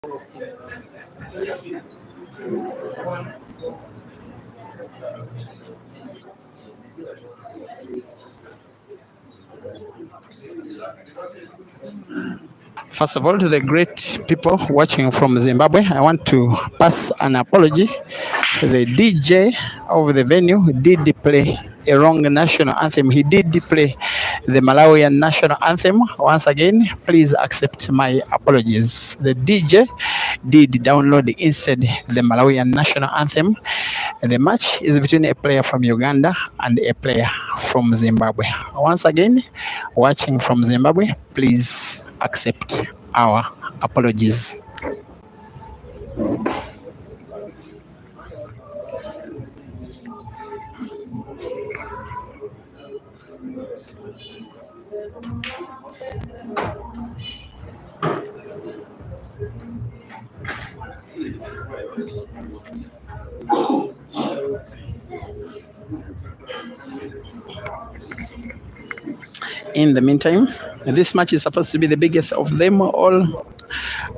First of all, to the great people watching from Zimbabwe, I want to pass an apology. The DJ of the venue did play a wrong national anthem. He did play the Malawian national anthem. Once again, please accept my apologies. The DJ did download instead the Malawian national anthem. The match is between a player from Uganda and a player from Zimbabwe. Once again, watching from Zimbabwe, please accept our apologies. In the meantime, this match is supposed to be the biggest of them all,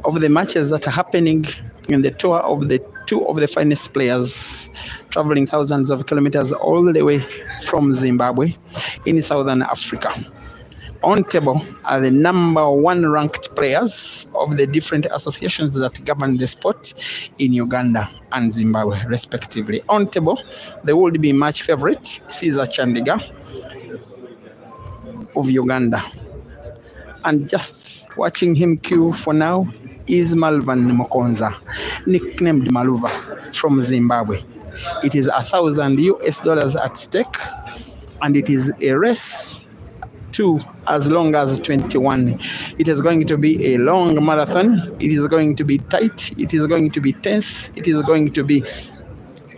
of the matches that are happening in the tour of the two of the finest players, traveling thousands of kilometers all the way from Zimbabwe in Southern Africa. On table are the number one ranked players of the different associations that govern the sport in Uganda and Zimbabwe, respectively. On table, the would be match favorite, CHANDIGA of Uganda. And just watching him queue for now is MUKONZA, nicknamed Maluva, from Zimbabwe. It is $1,000 at stake, and it is a race to as long as 21. It is going to be a long marathon. It is going to be tight. It is going to be tense. It is going to be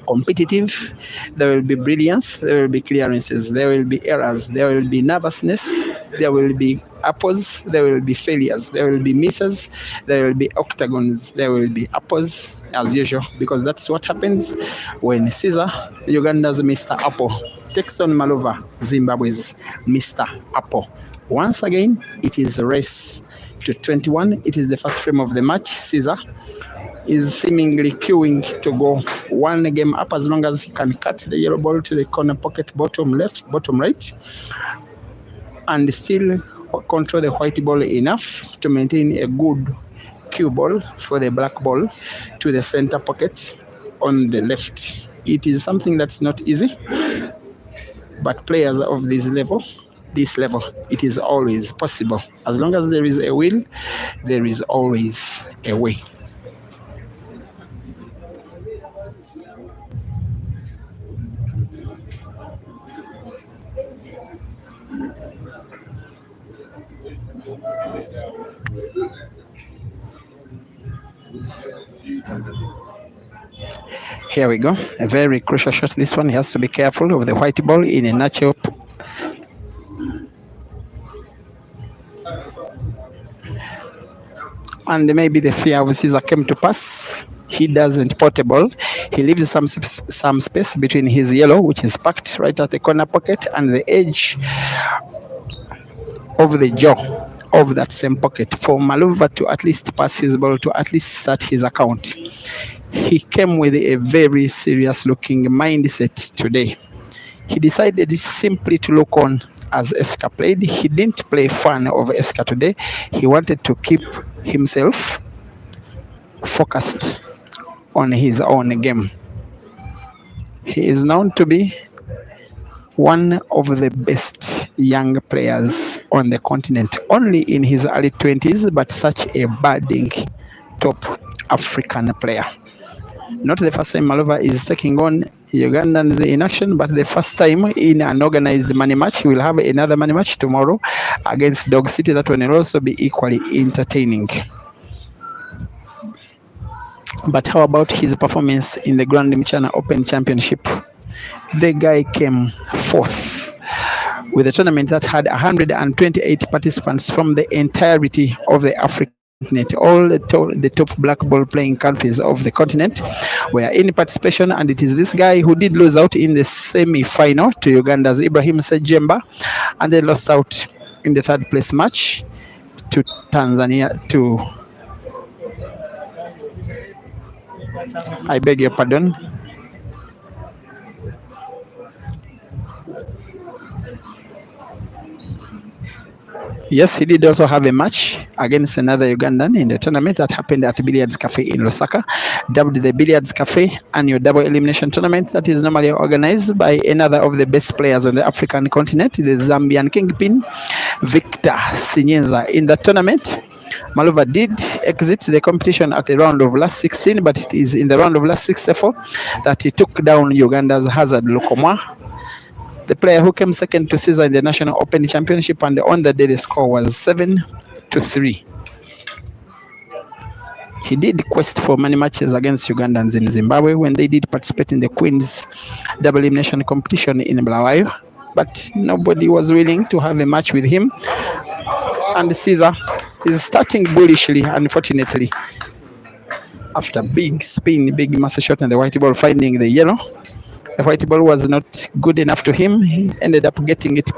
competitive. There will be brilliance, there will be clearances, there will be errors, there will be nervousness, there will be apples, there will be failures, there will be misses, there will be octagons, there will be apples as usual, because that's what happens when Caesar, Uganda's Mr. Apple, takes on Maluva, Zimbabwe's Mr. Apple. Once again, it is a race to 21. It is the first frame of the match. Caesar is seemingly queuing to go one game up as long as he can cut the yellow ball to the corner pocket, bottom left, bottom right, and still control the white ball enough to maintain a good cue ball for the black ball to the center pocket on the left. It is something that's not easy, but players of this level, it is always possible. As long as there is a will, there is always a way. Here we go, a very crucial shot. This one, he has to be careful of the white ball in a natural. And maybe the fear of Caesar came to pass. He doesn't portable. He leaves some space between his yellow, which is packed right at the corner pocket, and the edge of the jaw of that same pocket for Maluva to at least pass his ball, to at least start his account. He came with a very serious looking mindset today. He decided simply to look on as Eska played. He didn't play fun of Eska today. He wanted to keep himself focused on his own game. He is known to be one of the best young players on the continent, only in his early 20s, but such a budding top African player. Not the first time Maluva is taking on Ugandans in action, but the first time in an organized money match. He will have another money match tomorrow against Dog City. That one will also be equally entertaining. But how about his performance in the Grand Mchana Open Championship? The guy came fourth with a tournament that had 128 participants from the entirety of the African continent. All the top black ball playing countries of the continent were in participation, and it is this guy who did lose out in the semi-final to Uganda's Ibrahim Sejemba, and they lost out in the third place match to Tanzania, to I beg your pardon. Yes, he did also have a match against another Ugandan in the tournament that happened at Billiards Cafe in Lusaka, dubbed the Billiards Cafe Annual Double Elimination Tournament that is normally organized by another of the best players on the African continent, the Zambian kingpin, Victor Sinyenza. In the tournament, Maluva did exit the competition at the round of last 16, but it is in the round of last 64 that he took down Uganda's Hazard Lukomwa, the player who came second to Caesar in the National Open Championship, and on the day the score was 7-3. He did quest for many matches against Ugandans in Zimbabwe when they did participate in the Queen's Double Elimination competition in Bulawayo, but nobody was willing to have a match with him. And Caesar is starting bullishly, unfortunately. After big spin, big massive shot, and the white ball finding the yellow. The white ball was not good enough to him. He ended up getting it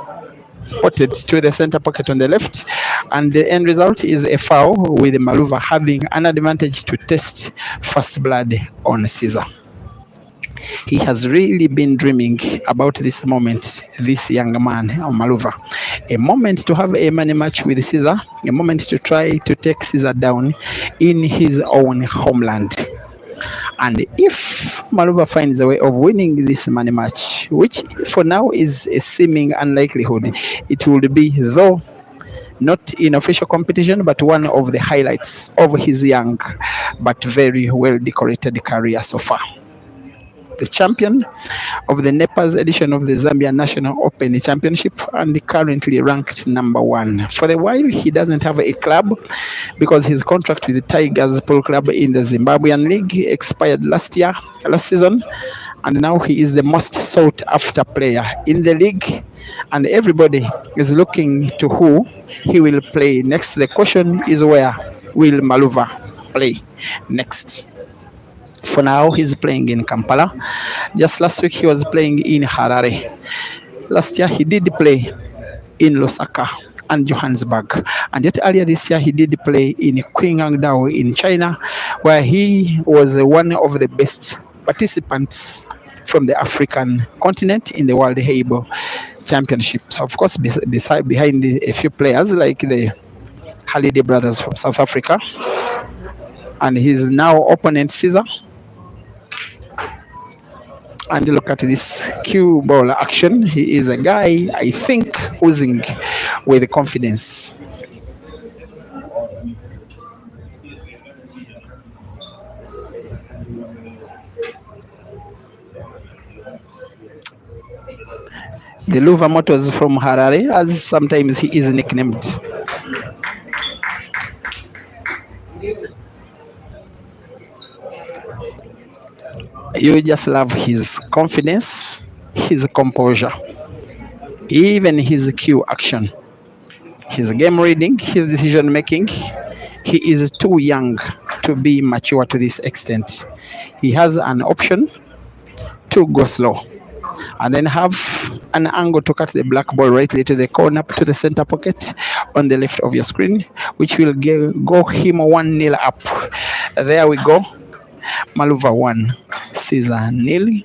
potted to the center pocket on the left, and the end result is a foul with Maluva having an advantage to test first blood on Caesar. He has really been dreaming about this moment, this young man, Maluva. A moment to have a money match with Caesar, a moment to try to take Caesar down in his own homeland. And if Maluva finds a way of winning this money match, which for now is a seeming unlikelihood, it would be, though not in official competition, but one of the highlights of his young but very well decorated career so far. The champion of the Nepal's edition of the Zambia National Open Championship and currently ranked number 1. For a while, he doesn't have a club because his contract with the Tigers Pool Club in the Zimbabwean League expired last season, and now he is the most sought after player in the league, and everybody is looking to who he will play next. The question is, where will Maluva play next? For now, he's playing in Kampala. Just last week, he was playing in Harare. Last year, he did play in Lusaka and Johannesburg. And yet earlier this year, he did play in Qingdao in China, where he was one of the best participants from the African continent in the World Heibo Championships. Of course, behind a few players like the Halide brothers from South Africa. And his now opponent, Caesar. And look at this cue ball action. He is a guy, I think, oozing with confidence. The Luva Motors from Harare, as sometimes he is nicknamed. You just love his confidence, his composure, even his cue action, his game reading, his decision making. He is too young to be mature to this extent. He has an option to go slow and then have an angle to cut the black ball rightly to the corner, to the center pocket on the left of your screen, which will go him 1-0 up. There we go. Maluva 1, Caesar 0.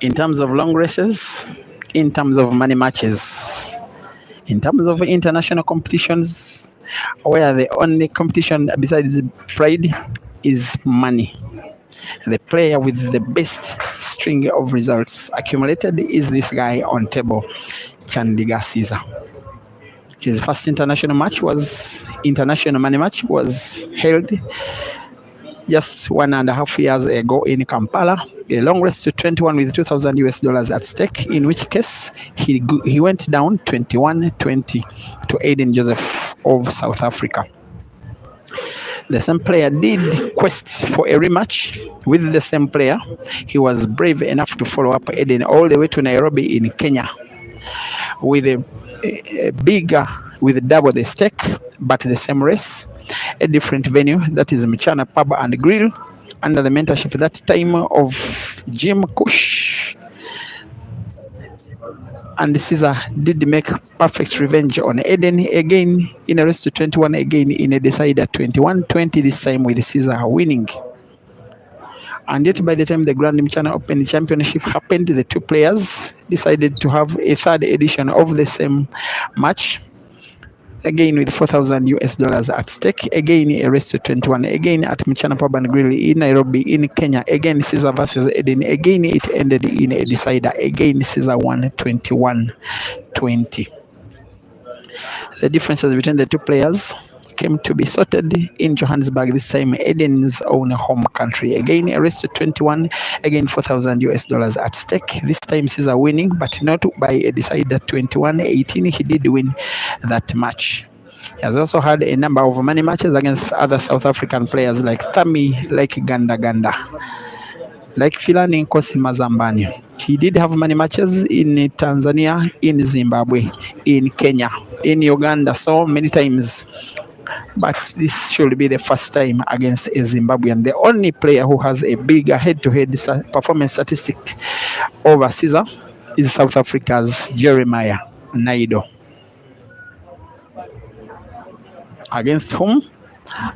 In terms of long races, in terms of money matches, in terms of international competitions, where the only competition besides pride is money. The player with the best string of results accumulated is this guy on table, CHANDIGA Caesar. His first international money match was held just 1.5 years ago in Kampala, a long race to 21 with 2,000 US dollars at stake, in which case he went down 21-20 to Aiden Joseph of South Africa. The same player did quest for a rematch with the same player. He was brave enough to follow up Aiden all the way to Nairobi in Kenya with a bigger, with double the stake, but the same race, a different venue, that is Mchana Pub and Grill, under the mentorship at that time of Jim Kush. And Caesar did make perfect revenge on Eden again in a race to 21, again in a decider 21-20, this time with Caesar winning. And yet by the time the Grand Mchana Open Championship happened, the two players decided to have a third edition of the same match, again with 4,000 US dollars at stake, again a race to 21, again at Mchana Pub and Grill in Nairobi in Kenya, again Caesar versus Eden, again it ended in a decider, again Caesar won 21-20. The differences between the two players came to be sorted in Johannesburg, this time Eden's own home country. Again a race to 21, again 4,000 US dollars at stake, this time Caesar winning, but not by a decider 21-18. He did win that match. He has also had a number of money matches against other South African players like Thami, like Ganda, like Filani Nkosi Mazambani. He did have money matches in Tanzania, in Zimbabwe, in Kenya, in Uganda, so many times. But this should be the first time against a Zimbabwean. The only player who has a bigger head-to-head performance statistic over Caesar is South Africa's Jeremiah Naido. Against whom,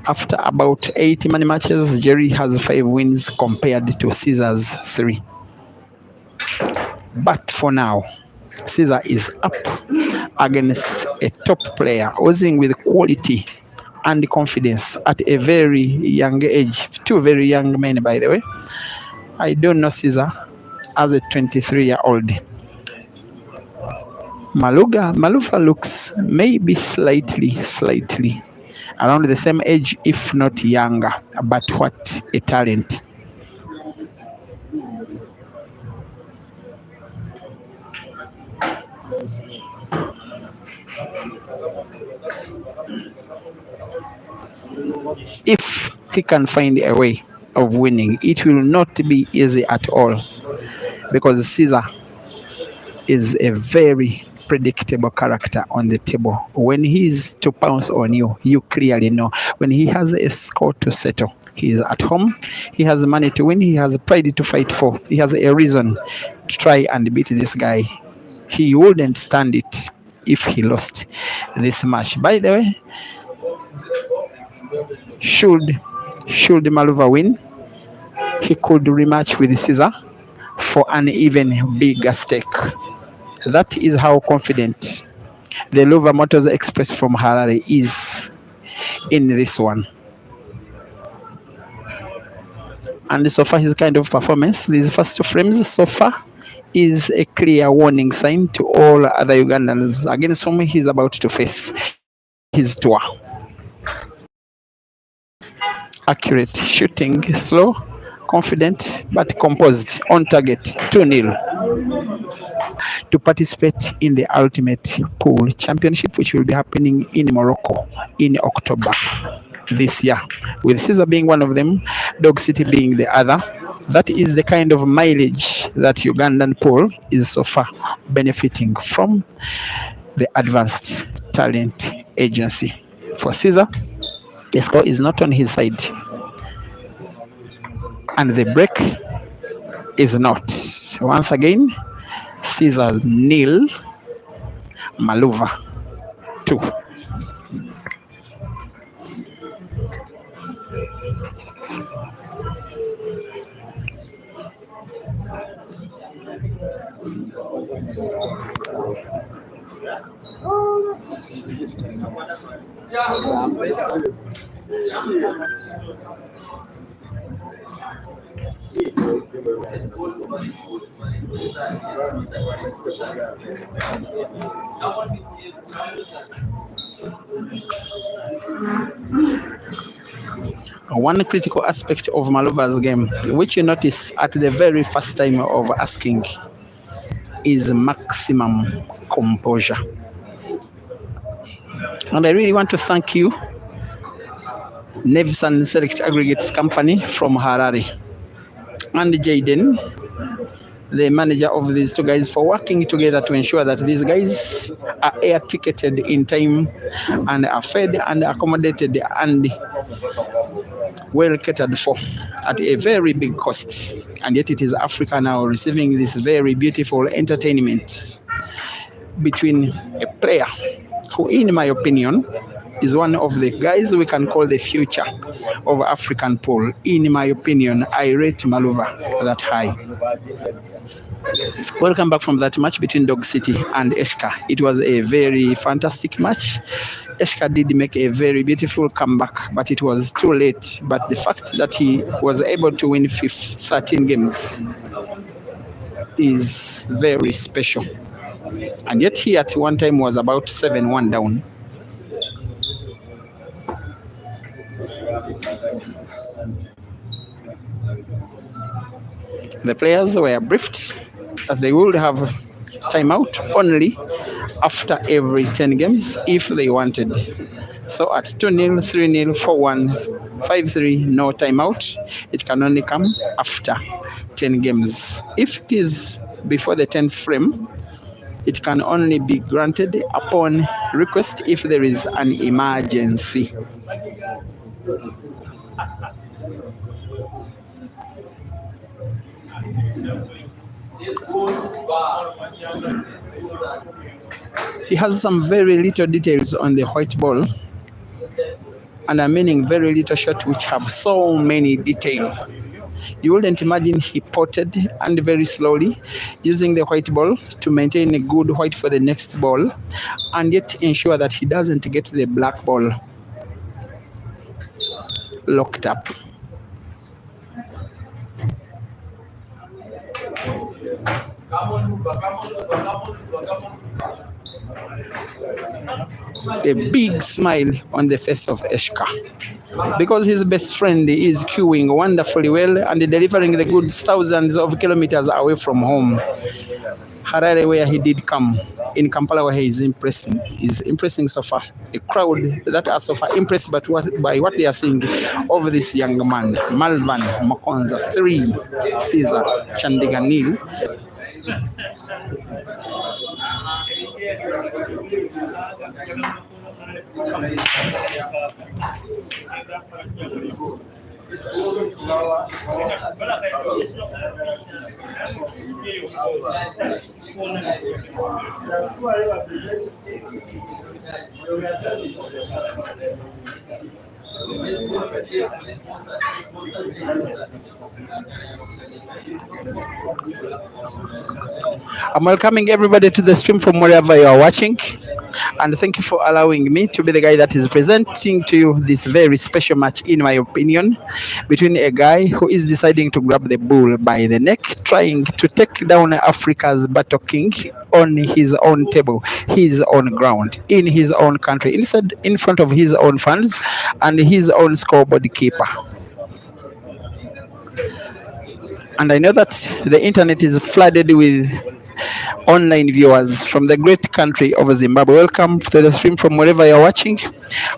after about 80 money matches, Jerry has 5 wins compared to Caesar's 3. But for now, Caesar is up against a top player, oozing with quality and confidence at a very young age. 2 very young men, by the way. I don't know Caesar as a 23-year-old. Maluva looks maybe slightly around the same age, if not younger, but what a talent. If he can find a way of winning, it will not be easy at all, because Caesar is a very predictable character on the table. When he's to pounce on you, you clearly know. When he has a score to settle, he is at home, he has money to win, he has pride to fight for, he has a reason to try and beat this guy. He wouldn't stand it if he lost this match. By the way, should Maluva win, he could rematch with Caesar for an even bigger stake. That is how confident the Luva Motors Express from Harare is in this one. And so far, his kind of performance, these first 2 frames so far, is a clear warning sign to all other Ugandans against whom he's about to face his tour. Accurate shooting, slow, confident, but composed, on target, 2-0. To participate in the Ultimate Pool Championship, which will be happening in Morocco in October this year, with Caesar being one of them, Dog City being the other. That is the kind of mileage that Ugandan pool is so far benefiting from the Advanced Talent Agency. For Caesar, the score is not on his side, and the break is not. Once again, Caesar 0, Maluva 2. One critical aspect of Maluva's game, which you notice at the very first time of asking, is maximum composure. And I really want to thank you, Nevson Select Aggregates Company from Harare, and Jaden, the manager of these two guys, for working together to ensure that these guys are air ticketed in time and are fed and accommodated and well catered for at a very big cost. And yet it is Africa now receiving this very beautiful entertainment between a player who, in my opinion, is one of the guys we can call the future of African pool. In my opinion, I rate Maluva that high. Welcome back from that match between Dog City and Eshka. It was a very fantastic match. Eshka did make a very beautiful comeback, but it was too late. But the fact that he was able to win 13 games is very special. And yet he at one time was about 7-1 down. The players were briefed that they would have timeout only after every 10 games if they wanted. So at 2-0, 3-0, 4-1, 5-3, no timeout. It can only come after 10 games. If it is before the 10th frame, it can only be granted upon request if there is an emergency. He has some very little details on the white ball, and I'm meaning very little shots which have so many details. You wouldn't imagine he potted and very slowly using the white ball to maintain a good white for the next ball and yet ensure that he doesn't get the black ball locked up. A big smile on the face of Eshka, because his best friend is queuing wonderfully well and delivering the goods thousands of kilometers away from home. Harare, where he did come, in Kampala, where he is impressing so far. A crowd that are so far impressed by what they are seeing of this young man. Malvan MUKONZA 3, Caesar Chandiga 0. I'm welcoming everybody to the stream from wherever you are watching, and thank you for allowing me to be the guy that is presenting to you this very special match, in my opinion, between a guy who is deciding to grab the bull by the neck, trying to take down Africa's battle king on his own table, his own ground, in his own country, in front of his own fans and his own scoreboard keeper. And I know that the internet is flooded with online viewers from the great country of Zimbabwe. Welcome to the stream from wherever you're watching,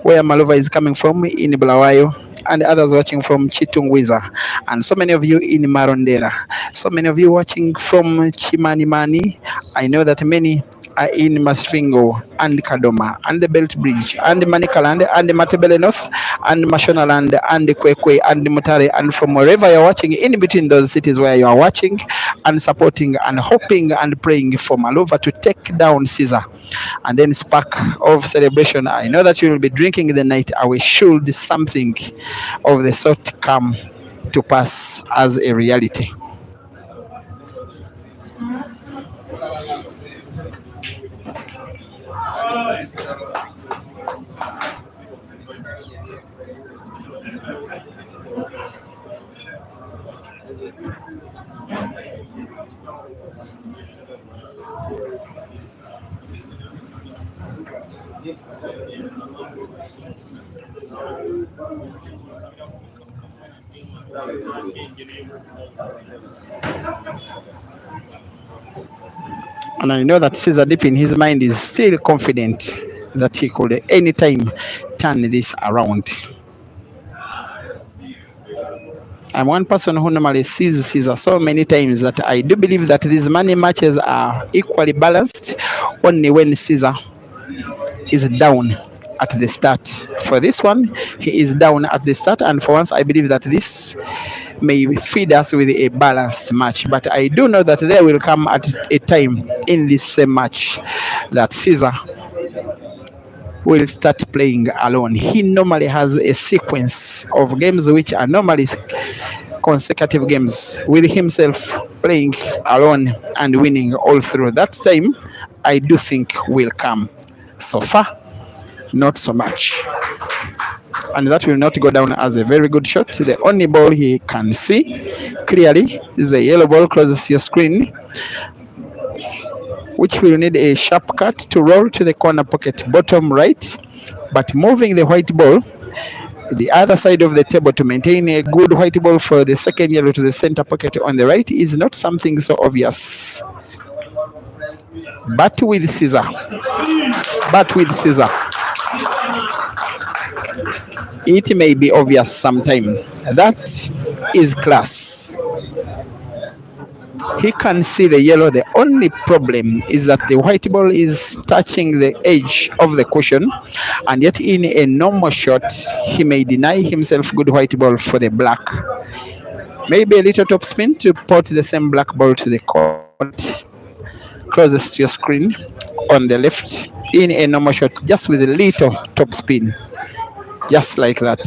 where Maluva is coming from in Bulawayo, and others watching from Chitungwiza, and so many of you in Marondera, so many of you watching from Chimanimani. I know that many are in Masvingo and Kadoma and the Belt Bridge and Manikaland and Matebele North and Mashonaland and Kwekwe and Mutare, and from wherever you're watching in between those cities where you are watching and supporting and hoping and praying for Maluva to take down Caesar and then spark of celebration. I know that you will be drinking the night away should something of the sort come to pass as a reality. And I know that Caesar deep in his mind is still confident that he could anytime turn this around. I'm one person who normally sees Caesar so many times that I do believe that these money matches are equally balanced only when Caesar is down at the start. For this one, he is down at the start, and for once, I believe that this may feed us with a balanced match. But I do know that there will come at a time in this same match that Caesar will start playing alone. He normally has a sequence of games which are normally consecutive games with himself playing alone and winning all through. That time, I do think will come. So far, not so much. And that will not go down as a very good shot. The only ball he can see clearly is the yellow ball closest to your screen, which will need a sharp cut to roll to the corner pocket bottom right, but moving the white ball the other side of the table to maintain a good white ball for the second yellow to the center pocket on the right is not something so obvious. But with Caesar, it may be obvious sometime. That is class. He can see the yellow. The only problem is that the white ball is touching the edge of the cushion, and yet in a normal shot, he may deny himself good white ball for the black. Maybe a little top spin to put the same black ball to the court closest to your screen on the left in a normal shot, just with a little top spin, just like that.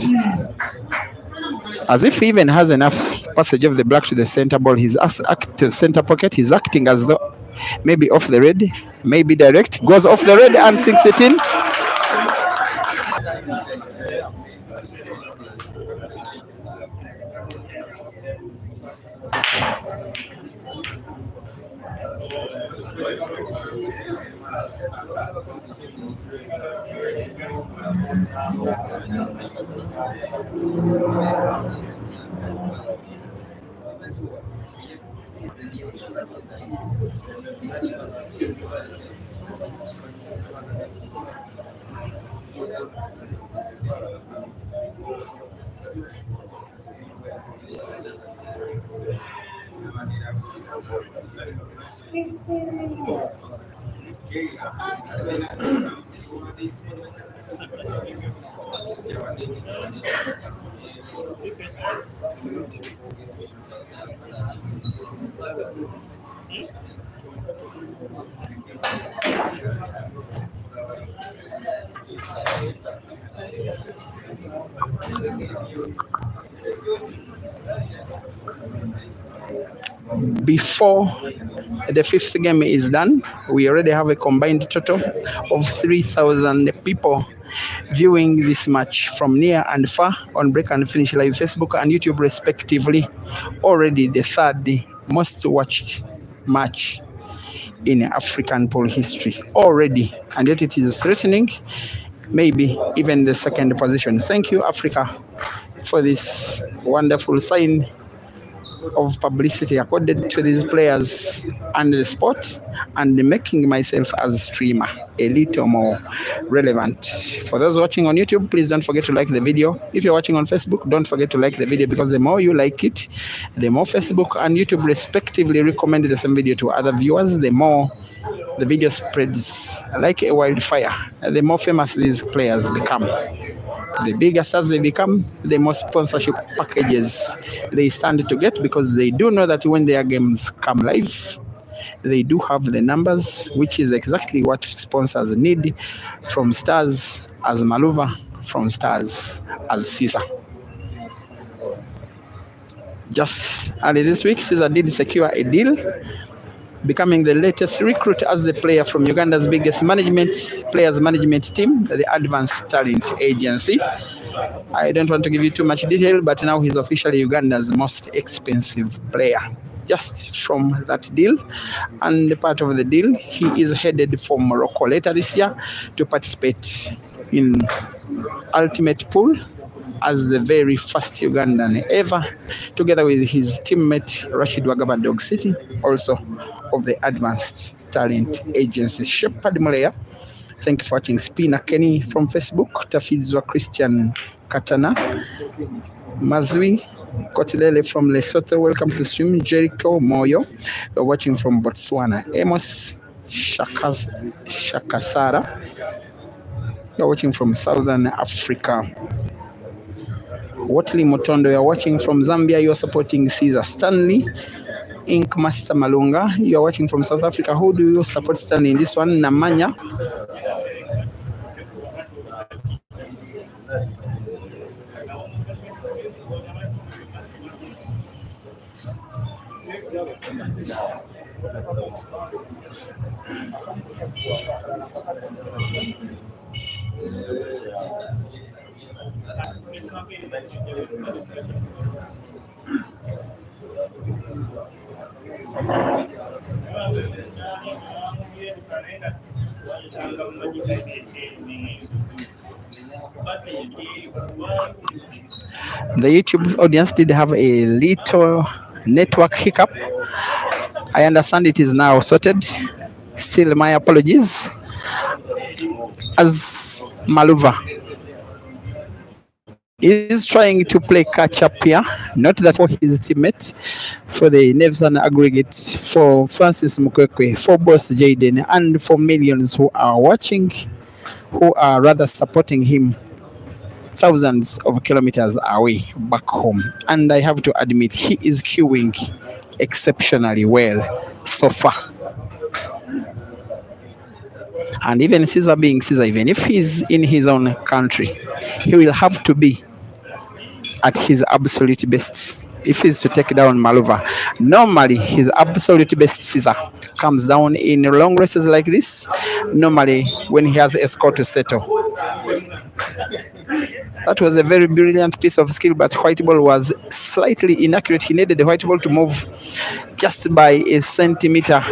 As if he even has enough passage of the black to the center ball, to the center pocket. He's acting as though maybe off the red, maybe direct, goes off the red and sinks it in. Before the fifth game is done, we already have a combined total of 3,000 people viewing this match from near and far on Break and Finish Live, Facebook and YouTube respectively. Already the third most watched match in African pool history already, and yet it is threatening maybe even the second position. Thank you, Africa, for this wonderful sign of publicity accorded to these players and the sport, and making myself as a streamer a little more relevant. For those watching on YouTube, please don't forget to like the video. If you're watching on Facebook, don't forget to like the video, because the more you like it, the more Facebook and YouTube respectively recommend the same video to other viewers, the more the video spreads like a wildfire. The more famous these players become, the bigger stars they become, the more sponsorship packages they stand to get, because they do know that when their games come live, they do have the numbers, which is exactly what sponsors need from stars as Maluva, from stars as Caesar. Just early this week, Caesar did secure a deal, becoming the latest recruit as the player from Uganda's biggest players management team, the Advanced Talent Agency. I don't want to give you too much detail, but now he's officially Uganda's most expensive player. just from that deal. And part of the deal, he is headed for Morocco later this year to participate in Ultimate Pool as the very first Ugandan ever, together with his teammate Rashid Wagaba Dog City, also of the Advanced Talent Agency. Shepard Muleya, thank you for watching. Spina Kenny from Facebook, Tafizwa Christian Katana, Mazwi Kotilele from Lesotho, welcome to the stream. Jericho Moyo, you're watching from Botswana. Amos Shakasara, you're watching from Southern Africa. Watley Motondo, you're watching from Zambia. You're supporting Caesar Stanley. Ink Master Malunga, you're watching from South Africa. Who do you support Stanley in this one? Namanya. The YouTube audience did have a little network hiccup. I understand it is now sorted. Still, my apologies. As Maluva is trying to play catch up here, not that for his teammate, for the Nevsan aggregate, for Francis Mukwekwe, for Boss Jaden, and for millions who are watching, who are rather supporting him thousands of kilometers away back home. And I have to admit, he is queuing exceptionally well so far. And even Caesar being Caesar, even if he's in his own country, he will have to be at his absolute best if he's to take down Maluva. Normally, his absolute best Caesar comes down in long races like this, normally when he has a score to settle. That was a very brilliant piece of skill, but white ball was slightly inaccurate. He needed the white ball to move just by a centimeter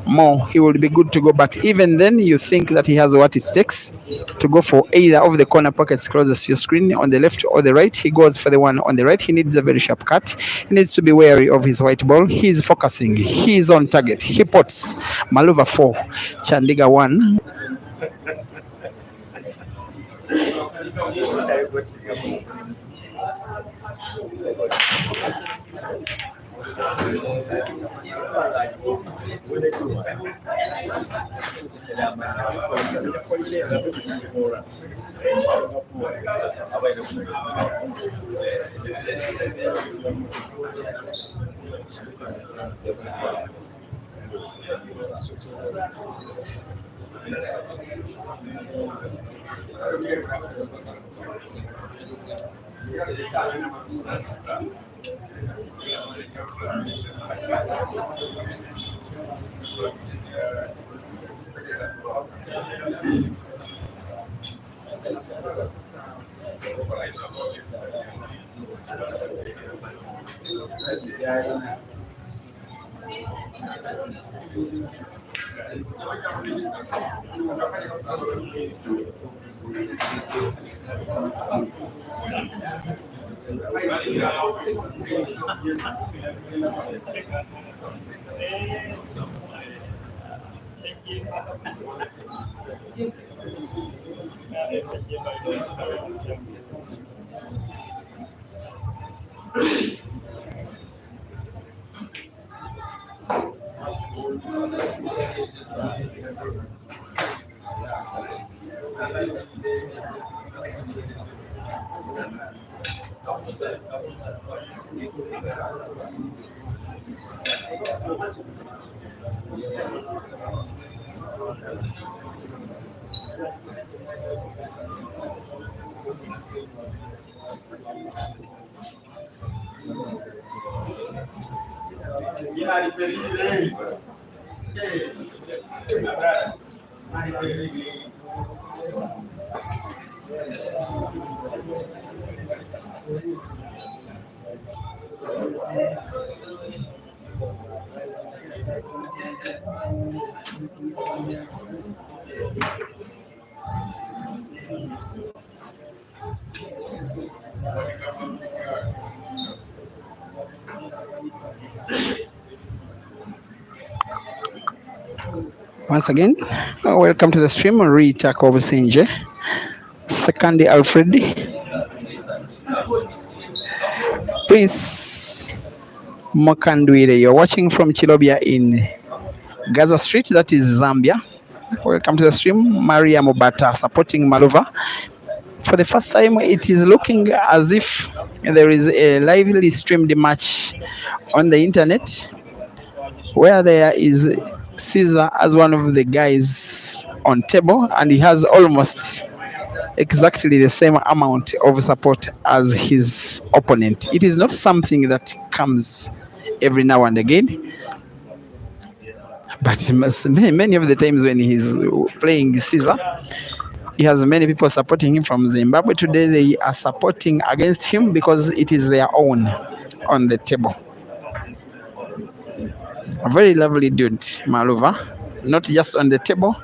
more. He would be good to go, but even then you think that he has what it takes to go for either of the corner pockets closest to your screen, on the left or the right. He goes for the one on the right. He needs a very sharp cut. He needs to be wary of his white ball. He's focusing. He's on target. He puts Maluva 4, Chandiga 1. Once again, welcome to the stream. Rita Kobusinje, Second Alfred, Prince Mokandwire. You're watching from Chilobia in Gaza Street, that is Zambia. Welcome to the stream. Maria Mobata supporting Maluva. For the first time, it is looking as if there is a lively streamed match on the internet where there is Caesar as one of the guys on table, and he has almost exactly the same amount of support as his opponent. It is not something that comes every now and again, but many of the times when he's playing Caesar, he has many people supporting him from Zimbabwe. Today they are supporting against him because it is their own on the table. A very lovely dude, Maluva, not just on the table,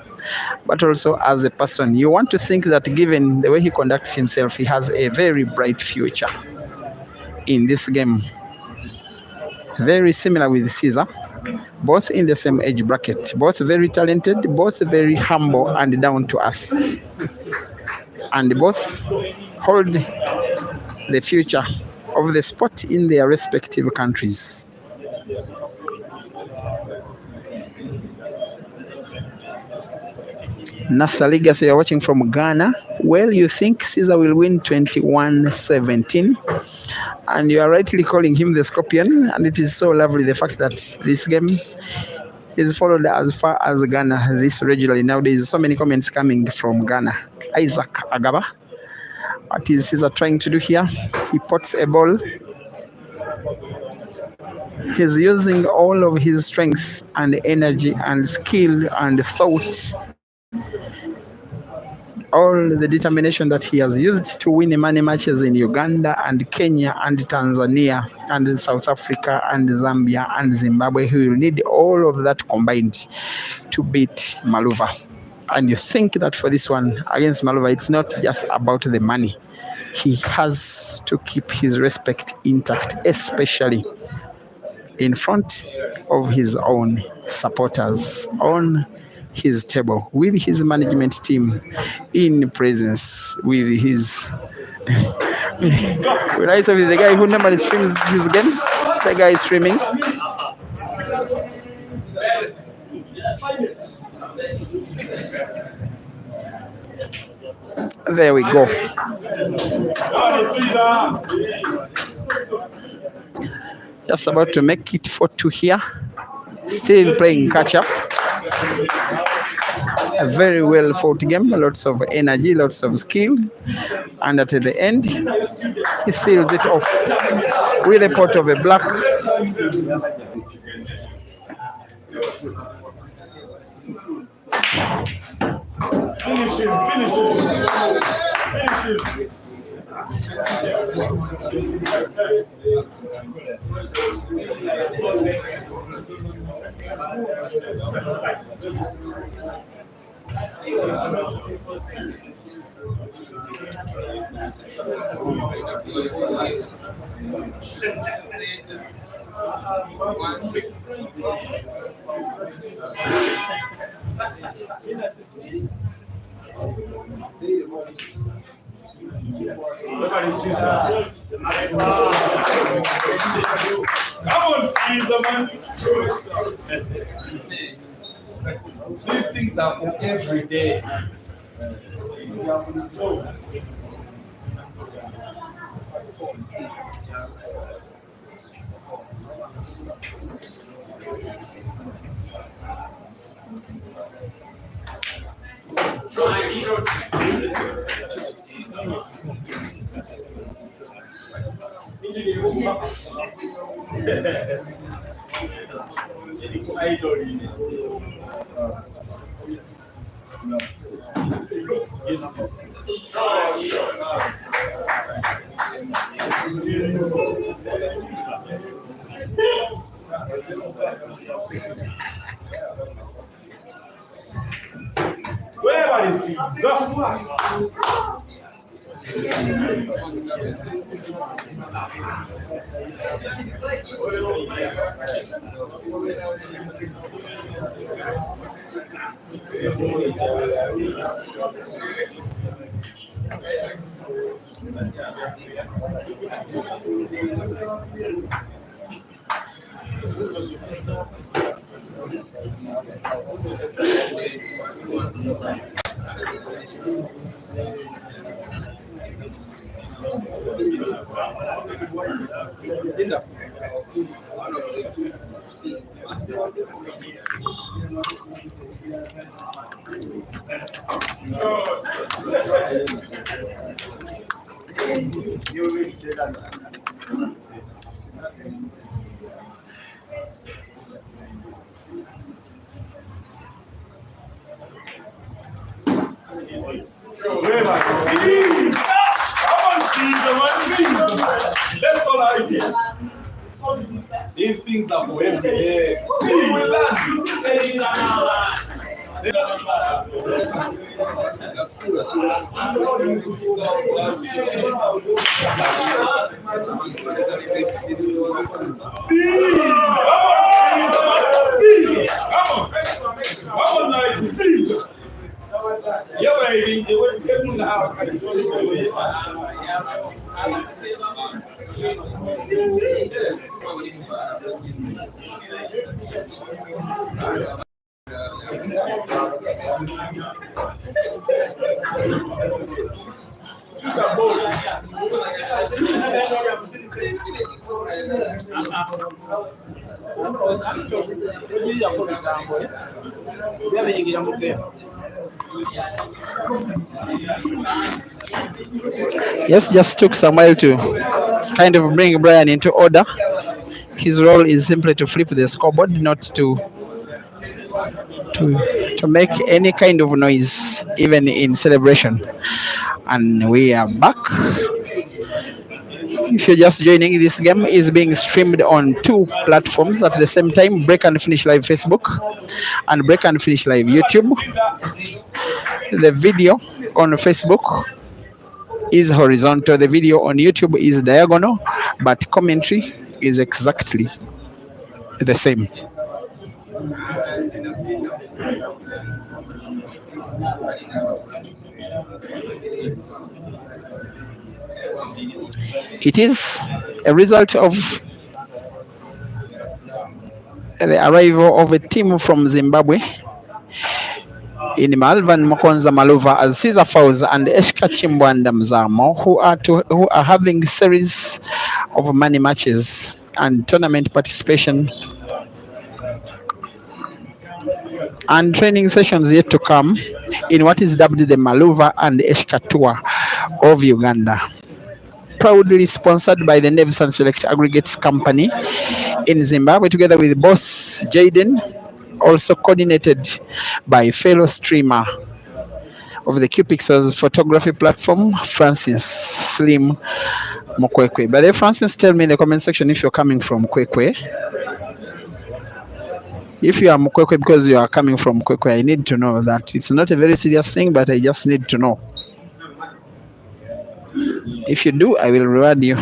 but also as a person. You want to think that given the way he conducts himself, he has a very bright future in this game. Very similar with Caesar, both in the same age bracket, both very talented, both very humble and down to earth, and both hold the future of the sport in their respective countries. Nasa Legacy, you're watching from Ghana. Well, you think Caesar will win 21-17, and you are rightly calling him the Scorpion, and it is so lovely the fact that this game is followed as far as Ghana this regularly. Nowadays, so many comments coming from Ghana. Isaac Agaba, what is Caesar trying to do here? He pots a ball. He's using all of his strength and energy and skill and thought, all the determination that he has used to win many matches in Uganda and Kenya and Tanzania and South Africa and Zambia and Zimbabwe. He will need all of that combined to beat Maluva. And you think that for this one against Maluva, it's not just about the money. He has to keep his respect intact, especially in front of his own supporters on his table, with his management team in presence, with his when I saw with the guy who normally streams his games, the guy is streaming. There we go. Just about to make it for two here. Still playing catch up. A very well fought game, lots of energy, lots of skill, and at the end he seals it off with a pot of a black. Finish him. Somebody sees that. Come on, Caesar, man. These things are for every day. These things are for every day. See, we learn. Yes, just took some while to kind of bring Brian into order. His role is simply to flip the scoreboard, not to make any kind of noise, even in celebration. And we are back. If you're just joining, this game is being streamed on two platforms at the same time: Break and Finish Live Facebook and Break and Finish Live YouTube. The video on Facebook is horizontal, the video on YouTube is diagonal, but commentary is exactly the same. It is a result of the arrival of a team from Zimbabwe in Malvan MUKONZA Maluva as Caesar Fowles and Eshka Chimbwanda Mzamo, who are having series of money matches and tournament participation and training sessions yet to come in what is dubbed the Maluva and Eshka Tour of Uganda. Proudly sponsored by the Nevis and Select Aggregates Company in Zimbabwe, together with boss Jaden, also coordinated by fellow streamer of the QPixels photography platform, Francis Slim Mukwekwe. But then Francis, tell me in the comment section if you're coming from Kwekwe. If you are Mukwekwe because you are coming from Kwekwe, I need to know that. It's not a very serious thing, but I just need to know. If you do, I will reward you.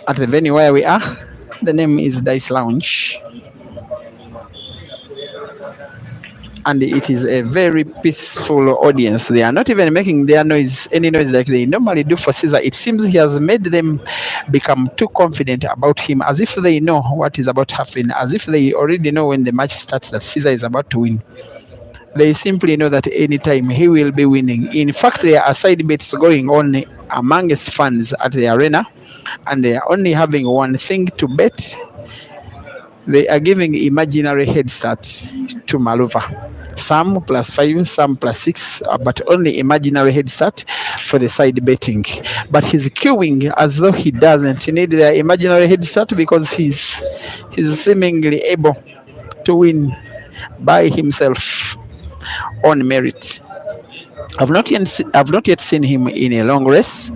At the venue where we are, the name is Dice Lounge. And it is a very peaceful audience. They are not even making their noise, any noise like they normally do for Caesar. It seems he has made them become too confident about him, as if they know what is about to happen, as if they already know when the match starts that Caesar is about to win. They simply know that anytime he will be winning. In fact, there are side bets going on amongst fans at the arena, and they are only having one thing to bet. They are giving imaginary head start to Maluva. Some +5, some +6, but only imaginary head start for the side betting. But he's queuing as though he doesn't need the imaginary head start because he's seemingly able to win by himself on merit. I've not yet seen him in a long race,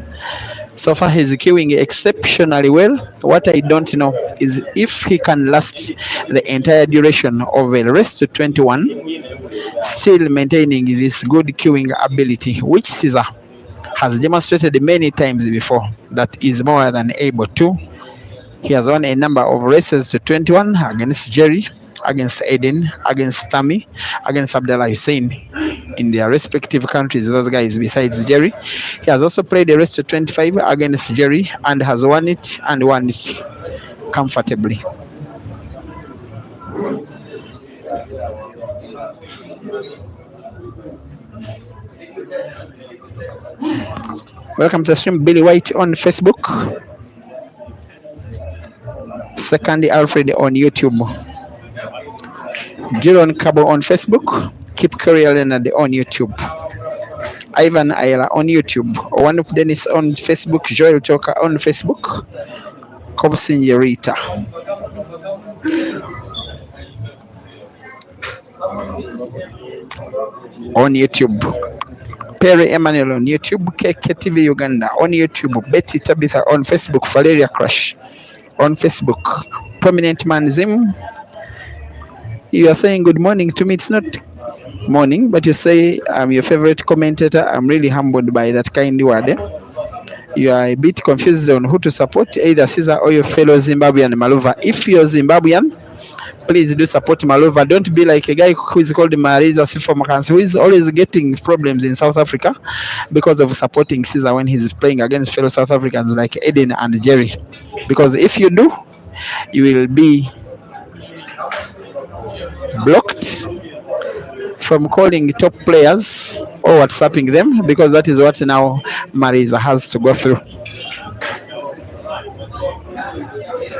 So far, he's queuing exceptionally well. What I don't know is if he can last the entire duration of a race to 21, still maintaining this good queuing ability, which Caesar has demonstrated many times before that is more than able to. He has won a number of races to 21 against Jerry, against Aiden, against Tammy, against Abdullah Hussein in their respective countries, those guys besides Jerry. He has also played a race to 25 against Jerry and has won it and won it comfortably. Welcome to the stream, Billy White on Facebook. Second, Alfred on YouTube. Jiron Cabo on Facebook. Keep Curry Leonard on YouTube. Ivan Ayala on YouTube. One of Dennis on Facebook. Joel Choka on Facebook. Kobsinjerita on YouTube. Perry Emmanuel on YouTube. KKTV Uganda on YouTube. Betty Tabitha on Facebook. Valeria Crush on Facebook. Prominent Man Zim. You are saying good morning to me. It's not morning, but you say I'm your favorite commentator. I'm really humbled by that kind word. You are a bit confused on who to support, either Caesar or your fellow Zimbabwean Maluva. If you're Zimbabwean, please do support Maluva. Don't be like a guy who is called Mariza Sifomakans, who is always getting problems in South Africa because of supporting Caesar when he's playing against fellow South Africans like Eden and Jerry. Because if you do, you will be blocked from calling top players or WhatsApping them, because that is what now Mariza has to go through.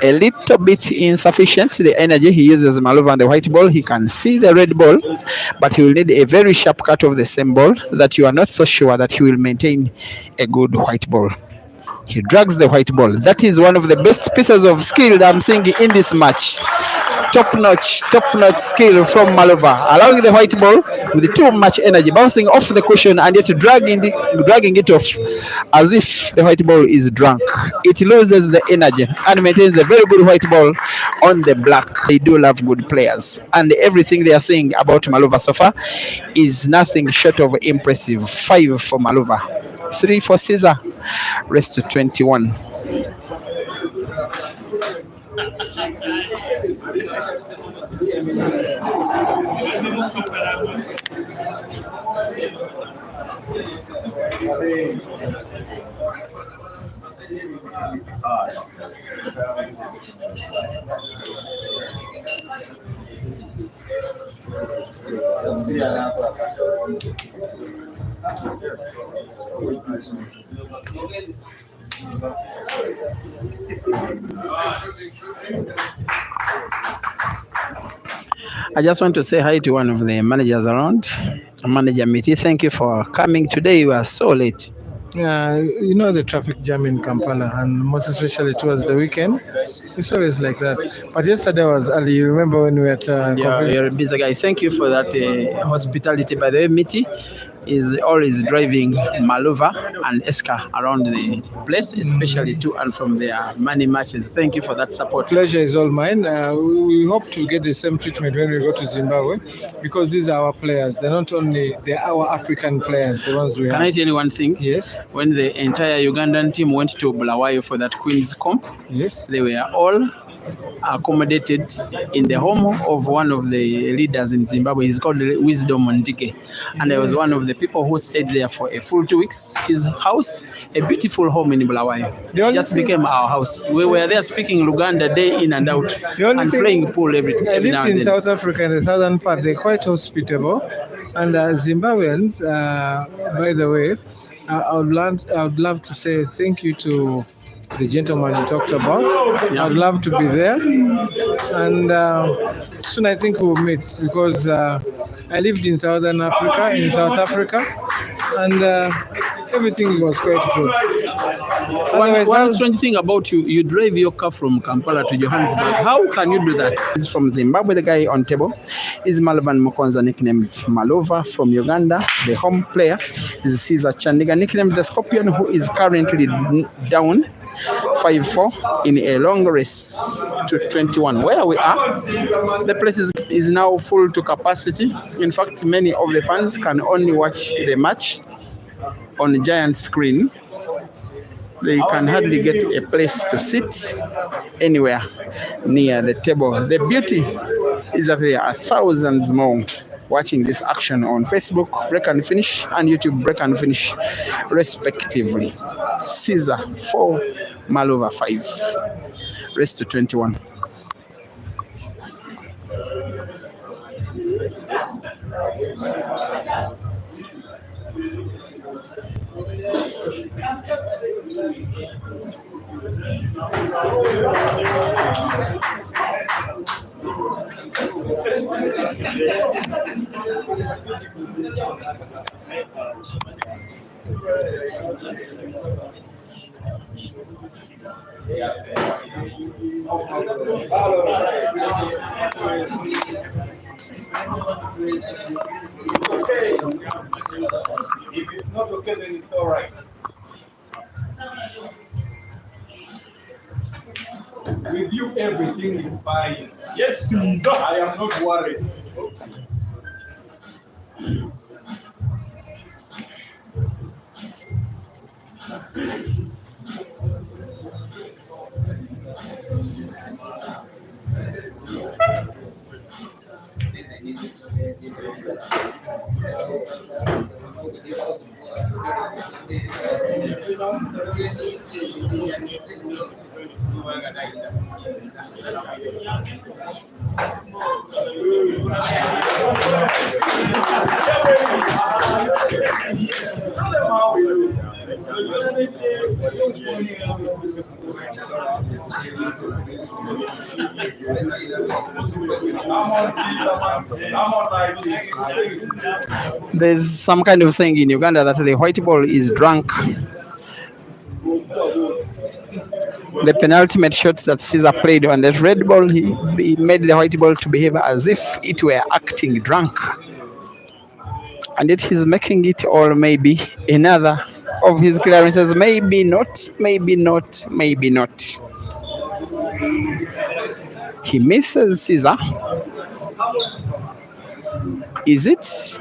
A little bit insufficient, the energy he uses Maluva on the white ball. He can see the red ball, but he will need a very sharp cut of the same ball that you are not so sure that he will maintain a good white ball. He drags the white ball. That is one of the best pieces of skill that I'm seeing in this match. Top-notch skill from Maluva, allowing the white ball with too much energy, bouncing off the cushion and yet dragging it off as if the white ball is drunk. It loses the energy and maintains a very good white ball on the black. They do love good players, and everything they are saying about Maluva so far is nothing short of impressive. 5 for Maluva, 3 for Caesar, rest to 21. I just want to say hi to one of the managers around, Manager Miti. Thank you for coming today. You are so late. You know the traffic jam in Kampala, and most especially towards the weekend. It's always like that. But yesterday was early. You remember when we were at... you're a busy guy. Thank you for that hospitality. By the way, Miti is always driving Maluva and Eska around the place, especially to and from their money matches. Thank you for that support. Pleasure is all mine. We hope to get the same treatment when we go to Zimbabwe, because these are our players. They're not only, they're our African players, the ones we have. Can I tell you one thing? Yes. When the entire Ugandan team went to Bulawayo for that Queen's Comp, yes, they were all accommodated in the home of one of the leaders in Zimbabwe. He's called Wisdom Ndike, and I was one of the people who stayed there for a full 2 weeks. His house, a beautiful home in Bulawayo, just became our house. We were there speaking Luganda day in and out and playing pool every now and then. I lived in South Africa, in the southern part. They're quite hospitable, and Zimbabweans, by the way, I would love to say thank you to the gentleman you talked about. Yeah. I'd love to be there, and soon I think we'll meet, because I lived in South Africa, and everything was quite good. One strange thing about you, you drive your car from Kampala to Johannesburg. How can you do that? He's from Zimbabwe, the guy on table is Malvan MUKONZA, nicknamed Maluva. From Uganda, the home player is Caesar CHANDIGA, nicknamed the Scorpion, who is currently down 5-4 in a long race to 21. Where we are, the place is now full to capacity. In fact, many of the fans can only watch the match on a giant screen. They can hardly get a place to sit anywhere near the table. The beauty is that there are thousands more watching this action on Facebook Break and Finish and YouTube Break and Finish respectively. Caesar 4, Maluva 5, race to 21. Okay. If it's not okay, then it's all right. With you, everything is fine. Yes, Caesar. I am not worried. There's some kind of saying in Uganda that the white ball is drunk. The penultimate shot that Caesar played on the red ball, he made the white ball to behave as if it were acting drunk. And yet he's making it, or maybe another of his clearances. Maybe not, maybe not, maybe not. He misses Caesar. Is it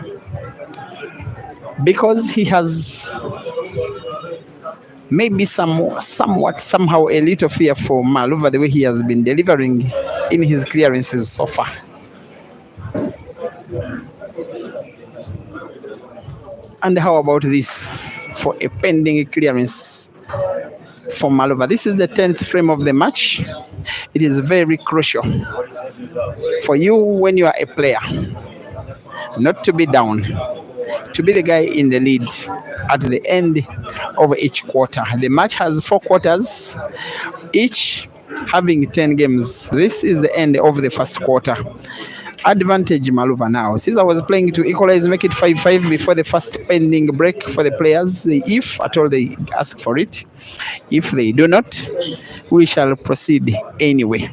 because he has maybe somehow a little fear for Maluva, the way he has been delivering in his clearances so far? And how about this for a pending clearance for Maluva? This is the 10th frame of the match. It is very crucial for you when you are a player not to be down, to be the guy in the lead at the end of each quarter. The match has 4 quarters, each having 10 games. This is the end of the first quarter. Advantage Maluva now. Caesar was playing to equalize, make it 5-5 before the first pending break for the players, if at all they ask for it. If they do not, we shall proceed anyway.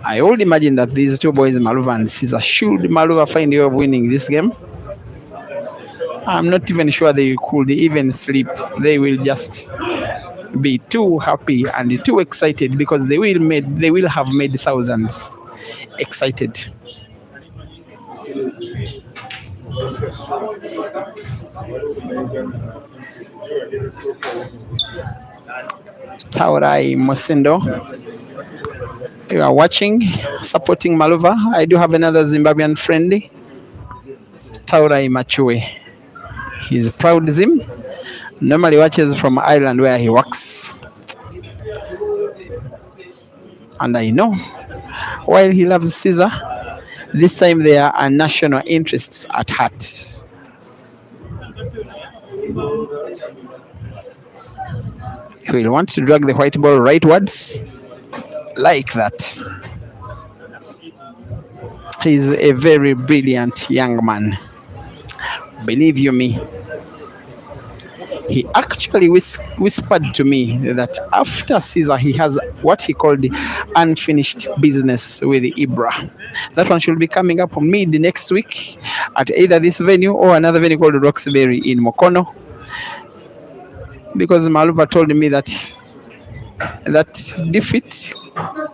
I would imagine that these two boys, Maluva and Caesar, should Maluva find a way of winning this game, I'm not even sure they could even sleep. They will just be too happy and too excited because they will have made thousands excited. Taurai Mosendo, you are watching, supporting Maluva. I do have another Zimbabwean friend, Taurai Machue. He's proud Zim. Normally watches from Ireland where he works. And I know, while he loves Caesar, this time there are national interests at heart. He will want to drag the white ball rightwards, like that. He's a very brilliant young man. believe you me, he actually whispered to me that after Caesar, he has what he called unfinished business with Ibra. That one should be coming up mid next week at either this venue or another venue called Roxbury in Mokono. Because Maluva told me that defeat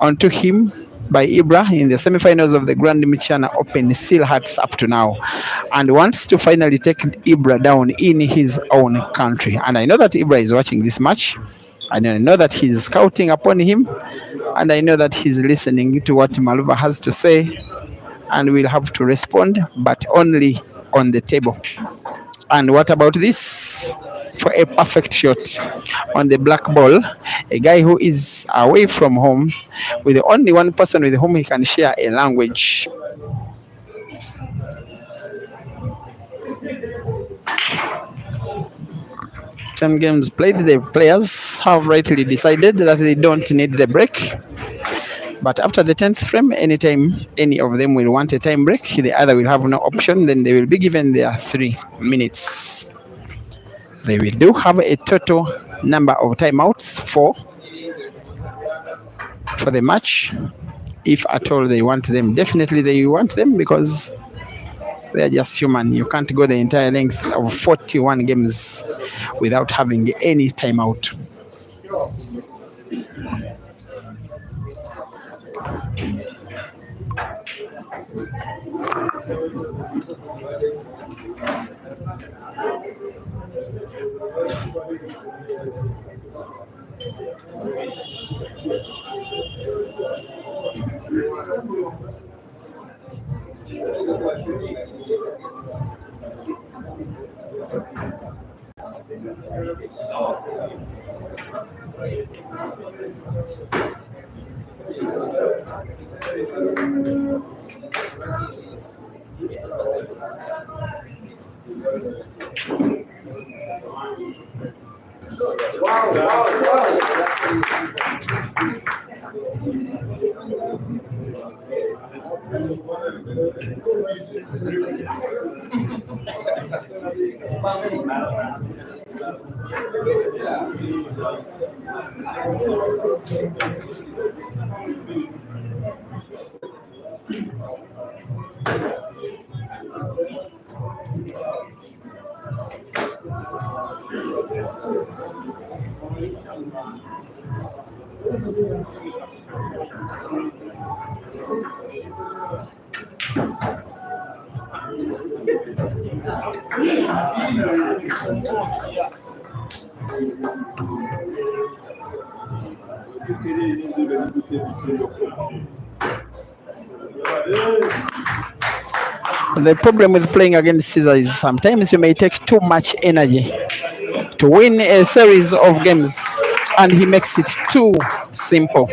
onto him by Ibra in the semi-finals of the Grand Michana Open still hurts up to now, and wants to finally take Ibra down in his own country. And I know that Ibra is watching this match, and I know that he's scouting upon him, and I know that he's listening to what Maluva has to say, and will have to respond, but only on the table. And what about this? For a perfect shot on the black ball, a guy who is away from home with only one person with whom he can share a language. 10 games played, the players have rightly decided that they don't need the break. But after the 10th frame, anytime any of them will want a time break, the other will have no option, then they will be given their 3 minutes. They will do have a total number of timeouts for the match. If at all they want them, definitely they want them, because they are just human. You can't go the entire length of 41 games without having any timeout. The problem with playing against Caesar is sometimes you may take too much energy to win a series of games, and he makes it too simple.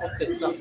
Okay, so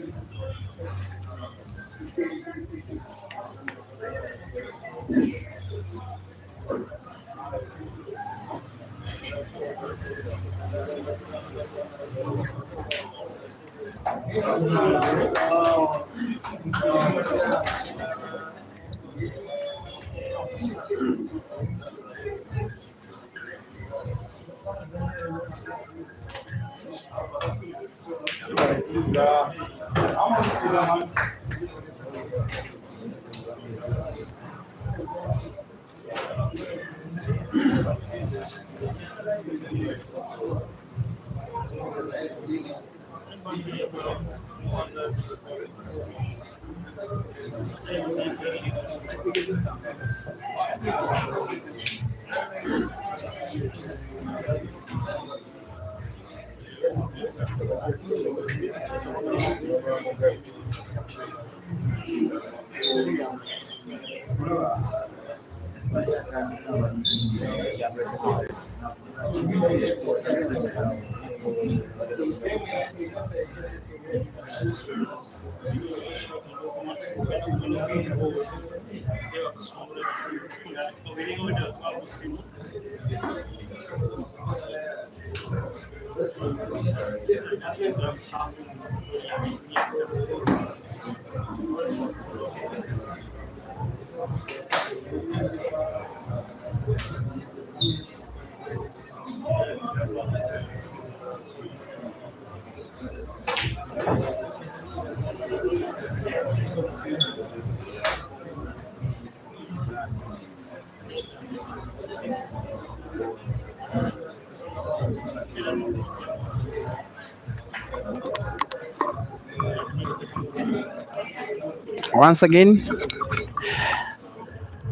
Once again,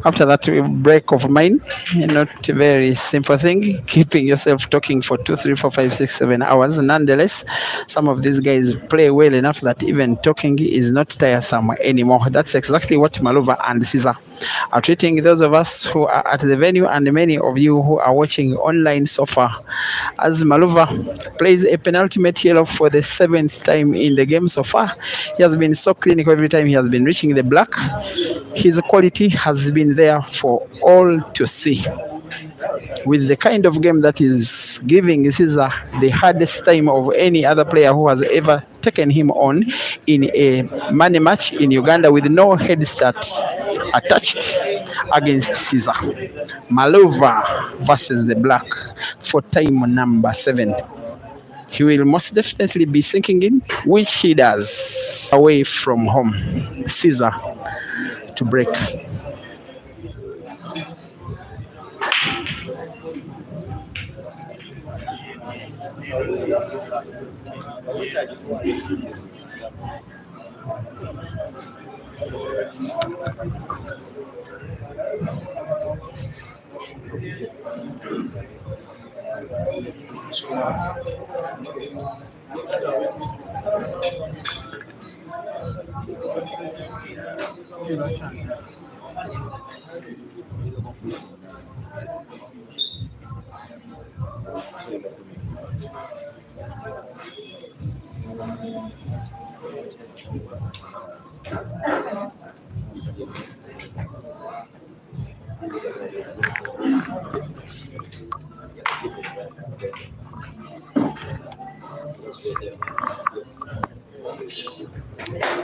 after that break of mine, not a very simple thing, keeping yourself talking for 2, 3, 4, 5, 6, 7 hours. Nonetheless, some of these guys play well enough that even talking is not tiresome anymore. That's exactly what Maluva and Caesar are treating those of us who are at the venue and many of you who are watching online so far. As Maluva plays a penultimate yellow for the 7th time in the game so far, he has been so clinical every time he has been reaching the black. His quality has been there for all to see. With the kind of game that is giving Caesar the hardest time of any other player who has ever taken him on in a money match in Uganda with no head start attached against Caesar. Maluva versus the black for time number 7. He will most definitely be sinking in, which he does, away from home. Caesar to break.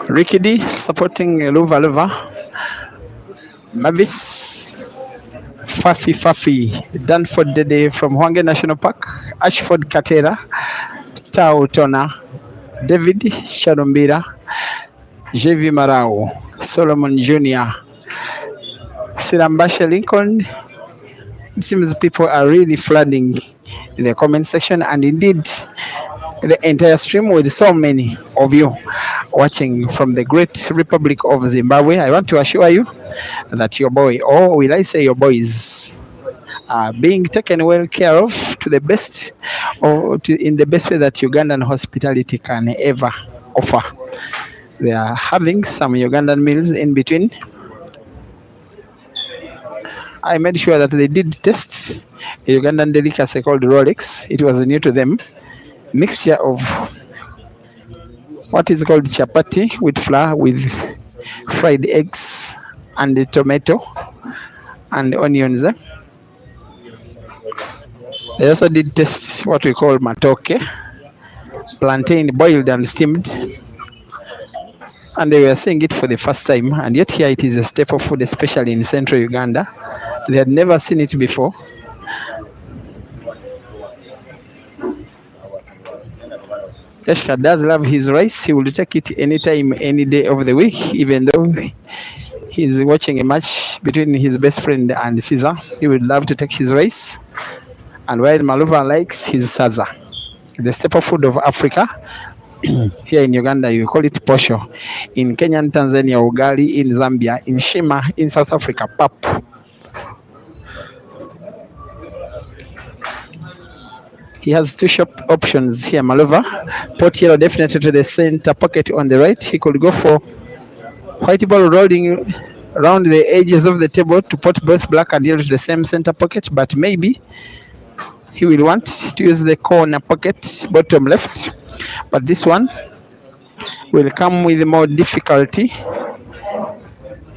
Ricky D supporting Luva. Mavis Fafi Danford Dede from Hwange National Park, Ashford Katera, Tao Tona, David Shadombira, JV Marau, Solomon Jr., Sirambasha Lincoln. It seems people are really flooding in the comment section, and indeed the entire stream with so many of you watching from the great Republic of Zimbabwe. I want to assure you that your boy, or will I say your boys, are being taken well care of to the best, or in the best way that Ugandan hospitality can ever offer. They are having some Ugandan meals in between. I made sure that they did test a Ugandan delicacy called Rolex. It was new to them. Mixture of what is called chapati with flour, with fried eggs and the tomato and onions. They also did test what we call matoke, plantain boiled and steamed. And they were seeing it for the first time. And yet here it is a staple food, especially in central Uganda. They had never seen it before. Eshka does love his rice. He will take it anytime, any day of the week, even though he's watching a match between his best friend and Caesar. He would love to take his rice. And while Maluva likes his saza, the staple food of Africa, Here in Uganda, you call it posho. In Kenya and Tanzania, ugali. In Zambia, in shima. In South Africa, pap. He has two shop options here, Maluva. Pot yellow definitely to the center pocket on the right. He could go for white ball rolling around the edges of the table to put both black and yellow to the same center pocket, but maybe he will want to use the corner pocket, bottom left. But this one will come with more difficulty.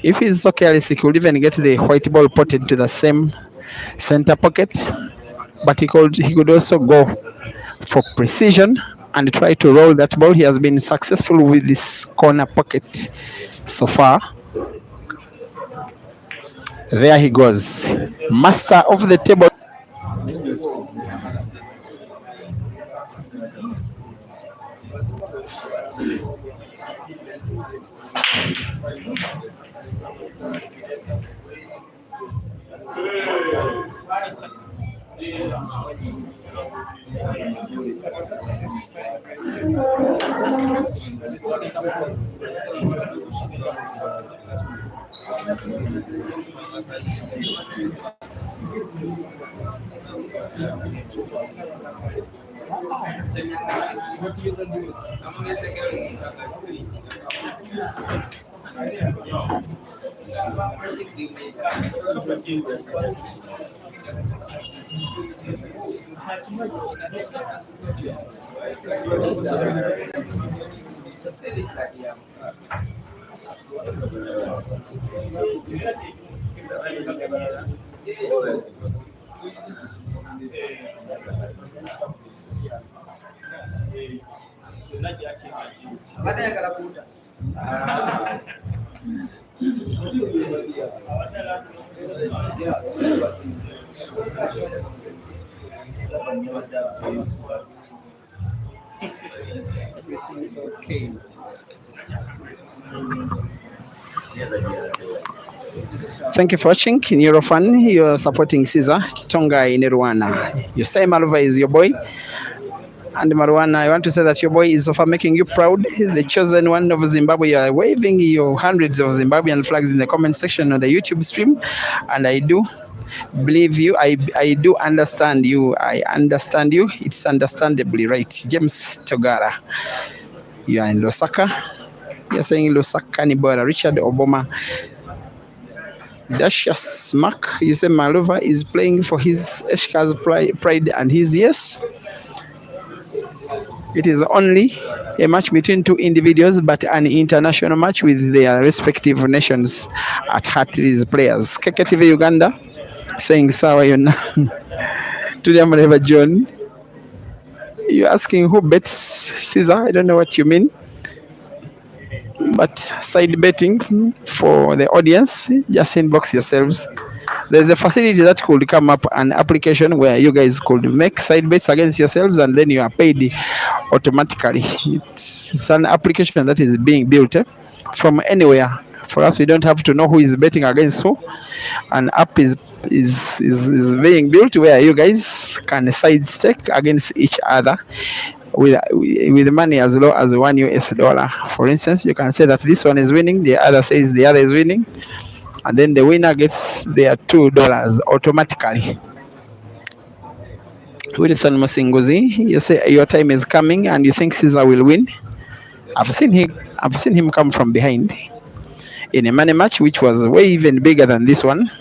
If he's so careless, he could even get the white ball potted to the same center pocket. But he could also go for precision and try to roll that ball. He has been successful with this corner pocket so far. There he goes. Master of the table. Everything's okay. Thank you for watching. Neurofan, you're supporting Caesar Tonga in Rwanda. You say Maluva is your boy. And Marwana, I want to say that your boy is so far making you proud. The chosen one of Zimbabwe. You are waving your hundreds of Zimbabwean flags in the comment section of the YouTube stream. And I do believe you. I do understand you. I understand you. It's understandably right. James Togara. You are in Lusaka. You're saying Lusaka Nibora. Richard Obama. Dashius Mark. You say Maluva is playing for his Eshka's pride and his yes. It is only a match between two individuals, but an international match with their respective nations at heart. These players. KKTV Uganda saying sawa yona. Today I'm gonna have a John. You're asking who bets Caesar? I don't know what you mean. But side betting for the audience, just inbox yourselves. There's a facility that could come up, an application where you guys could make side bets against yourselves and then you are paid automatically. It's an application that is being built from anywhere. For us, we don't have to know who is betting against who. An app is being built where you guys can side stake against each other with money as low as $1. For instance, you can say that this one is winning, the other says the other is winning, and then the winner gets their $2 automatically. Wilson Musinguzi, you say your time is coming and you think Caesar will win. I've seen him come from behind in a money match which was way even bigger than this one.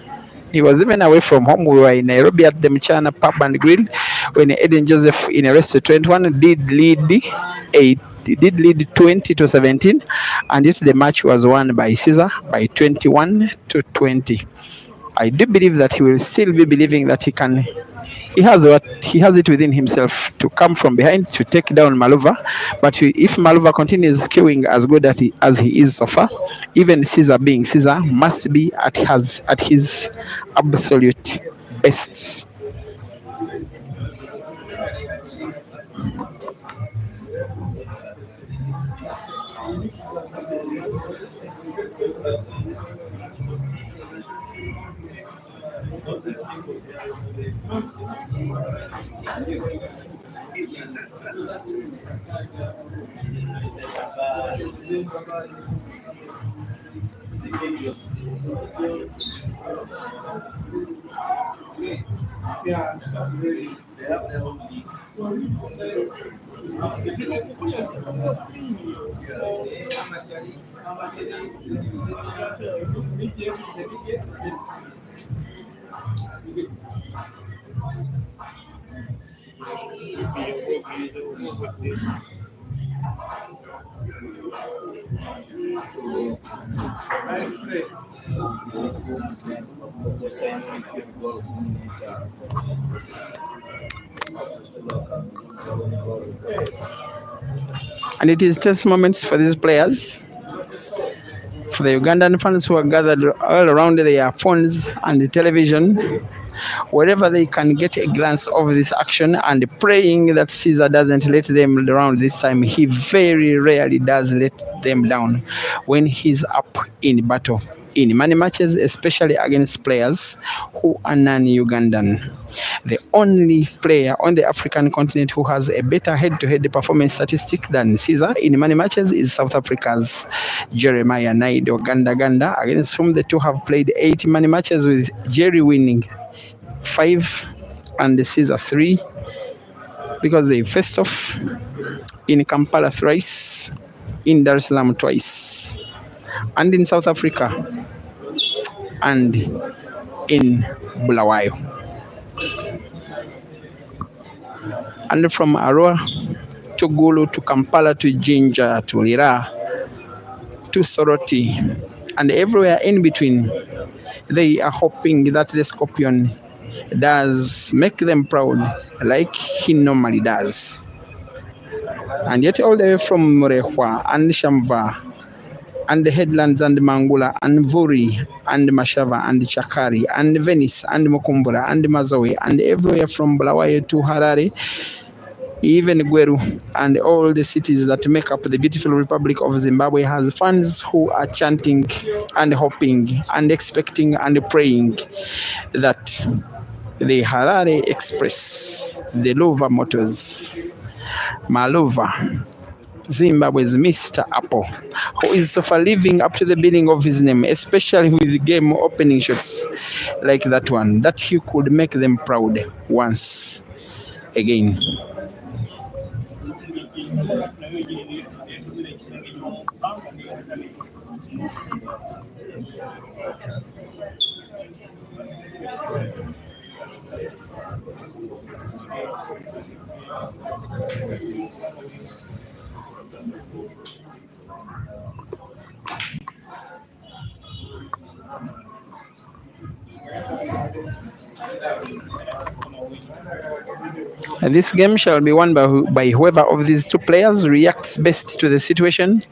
He was even away from home. We were in Nairobi at the Mchana Pub and Grill when Eden Joseph in a race to 21 did lead 20-17, and yet the match was won by Caesar by 21-20. I do believe that he will still be believing that he has it within himself to come from behind to take down Maluva. But if Maluva continues queuing as good as he is so far, even Caesar being Caesar must be at his absolute best. And it is test moments for these players, for the Ugandan fans who are gathered all around their phones and the television, wherever they can get a glance of this action, and praying that Caesar doesn't let them down this time. He very rarely does let them down when he's up in battle. In many matches, especially against players who are non-Ugandan. The only player on the African continent who has a better head-to-head performance statistic than Caesar in many matches is South Africa's Jeremiah Naido Ganda, against whom the two have played 80 many matches, with Jerry winning 5 and Caesar 3, because they faced off in Kampala thrice, in Dar es Salaam twice, and in South Africa, and in Bulawayo. And from Arua to Gulu to Kampala to Jinja to Lira to Soroti and everywhere in between, they are hoping that the Scorpion does make them proud like he normally does. And yet all the way from Murehwa and Shamva and the headlands and Mangula and Vuri and Mashava and Chakari and Venice and Mukumbura and Mazoe and everywhere from Bulawayo to Harare, even Gweru, and all the cities that make up the beautiful Republic of Zimbabwe has fans who are chanting and hoping and expecting and praying that the Harare Express, the Luva Motors, Maluva, Zimbabwe's Mr. Apple, who is so far living up to the billing of his name, especially with game opening shots like that one, that he could make them proud once again. This game shall be won by whoever of these two players reacts best to the situation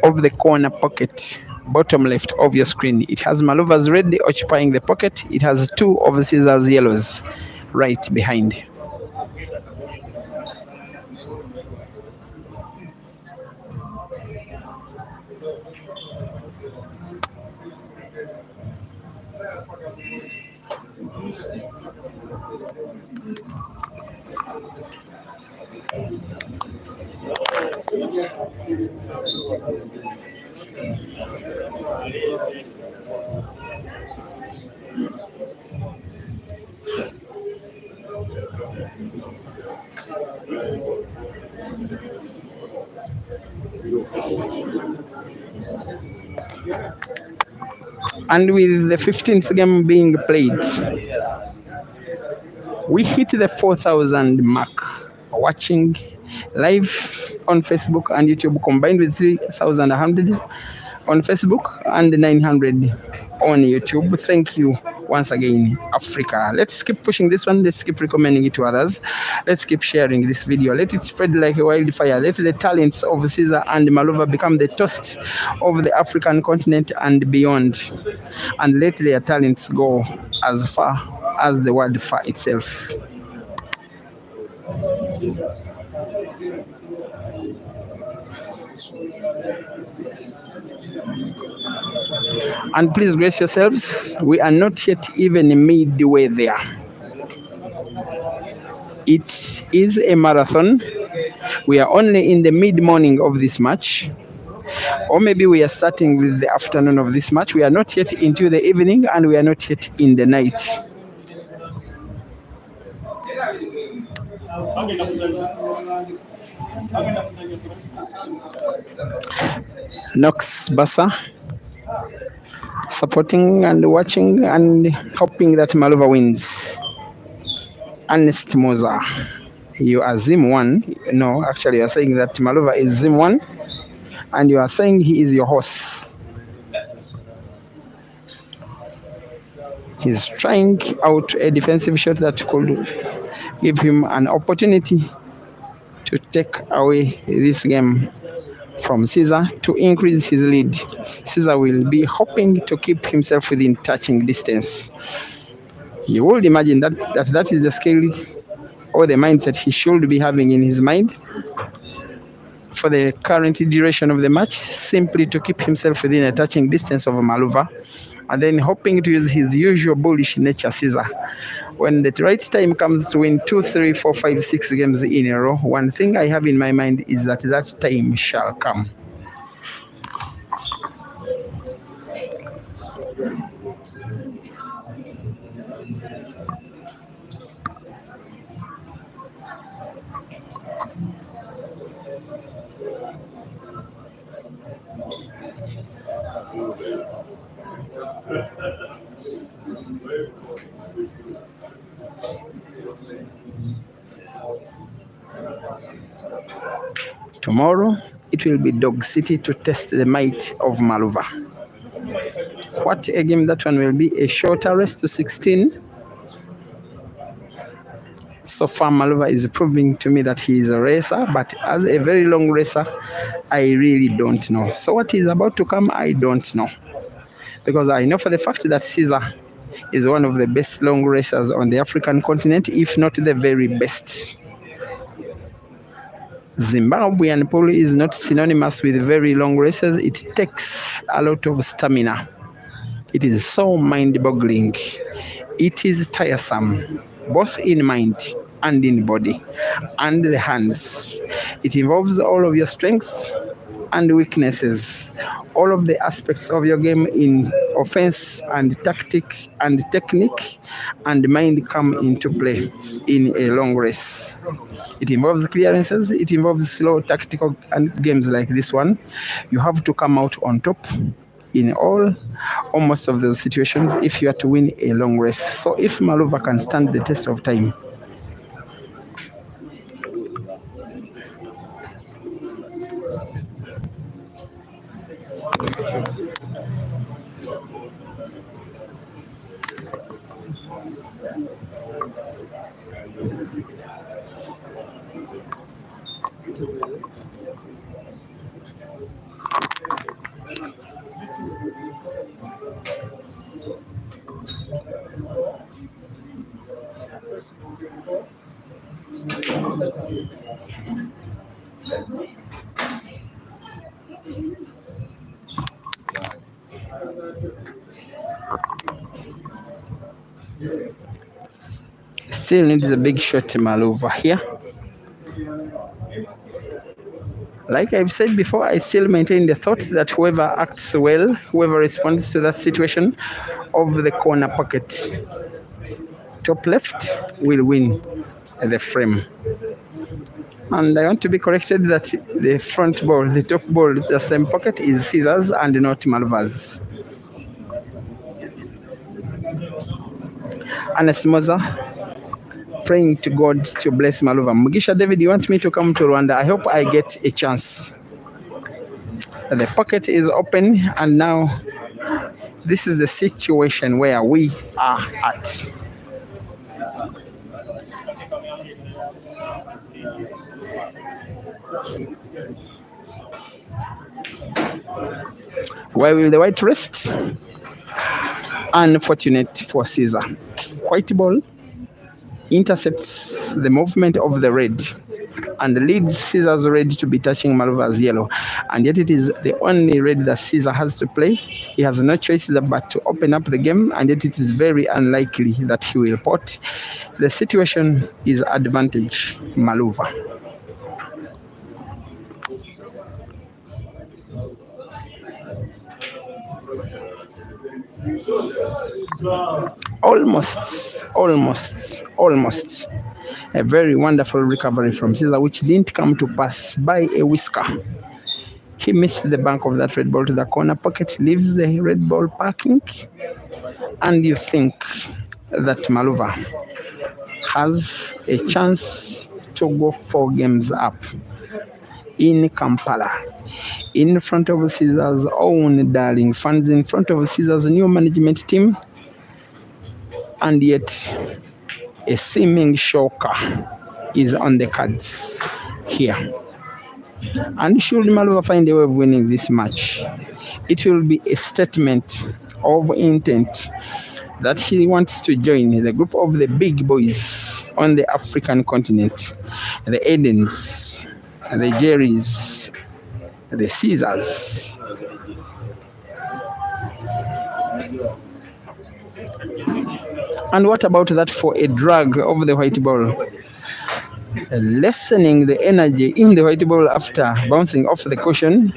of the corner pocket, bottom left of your screen. It has Maluva's red occupying the pocket. It has two of Caesar's yellows right behind. And with the 15th game being played, we hit the 4,000 mark watching live on Facebook and YouTube, combined with 3,100 on Facebook and 900 on YouTube. Thank you once again, Africa. Let's keep pushing this one. Let's keep recommending it to others. Let's keep sharing this video. Let it spread like a wildfire. Let the talents of Caesar and Maluva become the toast of the African continent and beyond. And let their talents go as far as the world far itself. And please brace yourselves, we are not yet even midway there. It is a marathon. We are only in the mid-morning of this match, or maybe we are starting with the afternoon of this match. We are not yet into the evening, and we are not yet in the night. Nox Bassa supporting and watching and hoping that Maluva wins. Ernest Moza, you are Zim 1. No, actually, you are saying that Maluva is Zim 1, and you are saying he is your horse. He's trying out a defensive shot that could give him an opportunity to take away this game from Caesar to increase his lead. Caesar will be hoping to keep himself within touching distance. You would imagine that is the skill or the mindset he should be having in his mind for the current duration of the match, simply to keep himself within a touching distance of Maluva, and then hoping to use his usual bullish nature, Caesar. When the right time comes to win 2, 3, 4, 5, 6 games in a row, one thing I have in my mind is that time shall come. Tomorrow, it will be Dog City to test the might of Maluva. What a game that one will be. A shorter race to 16. So far, Maluva is proving to me that he is a racer, but as a very long racer, I really don't know. So what is about to come, I don't know. Because I know for the fact that Caesar is one of the best long racers on the African continent, if not the very best. Zimbabwean polo is not synonymous with very long races. It takes a lot of stamina. It is so mind-boggling. It is tiresome, both in mind and in body and the hands. It involves all of your strengths and weaknesses, all of the aspects of your game in offense and tactic and technique and mind come into play in a long race. It involves clearances, it involves slow tactical and games like this one. You have to come out on top in almost of those situations if you are to win a long race. So if Maluva can stand the test of time, still needs a big shot Maluva here. Like I've said before, I still maintain the thought that whoever acts well, whoever responds to that situation of the corner pocket top left will win the frame. And I want to be corrected that the front ball, the top ball, the same pocket is Caesar's and not Maluva's. Ernest Moza praying to God to bless Maluva. Mugisha David, you want me to come to Rwanda? I hope I get a chance. The pocket is open, and now this is the situation where we are at. Where will the white rest? Unfortunate for Caesar. White ball intercepts the movement of the red. and leads Caesar's red to be touching Maluva's yellow, and yet it is the only red that Caesar has to play. He has no choice but to open up the game, and yet it is very unlikely that he will pot. The situation is advantage Maluva. Almost. A very wonderful recovery from Caesar, which didn't come to pass by a whisker. He missed the bank of that red ball to the corner pocket, leaves the red ball parking, and you think that Maluva has a chance to go 4 games up in Kampala, in front of Caesar's own darling fans, in front of Caesar's new management team, and yet a seeming shocker is on the cards here. And should Maluva find a way of winning this match, it will be a statement of intent that he wants to join the group of the big boys on the African continent, the Edens, the Jerrys, the Caesars. And what about that for a drag of the white ball? Lessening the energy in the white ball after bouncing off the cushion,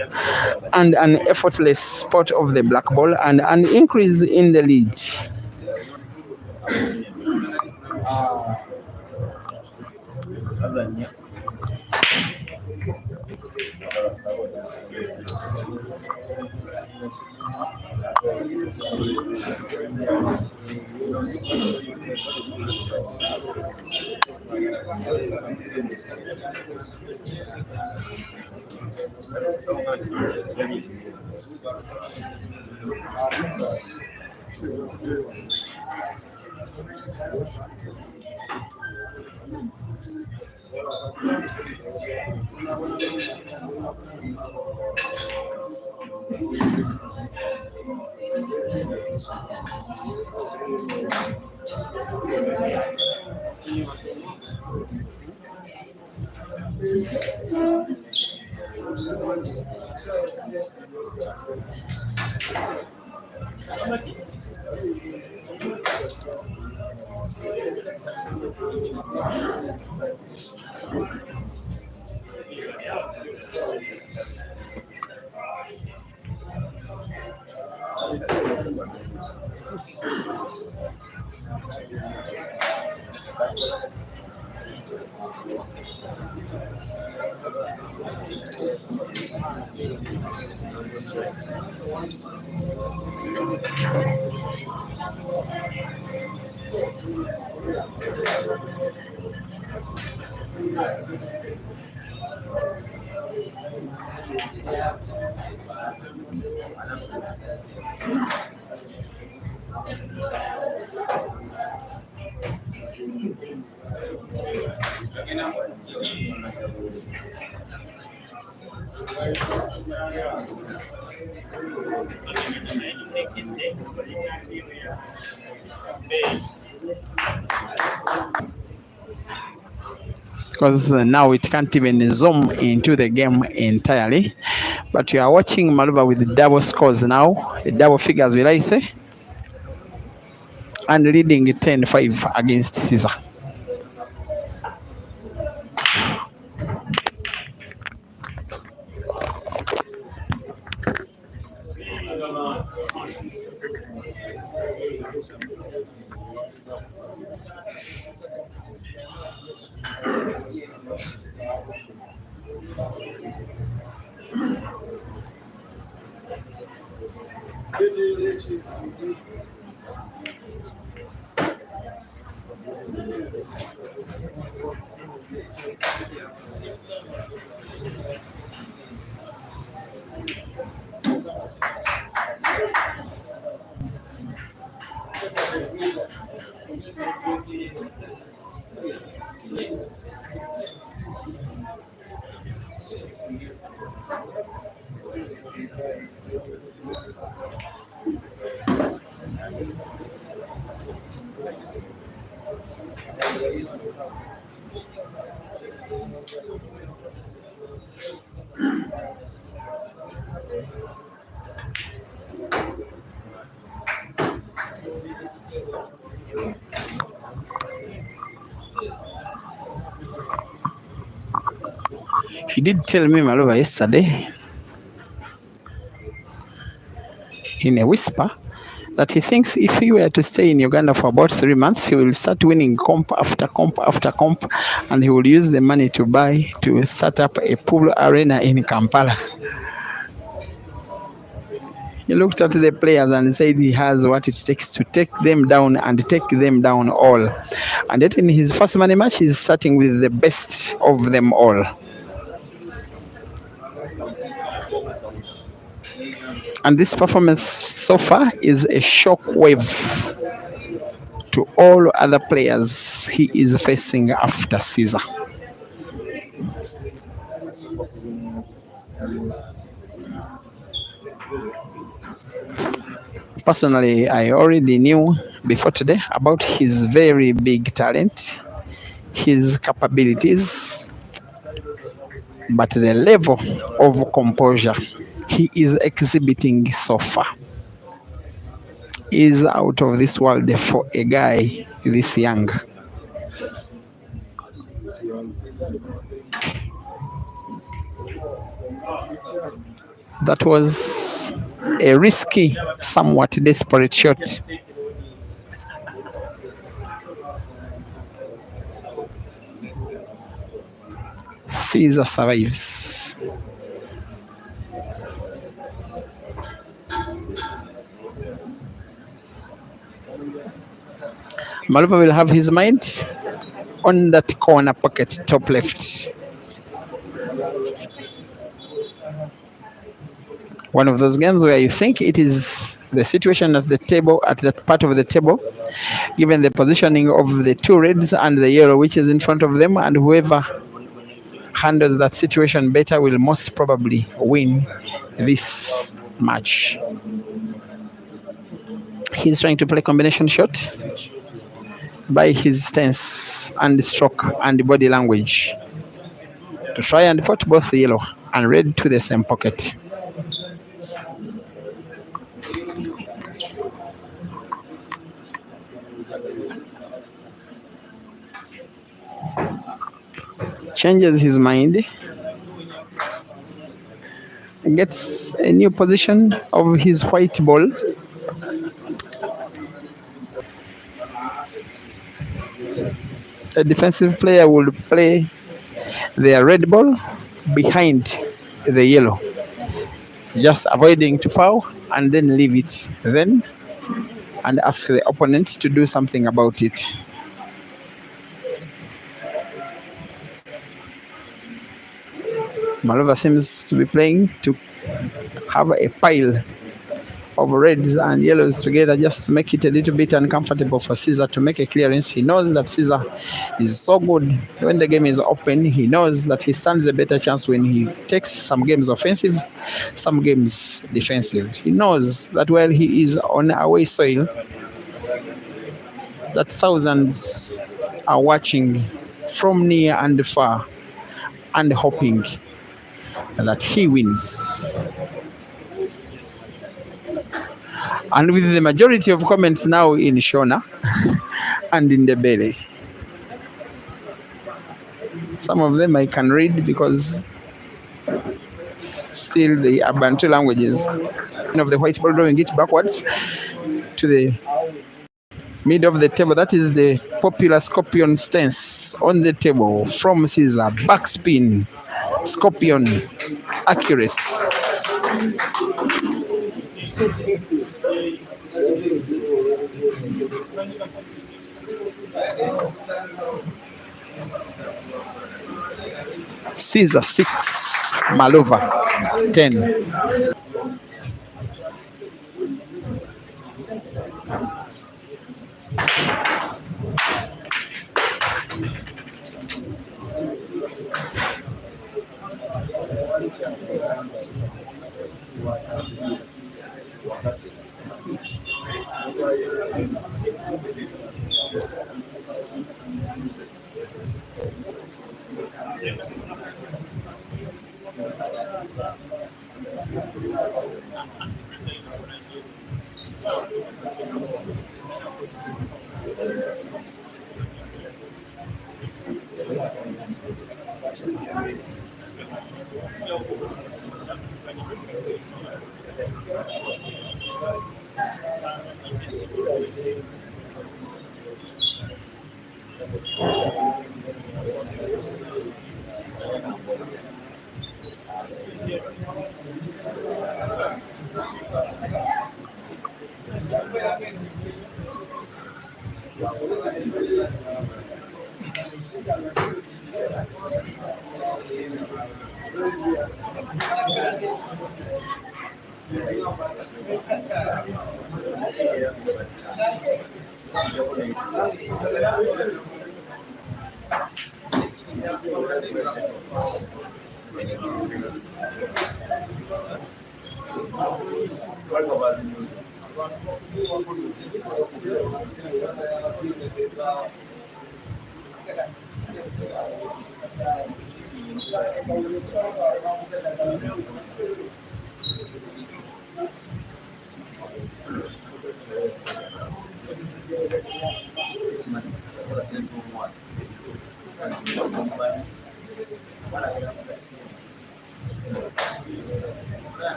and an effortless spot of the black ball, and an increase in the lead. Because now it can't even zoom into the game entirely, but you are watching Maluva with double scores now, double figures will I say, and leading 10-5 against Caesar. He did tell me, Maluva, yesterday in a whisper that he thinks if he were to stay in Uganda for about 3 months, he will start winning comp after comp after comp, and he will use the money to start up a pool arena in Kampala. He looked at the players and said he has what it takes to take them down and take them down all. And yet in his first money match, he's starting with the best of them all. And this performance so far is a shock wave to all other players he is facing after Caesar. Personally, I already knew before today about his very big talent, his capabilities, but the level of composure he is exhibiting so far is out of this world for a guy this young. That was a risky, somewhat desperate shot. Caesar survives. Maluva will have his mind on that corner pocket, top left. One of those games where you think it is the situation at the table, at that part of the table, given the positioning of the two reds and the yellow which is in front of them, and whoever handles that situation better will most probably win this match. He's trying to play combination shot by his stance and stroke and body language to try and put both yellow and red to the same pocket. Changes his mind, gets a new position of his white ball. A defensive player will play their red ball behind the yellow, just avoiding to foul and then leave it then and ask the opponent to do something about it. Maluva seems to be playing to have a pile of reds and yellows together just to make it a little bit uncomfortable for Caesar to make a clearance. He knows that Caesar is so good when the game is open. He knows that he stands a better chance when he takes some games offensive, some games defensive. He knows that while he is on away soil, that thousands are watching from near and far and hoping that he wins. And with the majority of comments now in Shona and in the belly, some of them I can read because still they are Bantu languages. Of the white ball drawing it backwards to the mid of the table. That is the popular scorpion stance on the table from Caesar. Backspin, scorpion, accurate. Caesar 6, Maluva 10.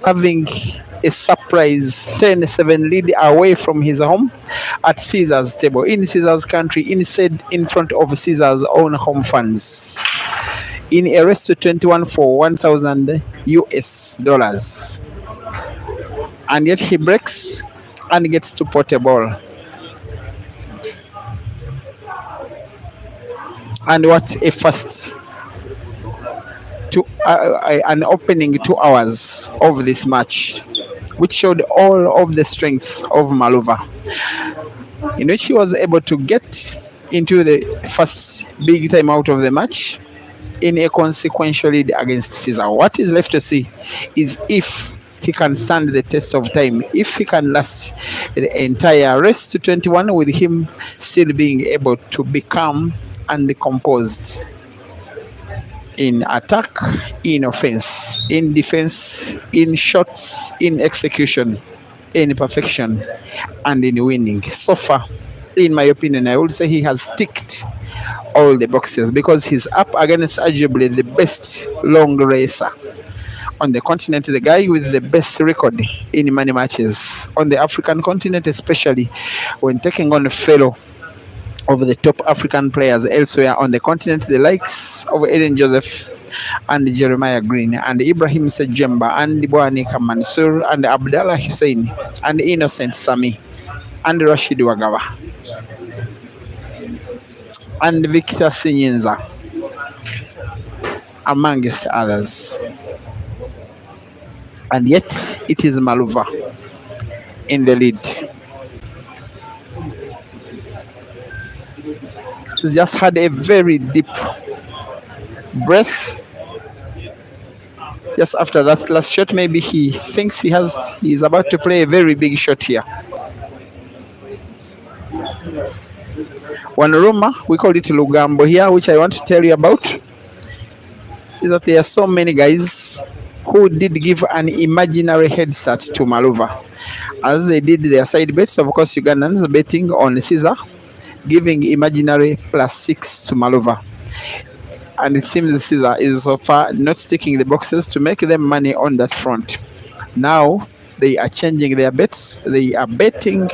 Having a surprise 10-7 lead away from his home at Caesar's table, in Caesar's country, in front of Caesar's own home fans, in a race to 21 for 1,000 US dollars. And yet he breaks and gets to pot a ball. And what a first to an opening 2 hours of this match, which showed all of the strengths of Maluva, in which he was able to get into the first big time out of the match in a consequential lead against Caesar. What is left to see is if he can stand the test of time, if he can last the entire race to 21 with him still being able to be calm and composed. in attack, in offense, in defense, in shots, in execution, in perfection, and in winning. So far, in my opinion, I would say he has ticked all the boxes because he's up against arguably the best long racer on the continent, the guy with the best record in many matches on the African continent, especially when taking on a fellow of the top African players elsewhere on the continent, the likes of Eden Joseph and Jeremiah Green and Ibrahim Sejemba and Bwanika Mansour and Abdallah Hussein and Innocent Sami and Rashid Wagawa and Victor Sinyinza, amongst others. And yet it is Maluva in the lead. He's just had a very deep breath. Just after that last shot, maybe he thinks he's about to play a very big shot here. One rumor, we call it Lugambo here, which I want to tell you about, is that there are so many guys who did give an imaginary head start to Maluva. As they did their side bets, of course, Ugandans betting on Caesar, giving imaginary +6 to Maluva. And it seems Caesar is so far not ticking the boxes to make them money on that front. Now they are changing their bets. They are betting,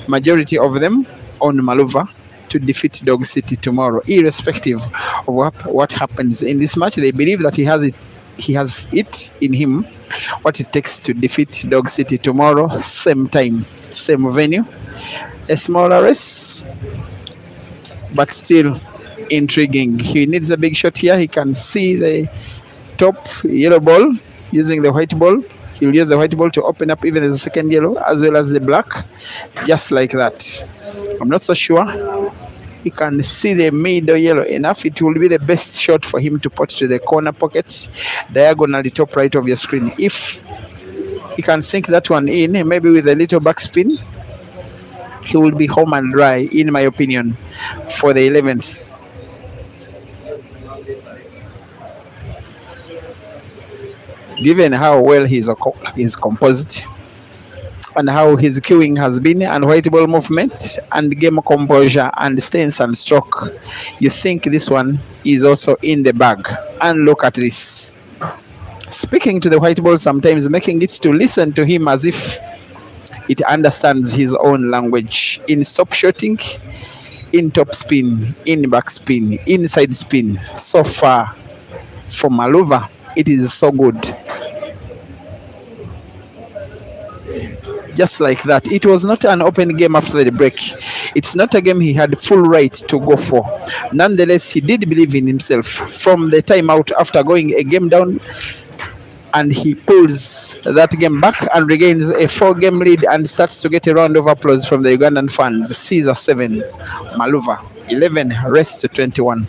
majority of them, on Maluva to defeat Dog City tomorrow, irrespective of what happens in this match. They believe that he has it in him, what it takes to defeat Dog City tomorrow, same time, same venue, a smaller race, but still intriguing. He needs a big shot here. He can see the top yellow ball using the white ball. He'll use the white ball to open up even the second yellow as well as the black, just like that. I'm not so sure he can see the middle yellow enough. It will be the best shot for him to put to the corner pocket, diagonally top right of your screen. If he can sink that one in, maybe with a little backspin, he will be home and dry, in my opinion, for the 11th. Given how well he's composed and how his queuing has been, and white ball movement and game composure and stance and stroke, you think this one is also in the bag. And look at this. Speaking to the white ball, sometimes making it to listen to him as if it understands his own language. In stop shooting, in top spin, in back spin, inside spin. So far from Maluva, it is so good. Just like that. It was not an open game after the break. It's not a game he had full right to go for. Nonetheless, he did believe in himself from the timeout after going a game down, and he pulls that game back and regains a 4-game lead and starts to get a round of applause from the Ugandan fans. Caesar 7, Maluva 11, rest to 21.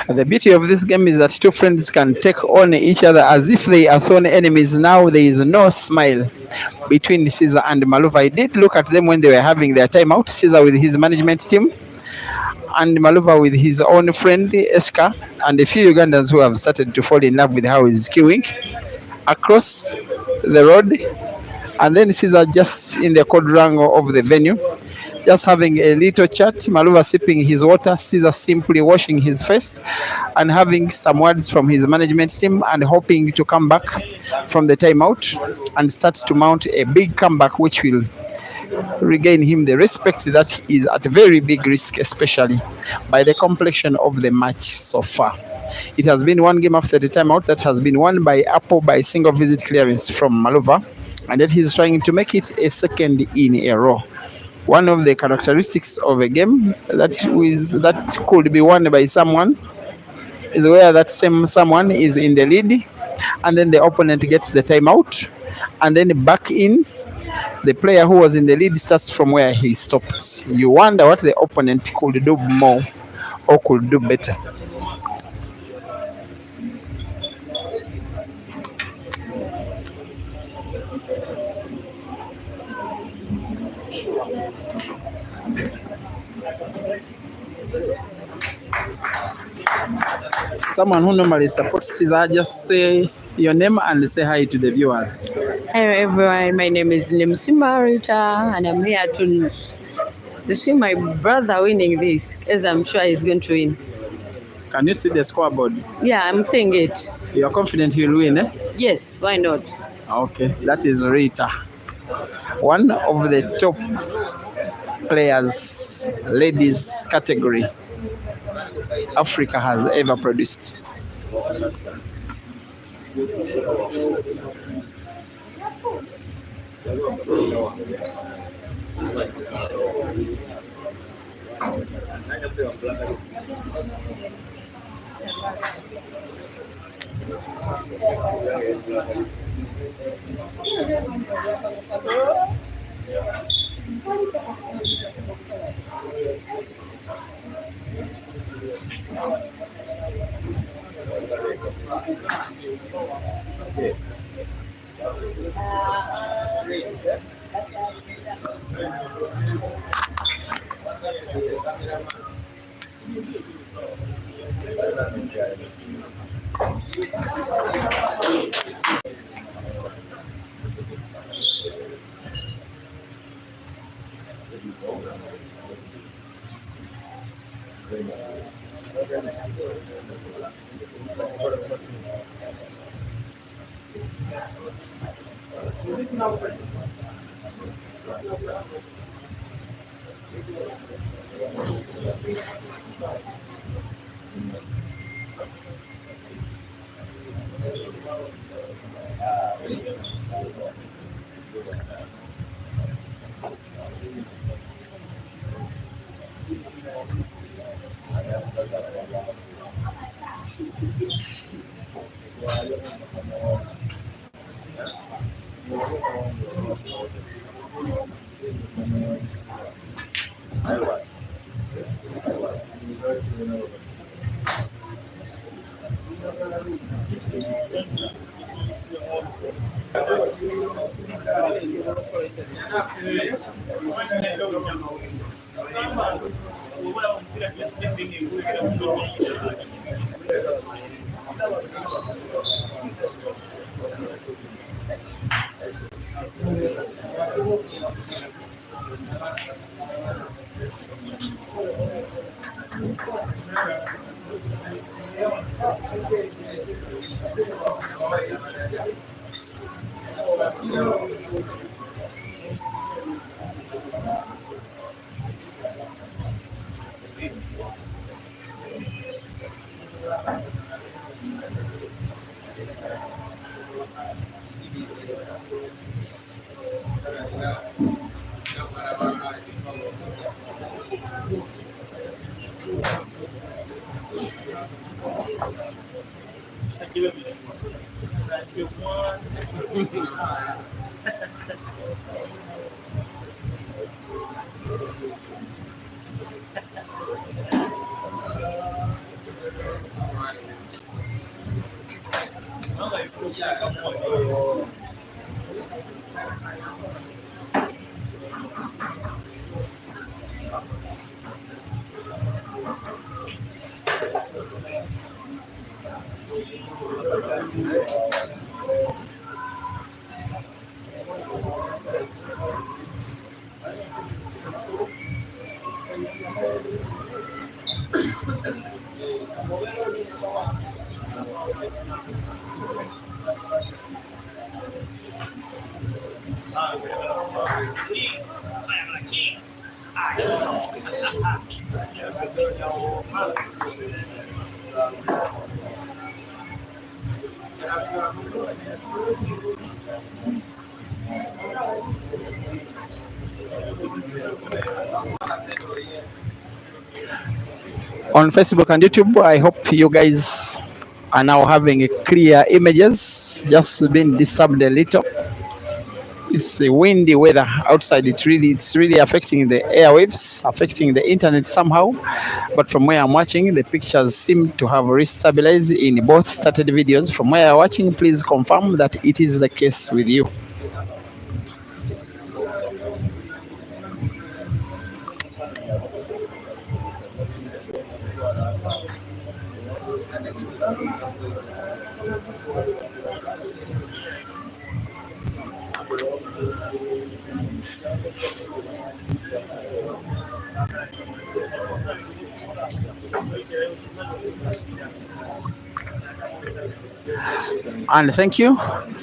The beauty of this game is that two friends can take on each other as if they are sworn enemies. Now there is no smile between Caesar and Maluva. I did look at them when they were having their timeout. Caesar with his management team and Maluva with his own friend Eska, and a few Ugandans who have started to fall in love with how he's queuing across the road. And then Caesar just in the quadrangle of the venue, just having a little chat. Maluva sipping his water, Caesar simply washing his face and having some words from his management team and hoping to come back from the timeout and start to mount a big comeback which will regain him the respect that he is at a very big risk, especially by the complexion of the match so far. It has been one game after the timeout that has been won by Apple by single visit clearance from Maluva, and that he's trying to make it a second in a row. One of the characteristics of a game that could be won by someone is where that same someone is in the lead, and then the opponent gets the timeout, and then back in the player who was in the lead starts from where he stopped. You wonder what the opponent could do more or could do better. Someone who normally supports Caesar, just say your name and say hi to the viewers. Hello everyone, my name is Nemsima Rita and I'm here to see my brother winning this, as I'm sure he's going to win. Can you see the scoreboard? Yeah, I'm seeing it. You are confident he will win, eh? Yes, why not? Okay, that is Rita, one of the top players, ladies category Africa has ever produced. On Facebook and YouTube, I hope you guys are now having clear images. Just been disturbed a little. It's a windy weather outside. It's really affecting the airwaves, affecting the internet somehow. But from where I'm watching, the pictures seem to have restabilized in both started videos. From where you're watching, please confirm that it is the case with you. And thank you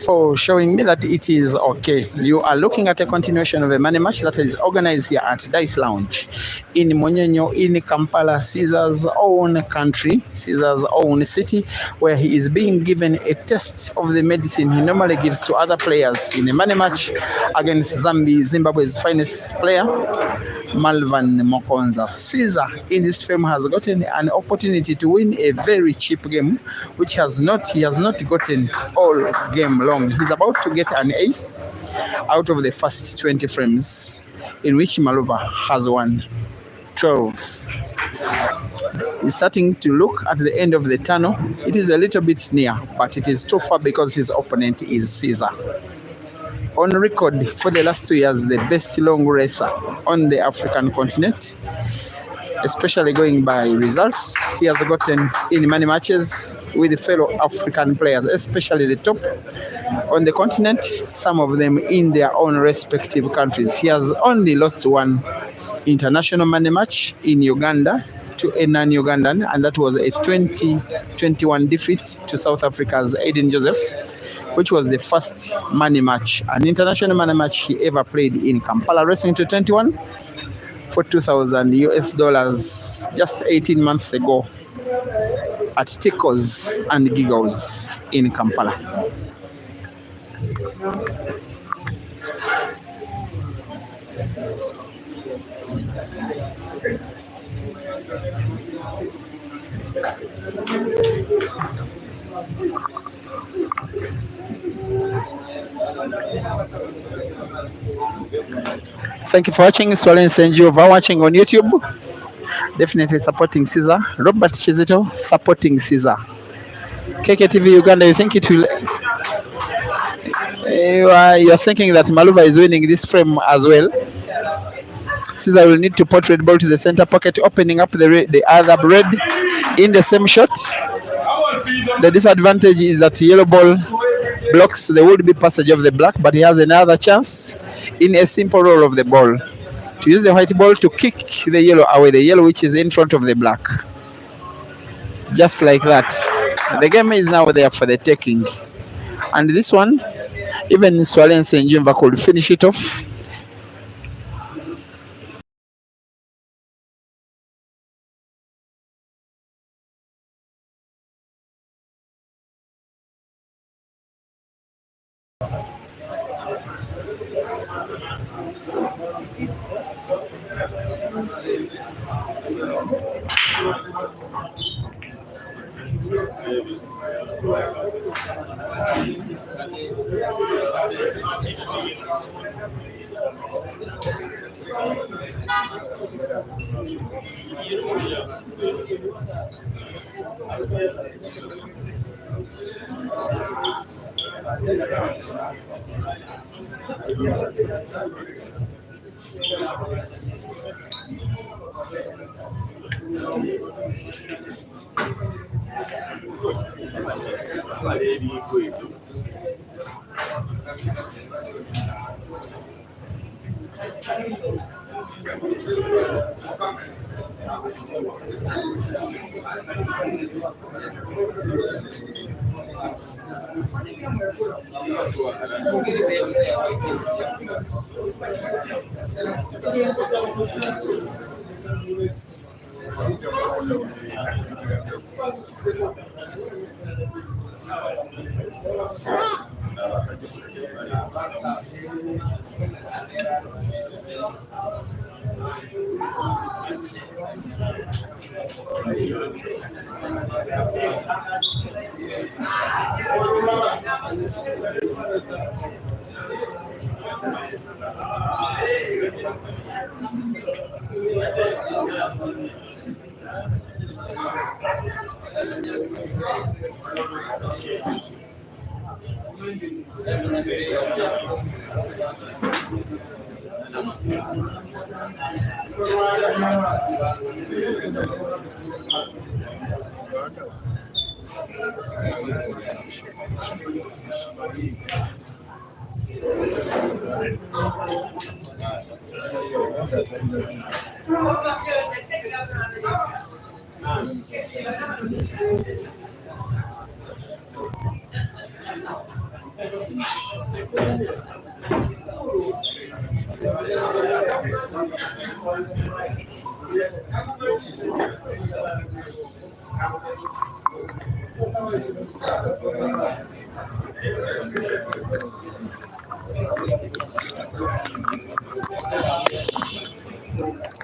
for showing me that it is okay. You are looking at a continuation of a money match that is organized here at Dice Lounge in Monyenyo, in Kampala, Caesar's own country, Caesar's own city, where he is being given a test of the medicine he normally gives to other players in a money match against Zimbabwe's finest player, Malvan MUKONZA. Caesar in this frame has gotten an opportunity to win a very cheap game, which he has not gotten all game long. He's about to get an eighth out of the first 20 frames, in which Maluva has won 12. He's starting to look at the end of the tunnel. It is a little bit near, but it is too far because his opponent is Caesar. On record for the last 2 years, the best long racer on the African continent, especially going by results. He has gotten in many matches with fellow African players, especially the top on the continent, some of them in their own respective countries. He has only lost one international money match in Uganda to a non-Ugandan, and that was a 2021 defeat to South Africa's Aiden Joseph, which was the first money match, an international money match he ever played in Kampala Racing to 21 for $2,000 just 18 months ago at Tickles and Giggles in Kampala. Thank you for watching. Swalen Senjova watching on YouTube. Definitely supporting Caesar. Robert Chizito supporting Caesar. KKTV Uganda, you think it will... you're thinking that Maluva is winning this frame as well. Caesar will need to put red ball to the center pocket, opening up the other red in the same shot. The disadvantage is that yellow ball blocks the would-be passage of the black, but he has another chance in a simple roll of the ball to use the white ball to kick the yellow away, the yellow which is in front of the black. Just like that. The game is now there for the taking. And this one, even Swalen Senjumva could finish it off.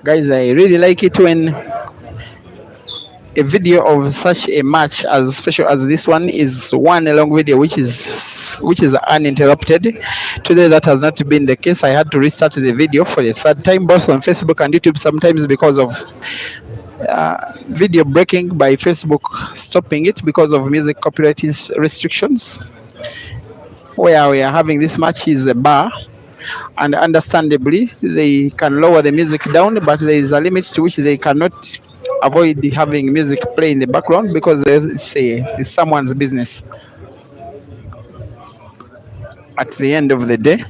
Guys, I really like it when a video of such a match as special as this one is one long video which is uninterrupted. Today that has not been the case. I had to restart the video for the third time, both on Facebook and YouTube, sometimes because of video breaking by Facebook stopping it because of music copyright restrictions. Where we are having this match is a bar, and understandably they can lower the music down, but there is a limit to which they cannot avoid having music play in the background because it's someone's business at the end of the day.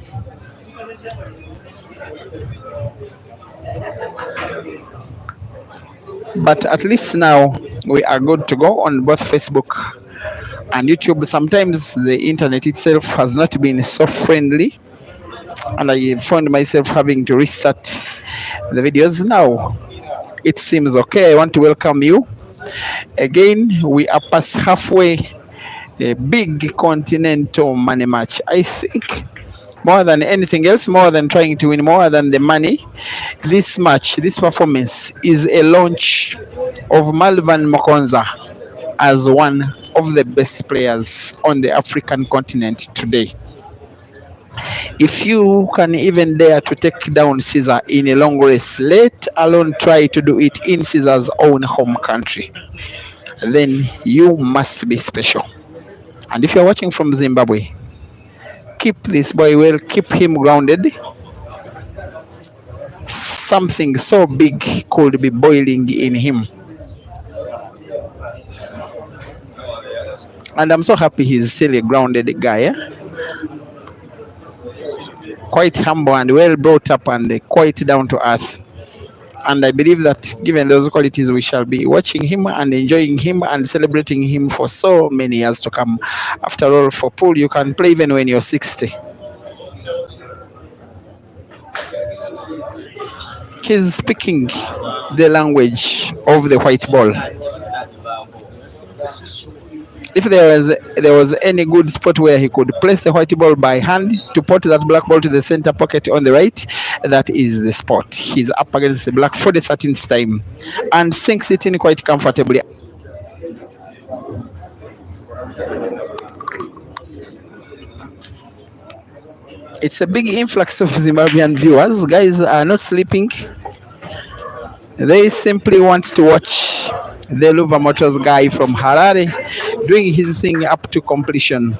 But at least now we are good to go on both Facebook and YouTube. Sometimes the internet itself has not been so friendly, and I found myself having to restart the videos. Now it seems okay. I want to welcome you again. We are past halfway. A big continental money match. I think more than anything else, more than trying to win more than the money, this match, this performance is a launch of MUKONZA as one of the best players on the African continent today. If you can even dare to take down Caesar in a long race, let alone try to do it in Caesar's own home country, then you must be special. And if you're watching from Zimbabwe, keep this boy well, keep him grounded. Something so big could be boiling in him. And I'm so happy he's still a grounded guy. Quite humble and well brought up and quite down to earth. And I believe that given those qualities, we shall be watching him and enjoying him and celebrating him for so many years to come. After all, for pool, you can play even when you're 60. He's speaking the language of the white ball. If there was any good spot where he could place the white ball by hand to put that black ball to the center pocket on the right, that is the spot. He's up against the black for the 13th time and sinks it in quite comfortably. It's a big influx of Zimbabwean viewers. Guys are not sleeping. They simply want to watch the Luva Motors guy from Harare doing his thing up to completion.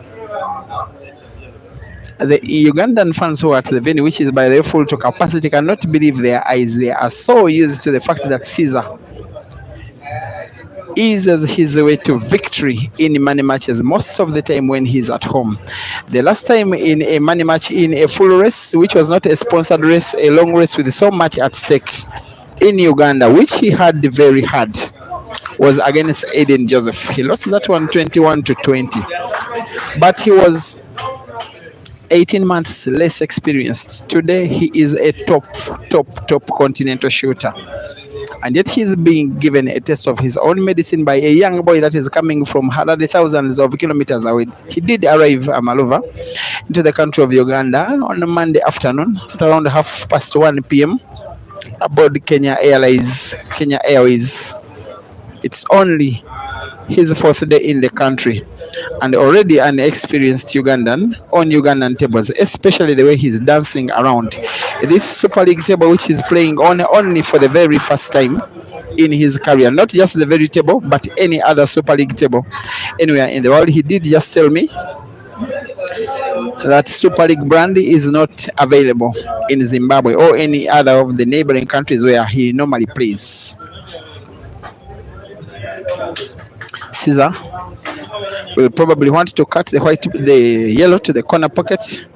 The Ugandan fans who are at the venue, which is by the way full to capacity, cannot believe their eyes. They are so used to the fact that Caesar eases his way to victory in money matches most of the time when he's at home. The last time in a money match in a full race, which was not a sponsored race, a long race with so much at stake in Uganda, which he had very hard, was against Aiden Joseph. He lost that one 21 to 20, but he was 18 months less experienced. Today, he is a top continental shooter. And yet he's being given a taste of his own medicine by a young boy that is coming from hundreds thousands of kilometers away. He did arrive Maluva into the country of Uganda on a Monday afternoon at around 1:30 p.m. aboard Kenya Airways. It's only his fourth day in the country and already an experienced Ugandan on Ugandan tables, especially the way he's dancing around this Super League table, which is playing on only for the very first time in his career. Not just the very table, but any other Super League table anywhere in the world. He did just tell me that Super League brand is not available in Zimbabwe or any other of the neighboring countries where he normally plays. Caesar will probably want to cut the yellow to the corner pocket,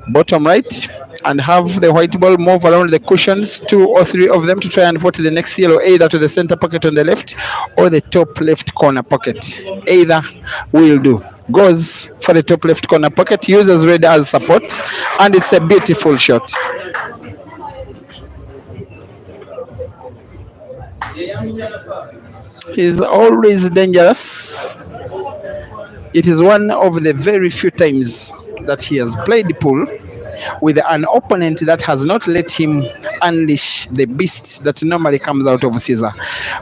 bottom right, and have the white ball move around the cushions, 2 or 3 of them, to try and put the next yellow either to the center pocket on the left or the top left corner pocket. Either will do. Goes for the top left corner pocket, uses red as support, and it's a beautiful shot. He's always dangerous. It is one of the very few times that he has played pool with an opponent that has not let him unleash the beast that normally comes out of Caesar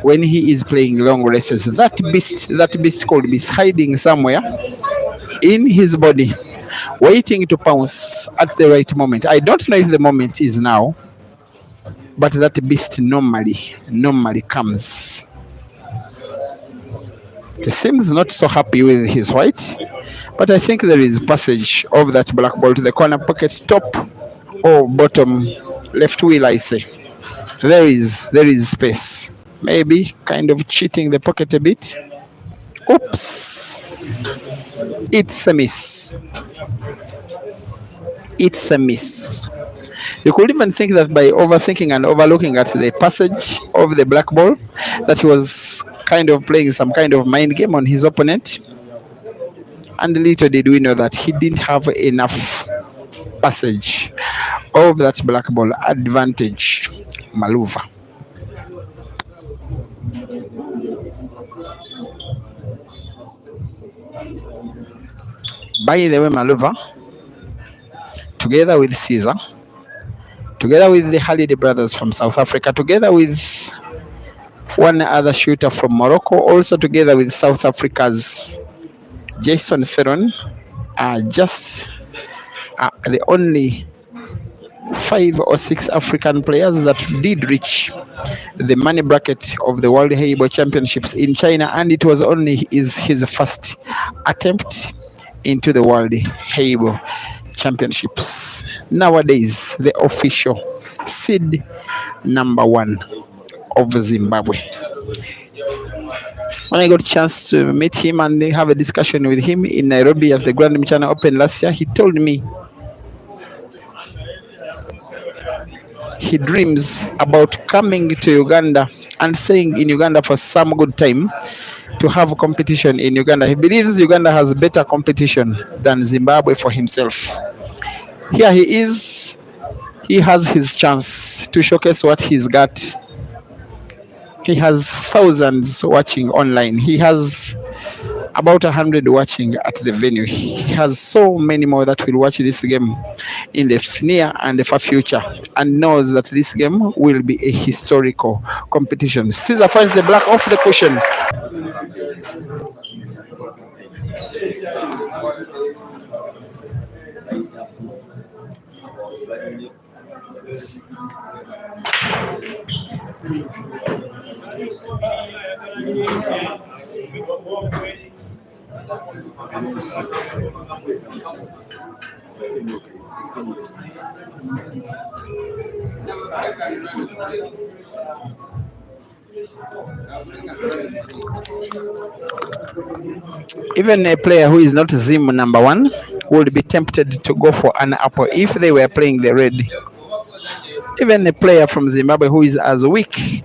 when he is playing long races. That beast called beast, hiding somewhere in his body, waiting to pounce at the right moment. I don't know if the moment is now, but that beast normally comes. He seems not so happy with his white, but I think there is passage of that black ball to the corner pocket, top or bottom left wheel, I say. There is space. Maybe kind of cheating the pocket a bit. Oops. It's a miss. It's a miss. You could even think that by overthinking and overlooking at the passage of the black ball, that he was kind of playing some kind of mind game on his opponent. And little did we know that he didn't have enough passage of that black ball advantage. Maluva. By the way, Maluva, together with Caesar, together with the Halide brothers from South Africa, together with one other shooter from Morocco, also together with South Africa's Jason Theron, are just the only 5 or 6 African players that did reach the money bracket of the World Heibo Championships in China, and it was only his first attempt into the World Heibo Championships. Nowadays, the official seed number 1 of Zimbabwe. When I got a chance to meet him and have a discussion with him in Nairobi at the Grand Mchana Open last year, he told me he dreams about coming to Uganda and staying in Uganda for some good time to have competition in Uganda. He believes Uganda has better competition than Zimbabwe for himself. Here he is. He has his chance to showcase what he's got. He has thousands watching online. He has about 100 watching at the venue. He has so many more that will watch this game in the near and the far future, and knows that this game will be a historical competition. Caesar finds the black off the cushion. Even a player who is not Zim number one would be tempted to go for an apple if they were playing the red. Even a player from Zimbabwe who is as weak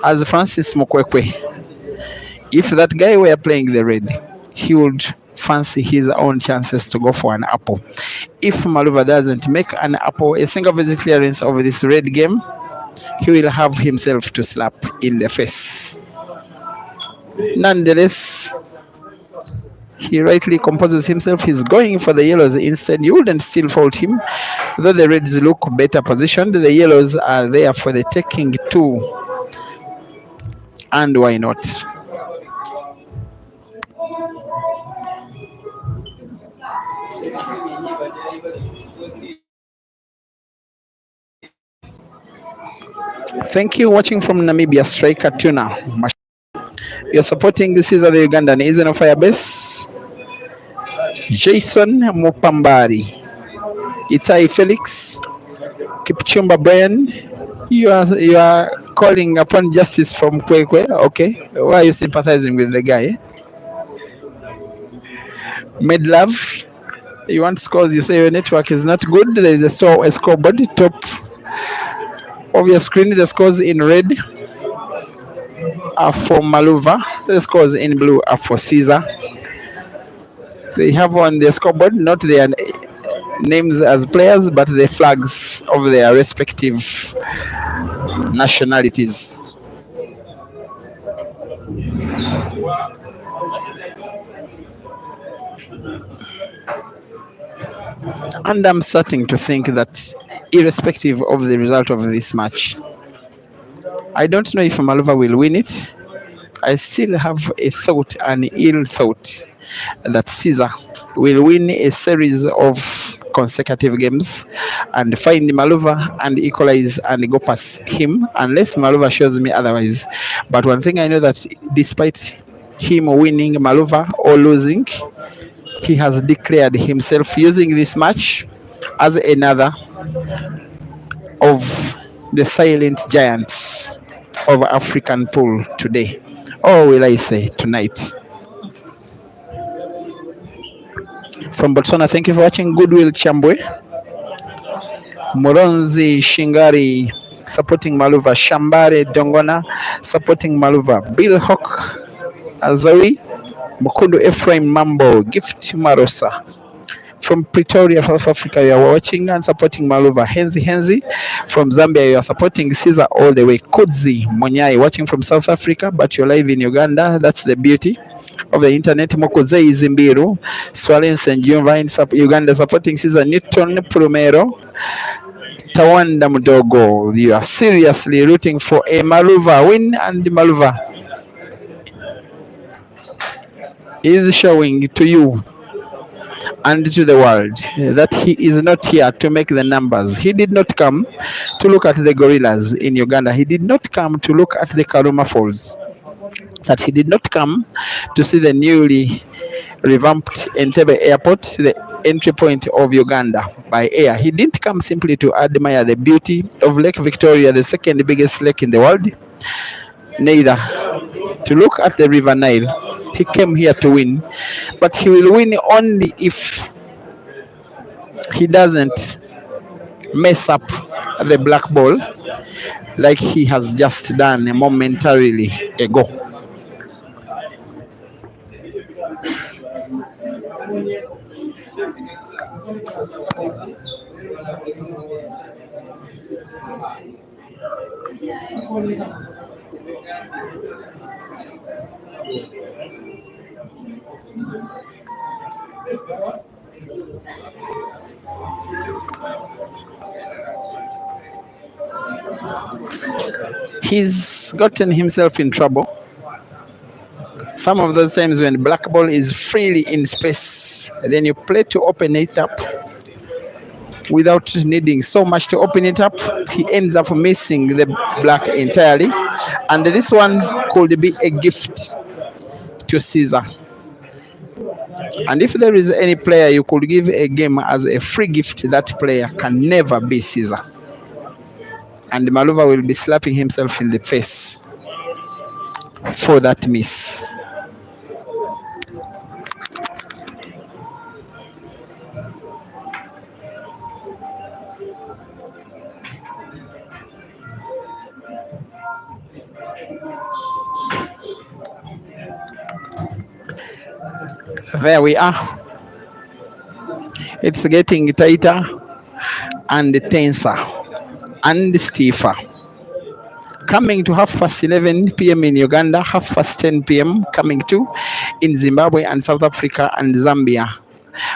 as Francis Mukwekwe, if that guy were playing the red, he would fancy his own chances to go for an apple. If Maluva doesn't make an apple, a single visit clearance of this red game, he will have himself to slap in the face. Nonetheless, he rightly composes himself. He's going for the yellows instead. You wouldn't still fault him. Though the reds look better positioned, the yellows are there for the taking too. And why not? Thank you. Watching from Namibia, striker Tuna. You're supporting the Caesar the Ugandan. Isn't a fire base? Jason Mupambari. Itai Felix. Kipchumba Brian. You are calling upon justice from Kwekwe. Okay. Why are you sympathizing with the guy? Made love. You want scores, you say your network is not good. There is a scoreboard top of your screen. The scores in red are for Maluva. The scores in blue are for Caesar. They have on the scoreboard not their names as players, but the flags of their respective nationalities. And I'm starting to think that, irrespective of the result of this match, I don't know if Maluva will win it. I still have a thought, an ill thought, that Caesar will win a series of consecutive games and find Maluva and equalize and go past him, unless Maluva shows me otherwise. But one thing I know, that despite him winning Maluva or losing, he has declared himself using this match as another of the silent giants of African pool today. Or will I say tonight? From Botswana, thank you for watching. Goodwill Chambwe. Moronzi Shingari supporting Maluva. Shambare Dongona supporting Maluva. Bill Hawk Azawi. Mukundu Ephraim Mambo. Gift Marosa. From Pretoria, South Africa, you are watching and supporting Maluva. Henzi from Zambia, you are supporting Caesar all the way. Kudzi Monyai watching from South Africa, but you're live in Uganda. That's the beauty of the internet. Mokozei Zimbiru, Swalens and Juvine, Uganda supporting Caesar. Newton Prumero, Tawanda Mudogo. You are seriously rooting for a Maluva win, and Maluva is showing to you and to the world that he is not here to make the numbers. He did not come to look at the gorillas in Uganda. He did not come to look at the Karuma Falls. That he did not come to see the newly revamped Entebbe Airport, the entry point of Uganda by air. He didn't come simply to admire the beauty of Lake Victoria, the second biggest lake in the world. Neither to look at the River Nile. He came here to win, but he will win only if he doesn't mess up the black ball like he has just done momentarily ago. He's gotten himself in trouble. Some of those times when black ball is freely in space, then you play to open it up without needing so much to open it up, he ends up missing the black entirely. And this one could be a gift to Caesar. And if there is any player you could give a game as a free gift, that player can never be Caesar. And Maluva will be slapping himself in the face for that miss. There we are. It's getting tighter and tenser and stiffer. Coming to 11:30 p.m. in Uganda, 10:30 p.m. coming to in Zimbabwe and South Africa and Zambia,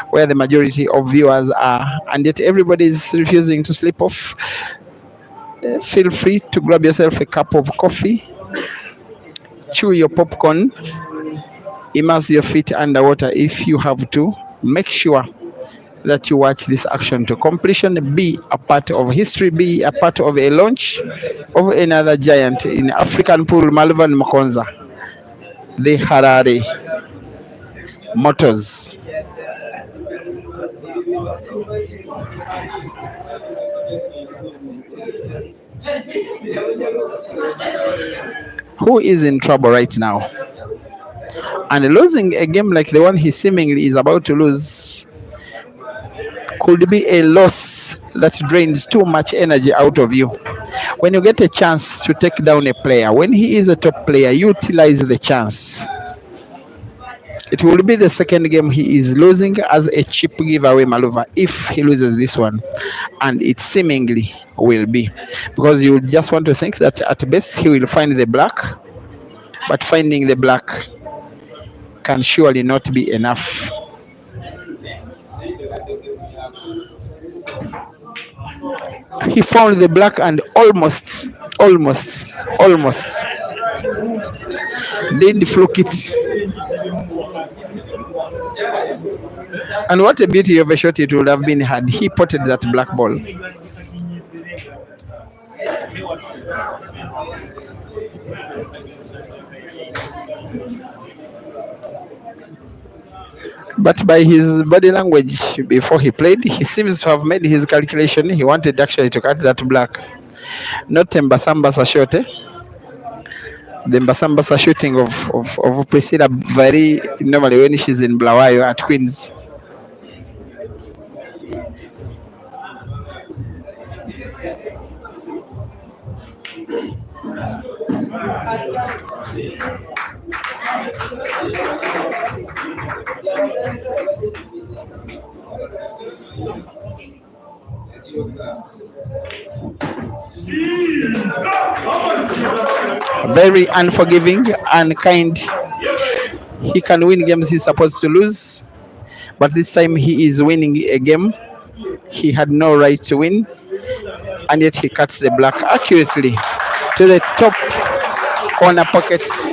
where the majority of viewers are, and yet everybody is refusing to sleep off. Feel free to grab yourself a cup of coffee, chew your popcorn, immerse your feet underwater if you have to. Make sure that you watch this action to completion. Be a part of history, be a part of a launch of another giant in African pool, Maluva and MUKONZA, the Harare Motors. Who is in trouble right now? And losing a game like the one he seemingly is about to lose could be a loss that drains too much energy out of you. When you get a chance to take down a player, when he is a top player, utilize the chance. It will be the second game he is losing as a cheap giveaway, Maluva, if he loses this one. And it seemingly will be. Because you just want to think that at best he will find the black, but finding the black can surely not be enough. He found the black and almost did fluke it. And what a beauty of a shot it would have been had he potted that black ball. But by his body language before he played, he seems to have made his calculation. He wanted actually to cut that black, not Mbasambasa shot. The Mbasambasa shooting of Priscilla very normally when she's in Blawayo at Queens. Very unforgiving, unkind. He can win games he's supposed to lose, but this time he is winning a game he had no right to win, and yet he cuts the black accurately to the top corner pockets.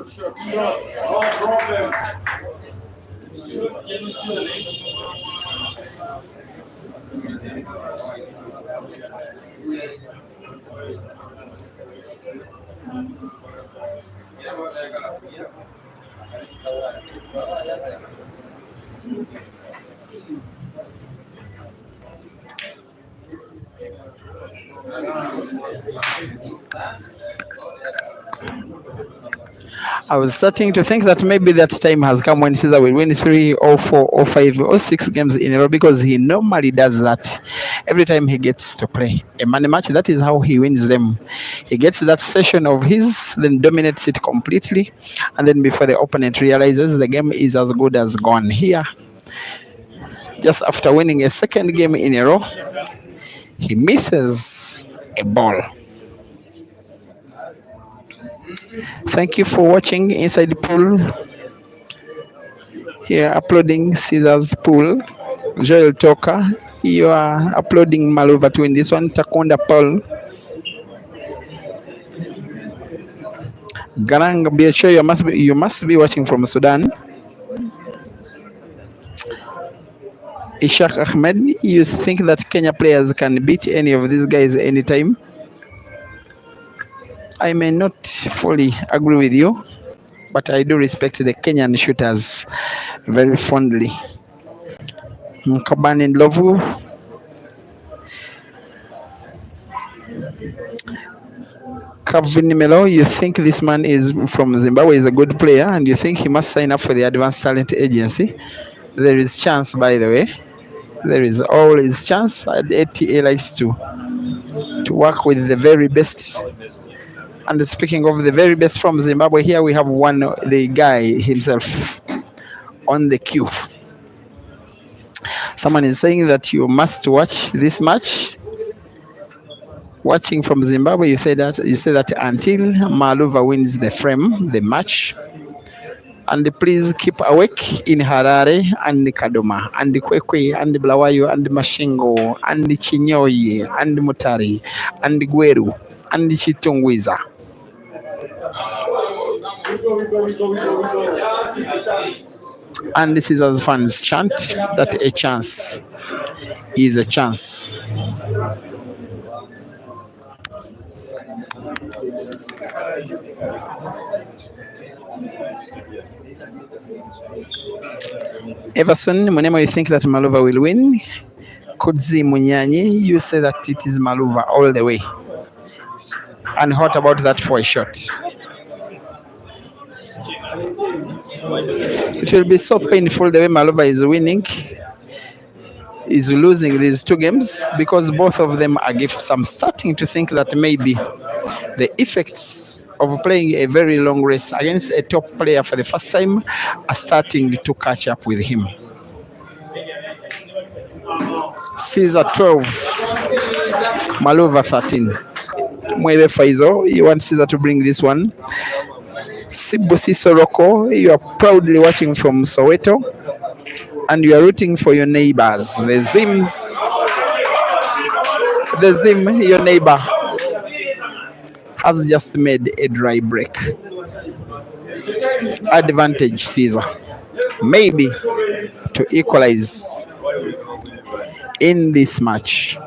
Shot. No problem. I was starting to think that maybe that time has come when Caesar will win 3 or 4 or 5 or 6 games in a row, because he normally does that every time he gets to play a money match. That is how he wins them. He gets that session of his, then dominates it completely, and then before the opponent realizes, the game is as good as gone. Here, just after winning a second game in a row, he misses a ball. Thank you for watching Inside the Pool. Here uploading Caesar's Pool. Joel Toka. You are uploading Maluva to win this one. Takonda Paul. Garang Biacho, you must be watching from Sudan. Ishaq Ahmed, you think that Kenya players can beat any of these guys anytime? I may not fully agree with you, but I do respect the Kenyan shooters very fondly. Mkabani Lovu. Calvin Melo, you think this man is from Zimbabwe is a good player, and you think he must sign up for the Advanced Talent Agency? There is chance, by the way. There is always chance. ATA likes to work with the very best. And speaking of the very best from Zimbabwe, here we have the guy himself on the queue. Someone is saying that you must watch this match. Watching from Zimbabwe, you say that until Maluva wins the match. And please keep awake in Harare and Kadoma and Kwekwe and Blawayo and Mashingo and Chinyoye and Mutari and Gweru and Chitungwiza. And this is as fans chant that a chance is a chance. Everson Munemo, you think that Maluva will win? Kudzi Munyanyi, you say that it is Maluva all the way. And what about that for a shot? It will be so painful the way Maluva is losing these 2 games, because both of them are gifts. I'm starting to think that maybe the effects of playing a very long race against a top player for the first time are starting to catch up with him. Caesar 12, Maluva 13. Mwebe Faizo, you want Caesar to bring this one. Sibusi Soroko, you are proudly watching from Soweto, and you are rooting for your neighbors. The Zim, your neighbor, has just made a dry break. Advantage Caesar, maybe to equalize in this match.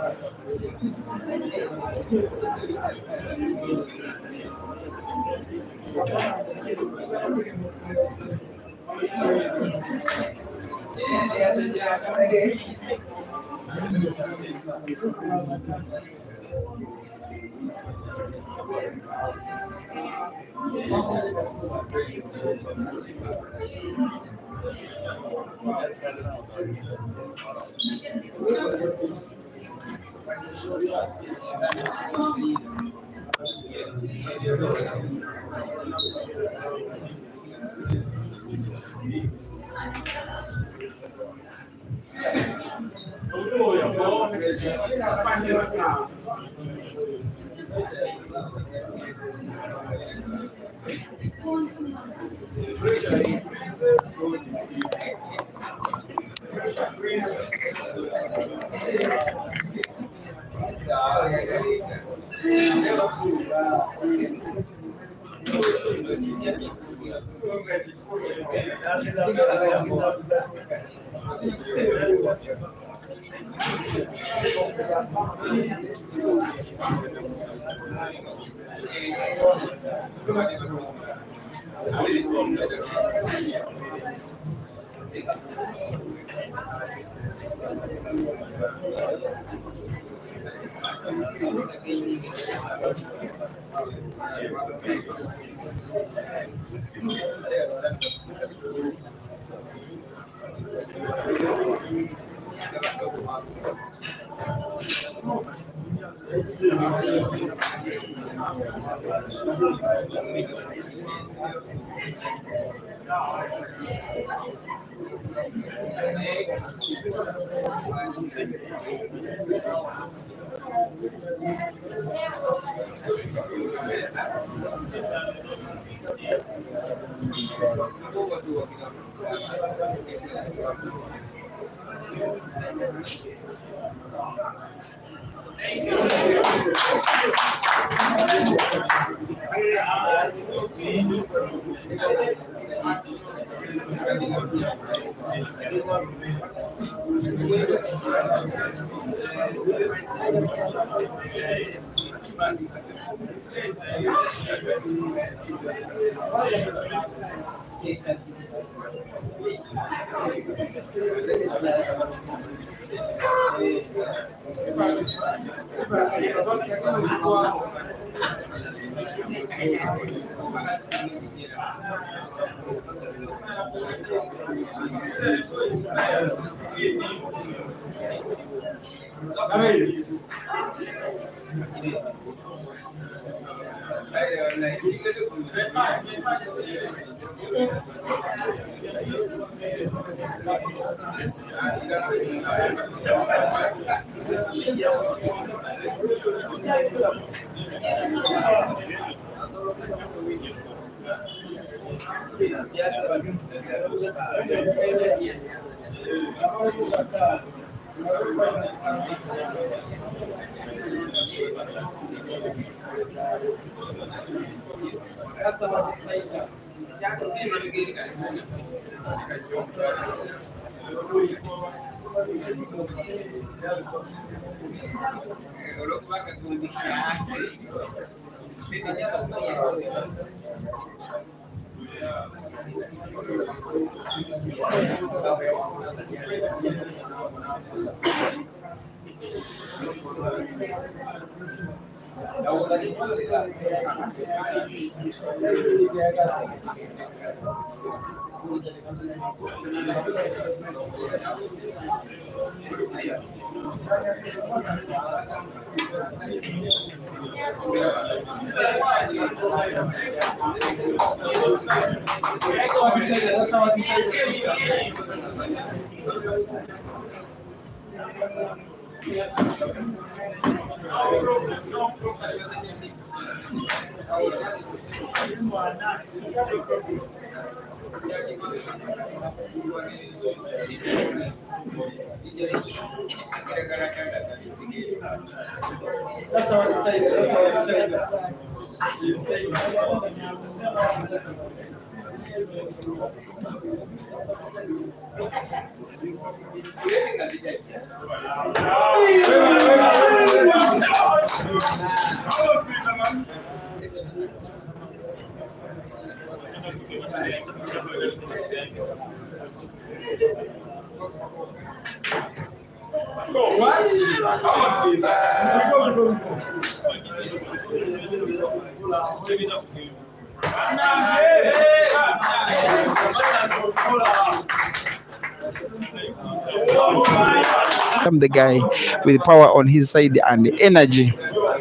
I'm the guy with power on his side and energy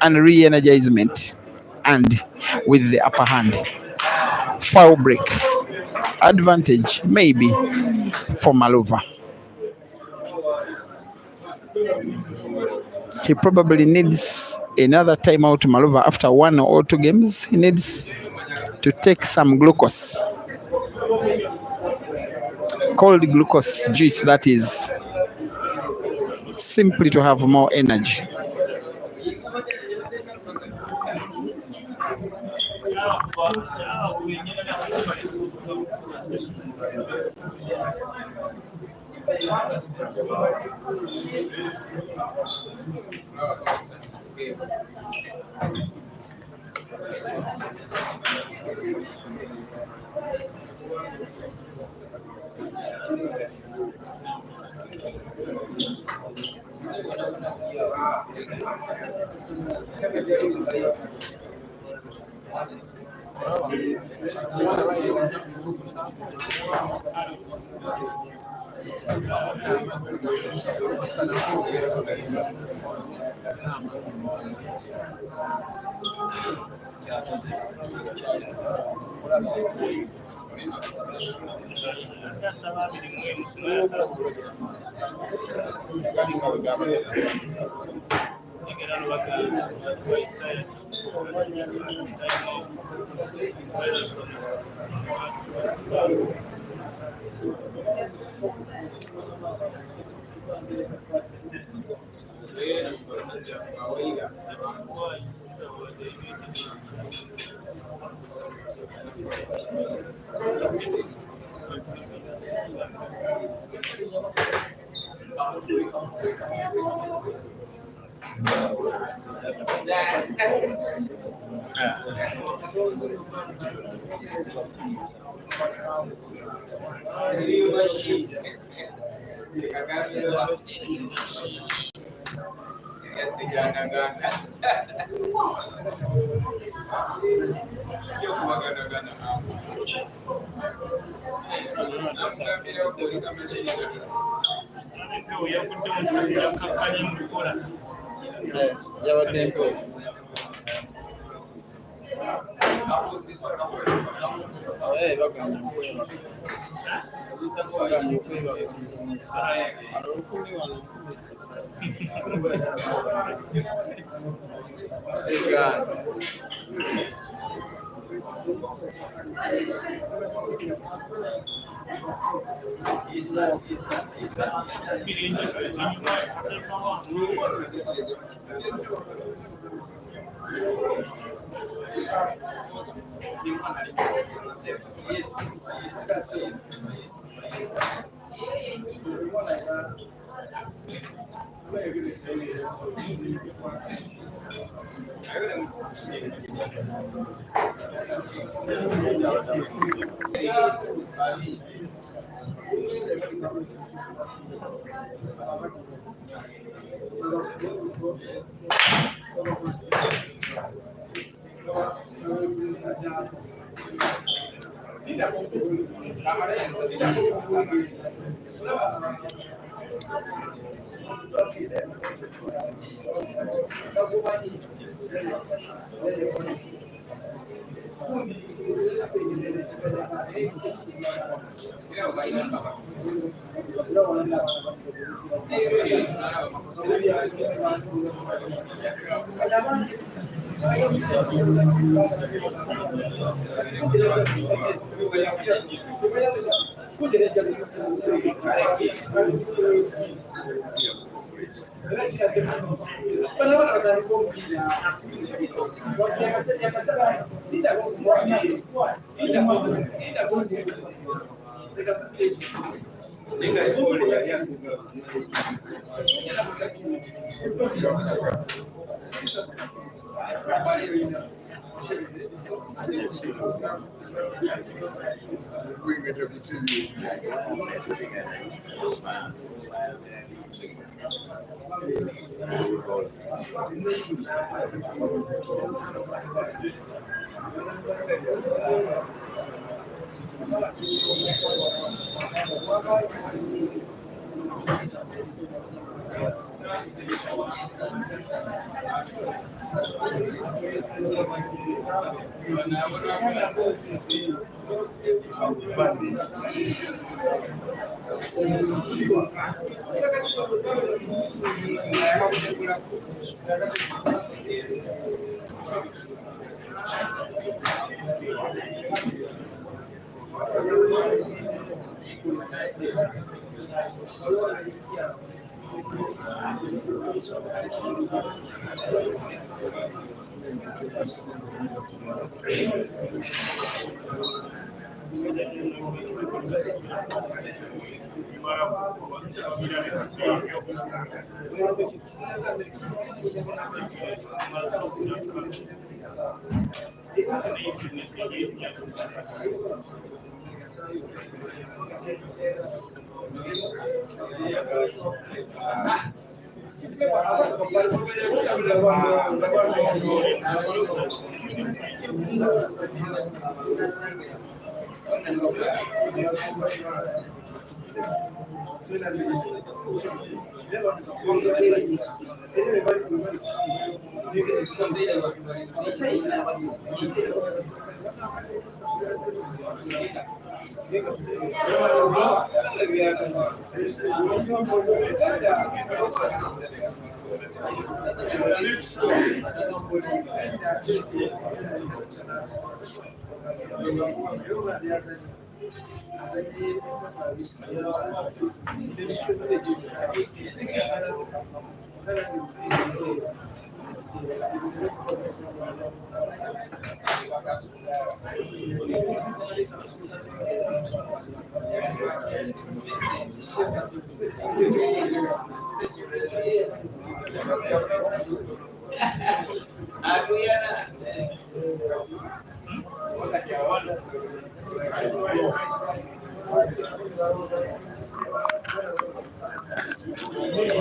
and re-energizement and with the upper hand. Foul break. advantage maybe for Maluva. He probably needs another timeout, Maluva, after 1 or 2 games. He needs to take some glucose, cold glucose juice, that is, simply to have more energy.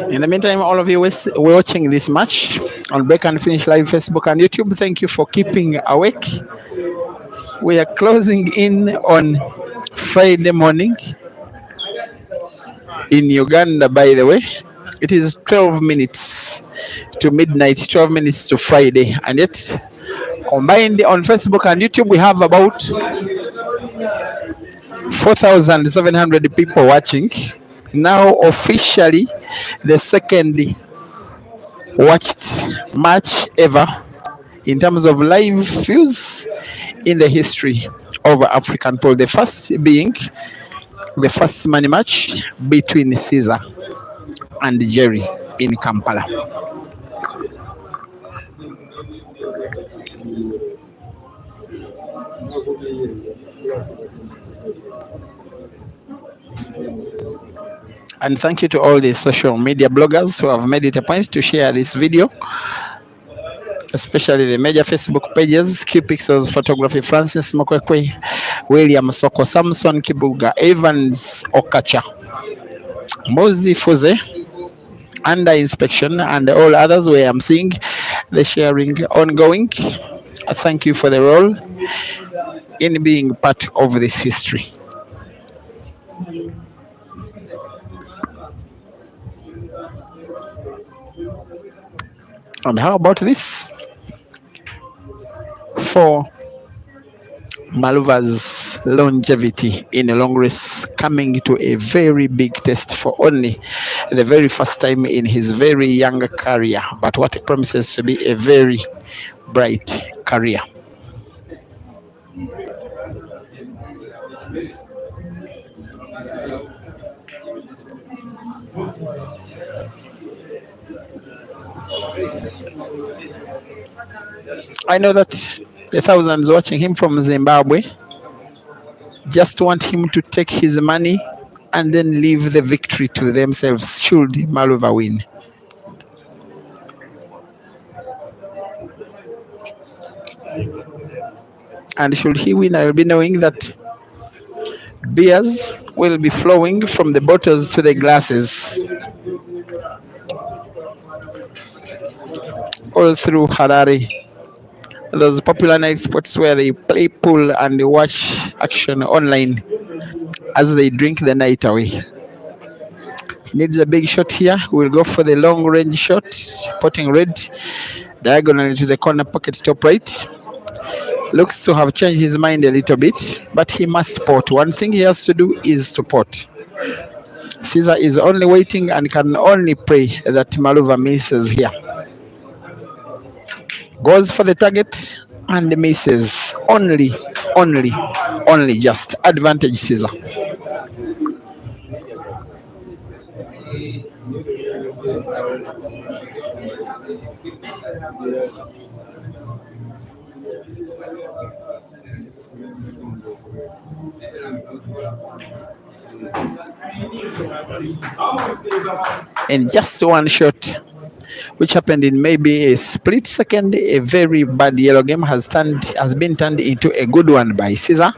In the meantime, all of you watching this match on Break and Finish Live Facebook and YouTube, thank you for keeping awake. We are closing in on Friday morning in Uganda, by the way. It is 12 minutes to midnight, 12 minutes to Friday, and yet combined on Facebook and YouTube, we have about 4,700 people watching. Now officially the second watched match ever in terms of live views in the history of African Pool. The first being the first money match between Caesar and Jerry in Kampala. And thank you to all the social media bloggers who have made it a point to share this video, especially the major Facebook pages: Q Pixels Photography, Francis Mokwekwe, William Soko, Samson Kibuga, Evans Okacha, Mozi Fuze, Under Inspection, and all others where I'm seeing the sharing ongoing. Thank you for the role in being part of this history. And how about this? For Maluva's longevity in a long race, coming to a very big test for only the very first time in his very young career, but what promises to be a very bright career. I know that the thousands watching him from Zimbabwe just want him to take his money and then leave the victory to themselves should Maluva win. And should he win, I will be knowing that beers will be flowing from the bottles to the glasses all through Harare. Those popular night spots where they play pool and watch action online as they drink the night away. He needs a big shot here. We'll go for the long range shot, potting red, diagonally to the corner pocket top right. looks to have changed his mind a little bit, but he must pot. One thing he has to do is to pot. Caesar is only waiting and can only pray that Maluva misses here. Goes for the target and misses. Only just advantage Caesar. And just one shot, which happened in maybe a split second, a very bad yellow game has been turned into a good one by Caesar.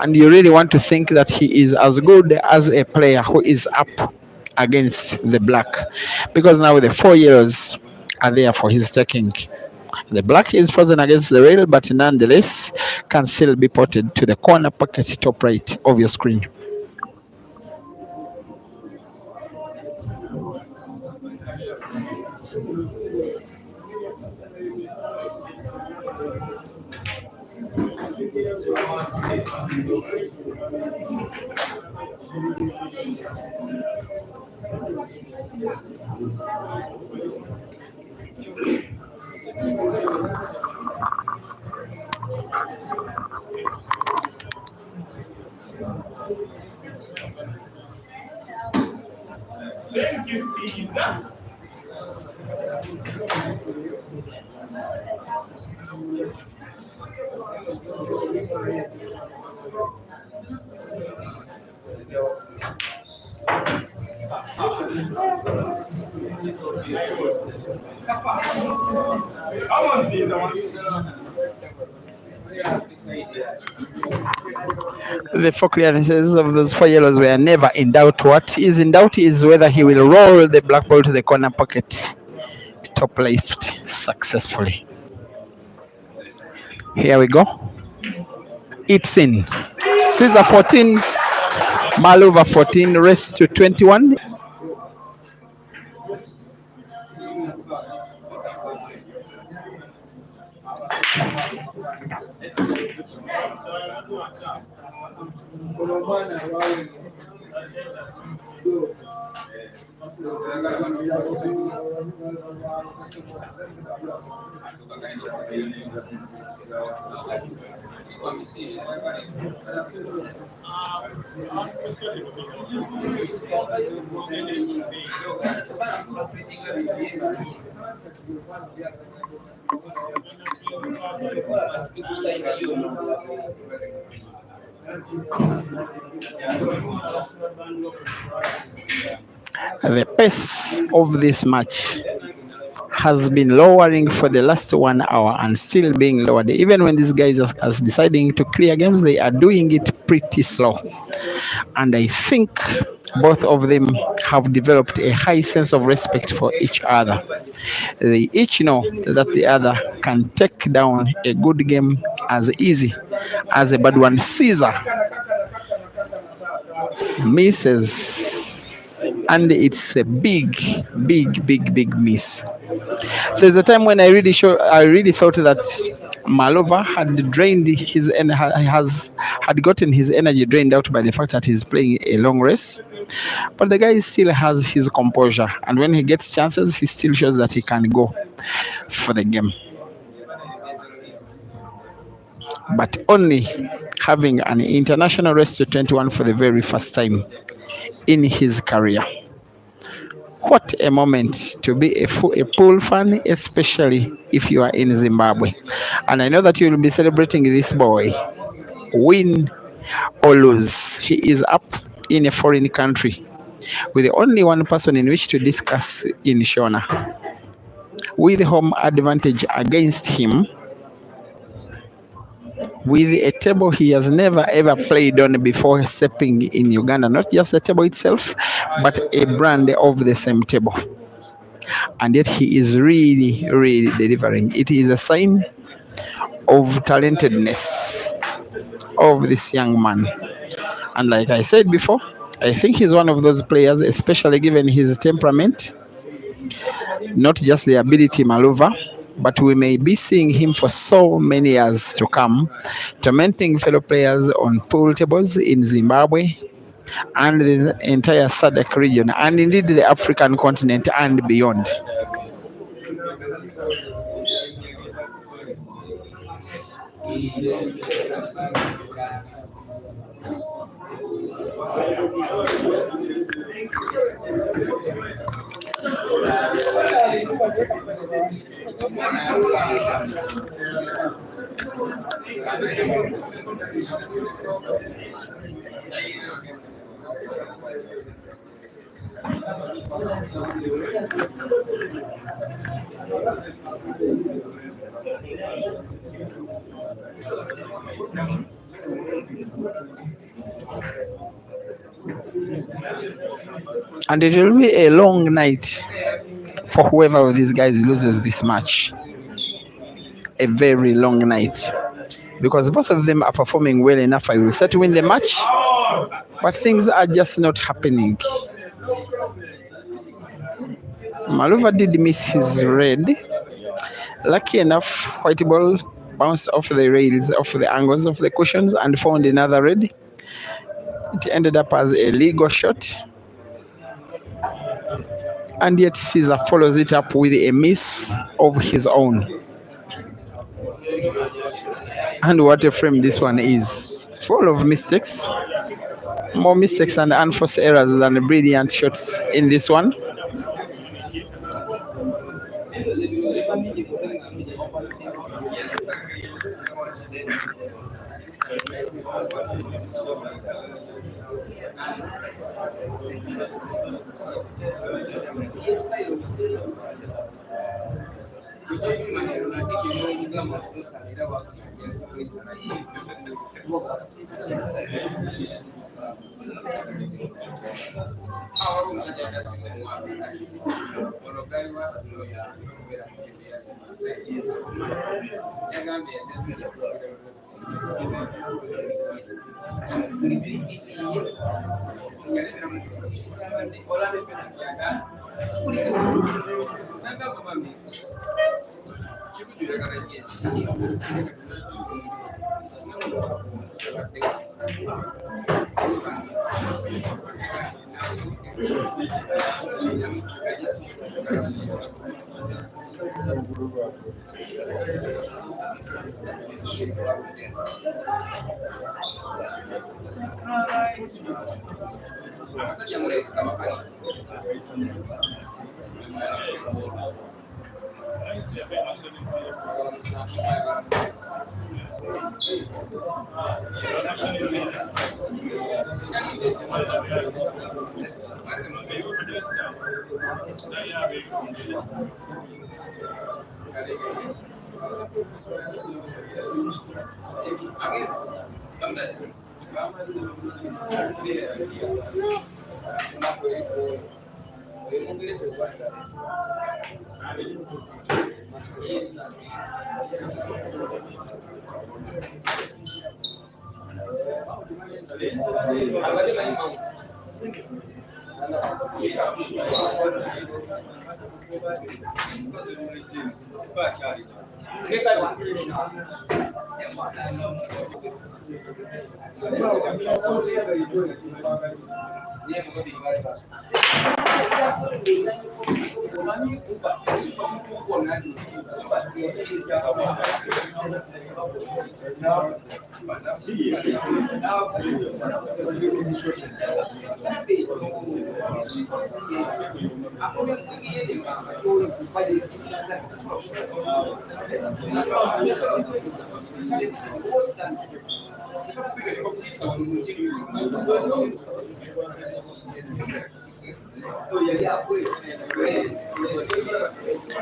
And you really want to think that he is as good as a player who is up against the black, because now the 4 yellows are there for his taking. The black is frozen against the rail, but nonetheless can still be potted to the corner pocket top right of your screen. Thank you, Caesar. Come on, Caesar. The 4 clearances of those 4 yellows were never in doubt. What is in doubt is whether he will roll the black ball to the corner pocket top left successfully. Here we go. It's in. Caesar 14, Maluva 14, race to 21. The pace of this match has been lowering for the last 1 hour and still being lowered. Even when these guys are deciding to clear games, they are doing it pretty slow. And I think both of them have developed a high sense of respect for each other. They each know that the other can take down a good game as easy as a bad one. Caesar misses, and it's a big miss. There's a time when I really thought that Maluva had drained his had gotten his energy drained out by the fact that he's playing a long race. But the guy still has his composure, and when he gets chances, he still shows that he can go for the game. But only having an international race to 21 for the very first time in his career. What a moment to be a pool fan, especially if you are in Zimbabwe. And I know that you will be celebrating this boy, win or lose. He is up in a foreign country with only one person in which to discuss in Shona, with home advantage against him, with a table he has never ever played on before stepping in Uganda. Not just the table itself, but a brand of the same table. And yet he is really delivering. It is a sign of talentedness of this young man. And like I said before, I think he's one of those players, especially given his temperament, not just the ability Maluva, but we may be seeing him for so many years to come, tormenting fellow players on pool tables in Zimbabwe and the entire SADC region, and indeed the African continent and beyond. And it will be a long night for whoever of these guys loses this match. A very long night. Because both of them are performing well enough, I will say, to win the match, but things are just not happening. Maluva did miss his red. Lucky enough, white ball bounced off the rails, off the angles of the cushions, and found another red. It ended up as a legal shot. And yet Caesar follows it up with a miss of his own. And what a frame this one is. Full of mistakes. More mistakes and unforced errors than brilliant shots in this one.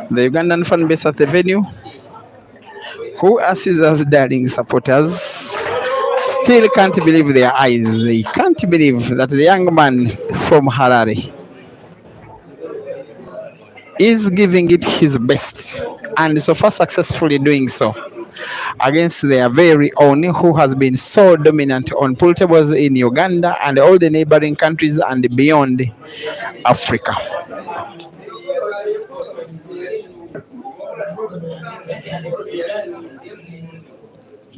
The Ugandan fan base at the venue, who are Caesar's darling supporters, still can't believe their eyes. They can't believe that the young man from Harare is giving it his best, and so far successfully doing so, against their very own, who has been so dominant on pool tables in Uganda and all the neighboring countries and beyond Africa. I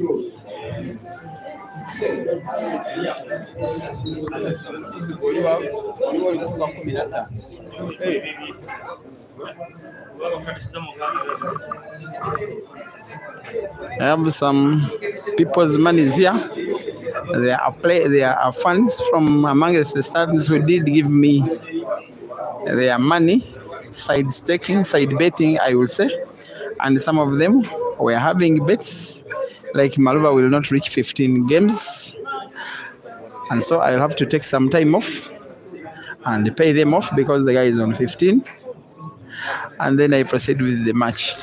have some people's monies here. There are funds from amongst the students who did give me their money, side staking, side betting, I will say. And some of them were having bets like Maluva will not reach 15 games. And so I'll have to take some time off and pay them off because the guy is on 15. And then I proceed with the match.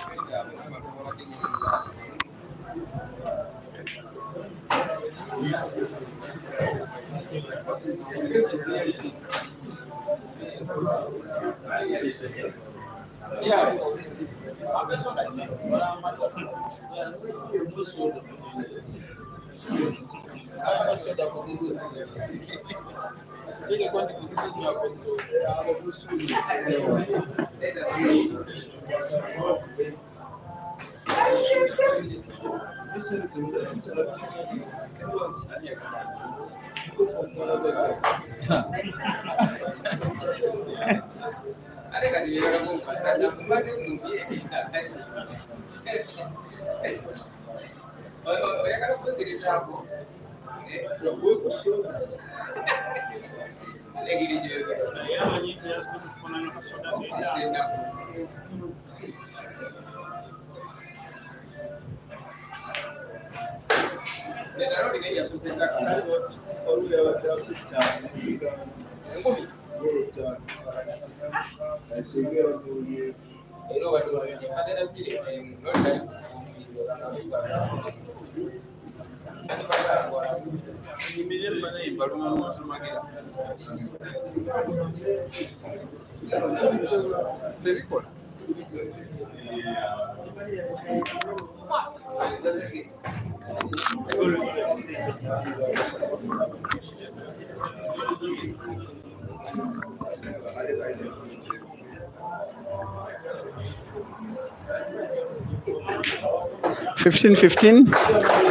$15-15.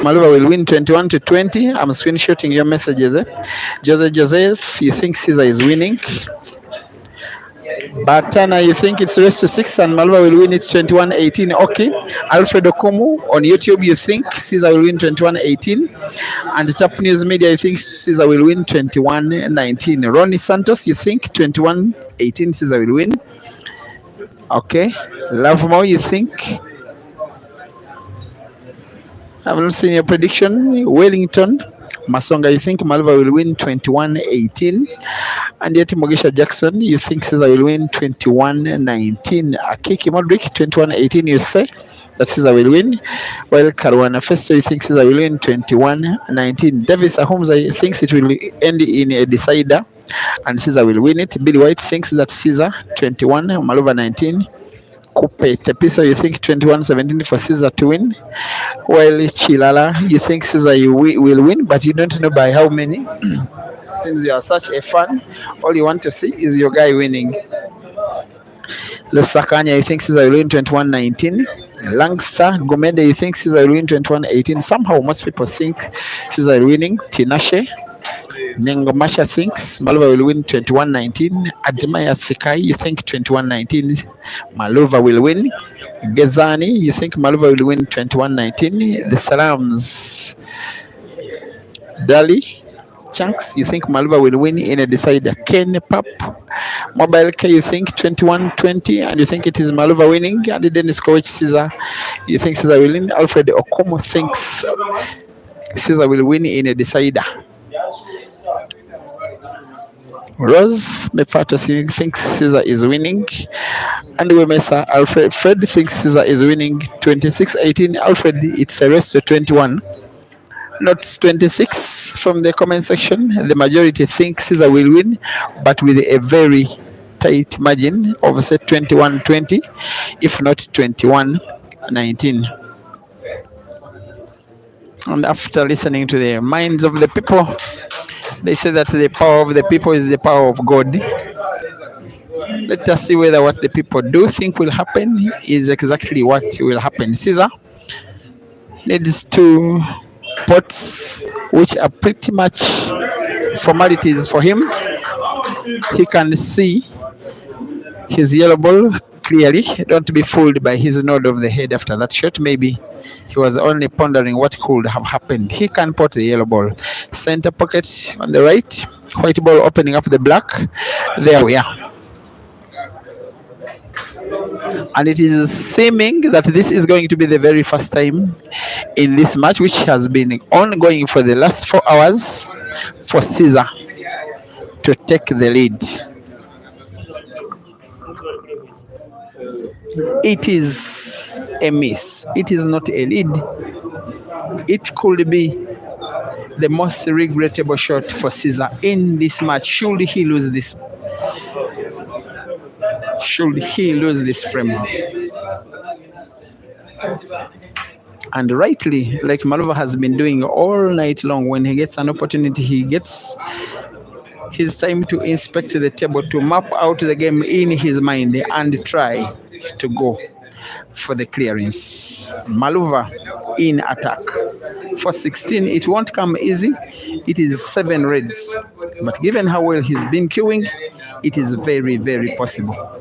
Maluva will win 21-20. I'm screenshotting your messages. Joseph, you think Caesar is winning? Batana, you think it's race to 6 and Maluva will win it 21-18. Okay. Alfred Okumu on YouTube, you think Caesar will win 21-18. And Tap News Media, you think Caesar will win 21-19. Ronnie Santos, you think 21-18 Caesar will win. Okay. Love Mo, you think? I've not seen your prediction. Wellington Masonga, you think Maluva will win 21-18. And yet Mogesha Jackson, you think Caesar will win 21-19. Akiki Modric, 21-18, you say that Caesar will win. While Caruana Festo, you think Caesar will win 21-19. Davis Ahumza thinks it will end in a decider and Caesar will win it. Billy White thinks that Caesar 21, Maluva 19. Coupe Tepiso, you think 21-17 for Caesar to win. While Chilala, you think Caesar will win, but you don't know by how many. Seems you are such a fan. All you want to see is your guy winning. Losakanya, you think Caesar will win 21-19. Langster Gomede, you think Caesar will win 21-18. Somehow most people think Caesar will winning. Tinashe Nyengomasha thinks Maluva will win 21-19. Admire Sikai, you think 21-19 Maluva will win. Gezani, you think Maluva will win 21-19. The Salams Dali Chunks, you think Maluva will win in a decider. Ken Pap Mobile K, you think 21-20 and you think it is Maluva winning. And Dennis Coach Caesar, you think Caesar will win. Alfred Okomo thinks Caesar will win in a decider. Rose Mepato thinks Caesar is winning. And Wemesa Alfred Fred thinks Caesar is winning 26-18. Alfred, it's a race to 21. Not 26 from the comment section. The majority think Caesar will win, but with a very tight margin of say 21-20, if not 21-19. And after listening to the minds of the people, they say that the power of the people is the power of God. Let us see whether what the people do think will happen is exactly what will happen. Caesar, needs two pots, which are pretty much formalities for him. He can see his yellow ball clearly. Don't be fooled by his nod of the head after that shot. Maybe he was only pondering what could have happened. He can pot the yellow ball. Center pocket on the right. White ball opening up the black. There we are. And it is seeming that this is going to be the very first time in this match, which has been ongoing for the last 4 hours, for Caesar to take the lead. It is a miss. It is not a lead. It could be the most regrettable shot for Caesar in this match. Should he lose this? Should he lose this frame? And rightly, like Maluva has been doing all night long, when he gets an opportunity, he gets his time to inspect the table, to map out the game in his mind and try to go for the clearance. Maluva in attack. For 16, it won't come easy. It is 7 reds. But given how well he's been queuing, it is very, very possible.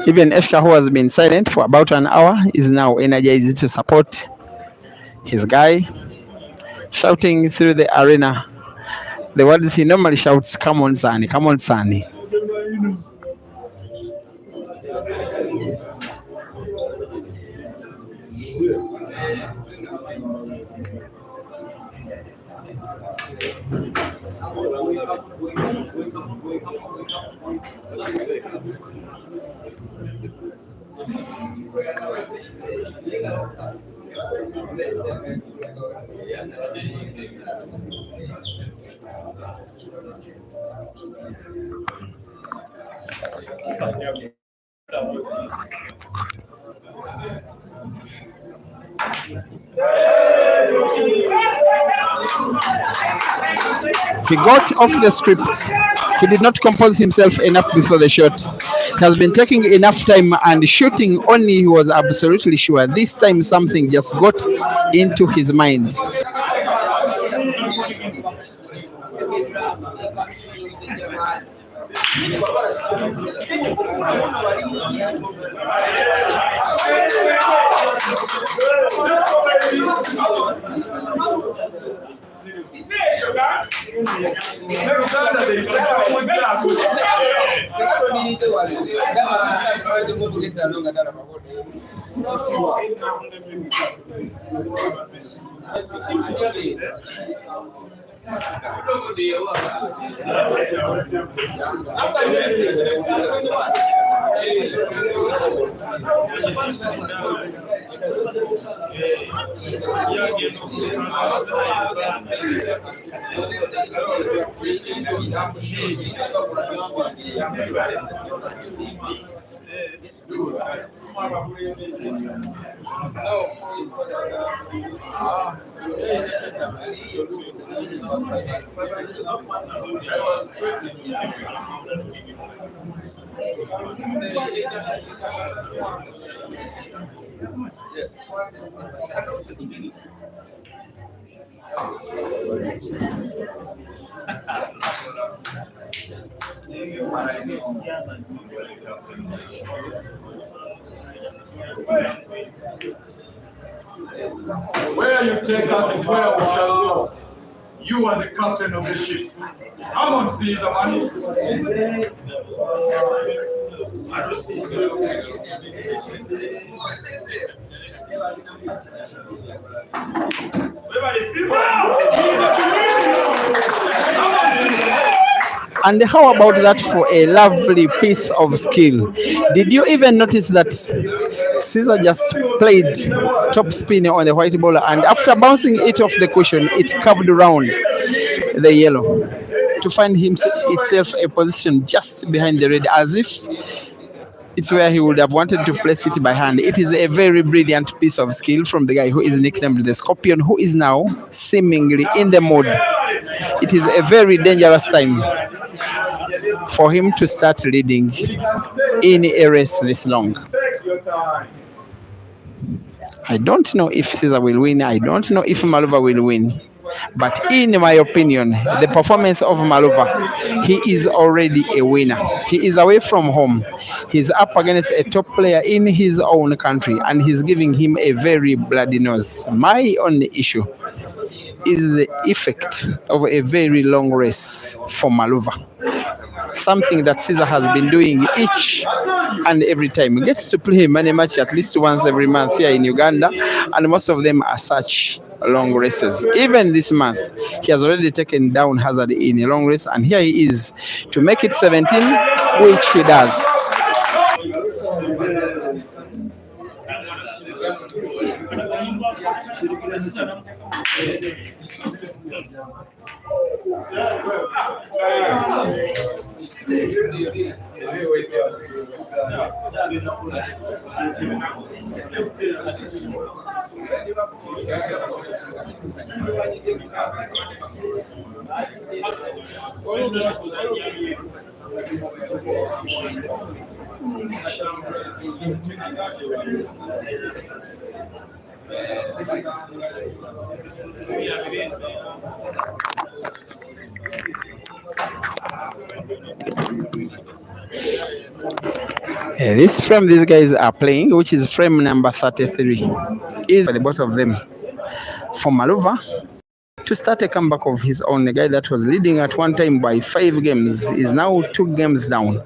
Even Eshka, who has been silent for about an hour, is now energized to support his guy, shouting through the arena the words he normally shouts, "Come on, Sani, come on, Sani." He got off the script. He did not compose himself enough before the shot. He has been taking enough time and shooting only he was absolutely sure. This time something just got into his mind. Where you take us is where we shall go. You are the captain of the ship. Come on, Caesar, man. And how about that for a lovely piece of skill? Did you even notice that Caesar just played top spin on the white ball, and after bouncing it off the cushion, it curved around the yellow to find itself a position just behind the red, as if It's where he would have wanted to place it by hand. It is a very brilliant piece of skill from the guy who is nicknamed the Scorpion, who is now seemingly in the mood. It is a very dangerous time for him to start leading in a race this long. Take your time. I don't know if Caesar will win. I don't know if Maluva will win. But in my opinion, the performance of Maluva, he is already a winner. He is away from home. He's up against a top player in his own country, and he's giving him a very bloody nose. My only issue is the effect of a very long race for Maluva. Something that Caesar has been doing each and every time. He gets to play money match at least once every month here in Uganda, and most of them are such long races. Even this month, he has already taken down Hazard in a long race, and here he is to make it 17, which he does. This frame these guys are playing, which is frame number 33, is for the both of them. For Maluva to start a comeback of his own, the guy that was leading at one time by 5 games is now 2 games down.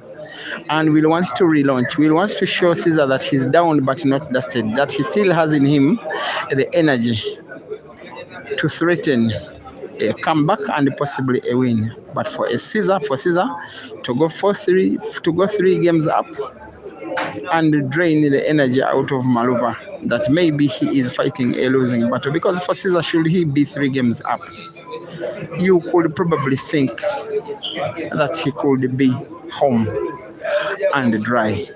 And we'll want to relaunch. We'll want to show Caesar that he's down but not dusted, that he still has in him the energy to threaten a comeback and possibly a win. But for Caesar to go 4-3, to go 3 games up and drain the energy out of Maluva, that maybe he is fighting a losing battle. Because for Caesar, should he be 3 games up, you could probably think that he could be home and dry.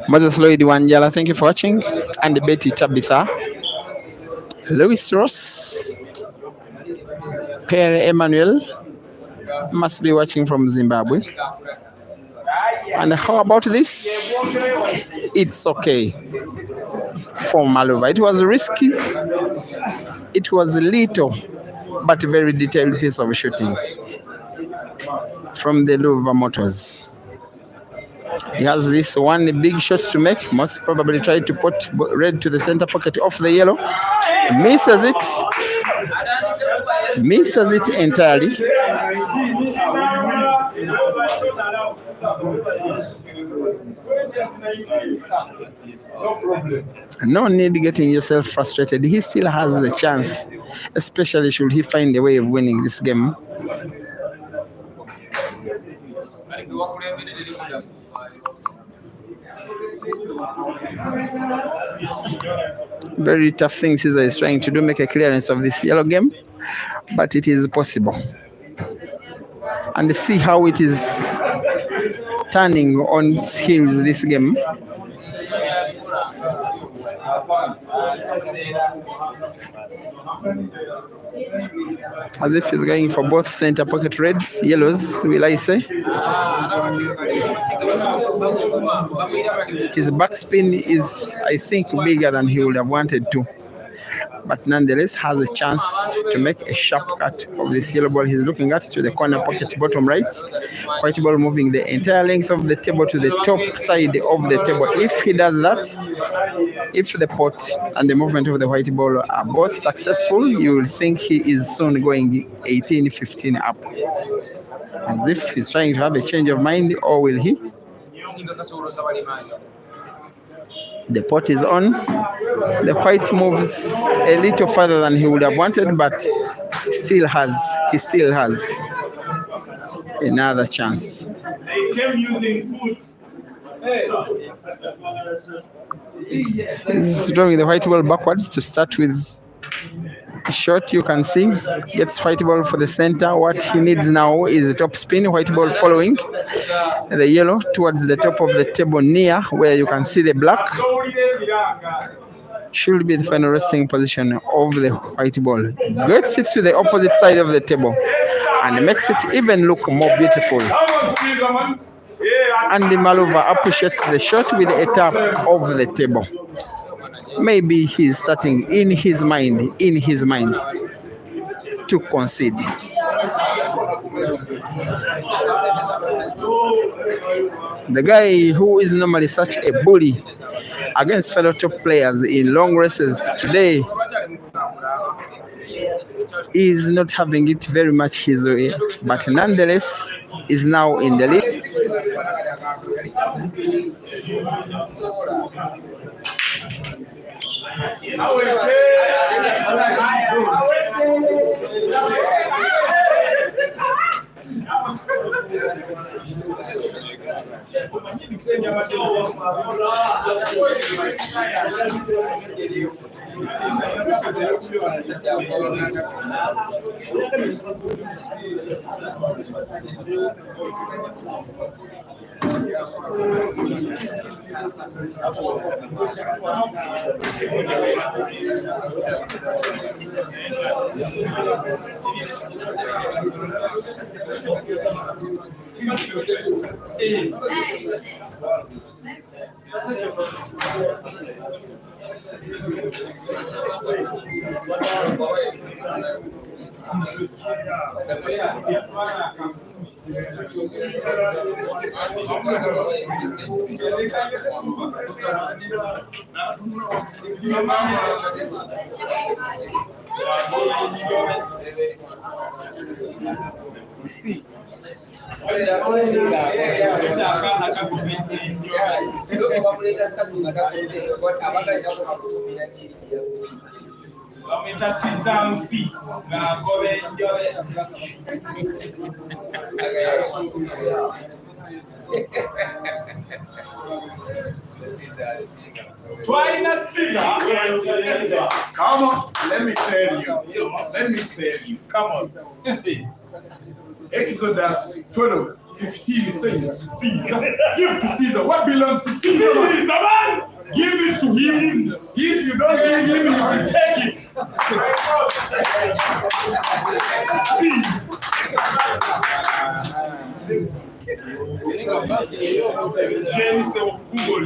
Moses Lloyd Wanjala, thank you for watching. And Betty Tabitha, Louis Ross, Pierre Emmanuel must be watching from Zimbabwe. And how about this? It's okay for Maluva. It was risky. It was a little but very detailed piece of shooting from the Luva Motors. He has this one big shot to make. Most probably try to put red to the center pocket of the yellow. Misses it. Misses it entirely. No problem. No need getting yourself frustrated. He still has the chance, especially should he find a way of winning this game. Very tough thing Caesar is trying to do, make a clearance of this yellow game, but it is possible. And see how it is turning on its heels this game. As if he's going for both center pocket reds, yellows, will I say. His backspin is, I think, bigger than he would have wanted to, but nonetheless has a chance to make a sharp cut of this yellow ball he's looking at to the corner pocket bottom right. White ball moving the entire length of the table to the top side of the table. If he does that, if the pot and the movement of the white ball are both successful, you will think he is soon going 18-15 up. As if he's trying to have a change of mind, or will he? The pot is on. The white moves a little further than he would have wanted, but he still has another chance. They came using food. He's drawing the white ball backwards to start with a shot. You can see gets white ball for the center. What he needs now is a top spin. White ball following the yellow towards the top of the table near where you can see the black. Should be the final resting position of the white ball. Gets it to the opposite side of the table and makes it even look more beautiful. Andy Maluva appreciates the shot with a tap of the table. Maybe he's starting in his mind to concede. The guy who is normally such a bully against fellow top players in long races today is not having it very much his way, but nonetheless is now in the lead. Come on, let me tell you. Come on. Exodus 12:15 says, Caesar, give to Caesar what belongs to Caesar. Man. Give it to him. If you don't give him, he will take it. James Google.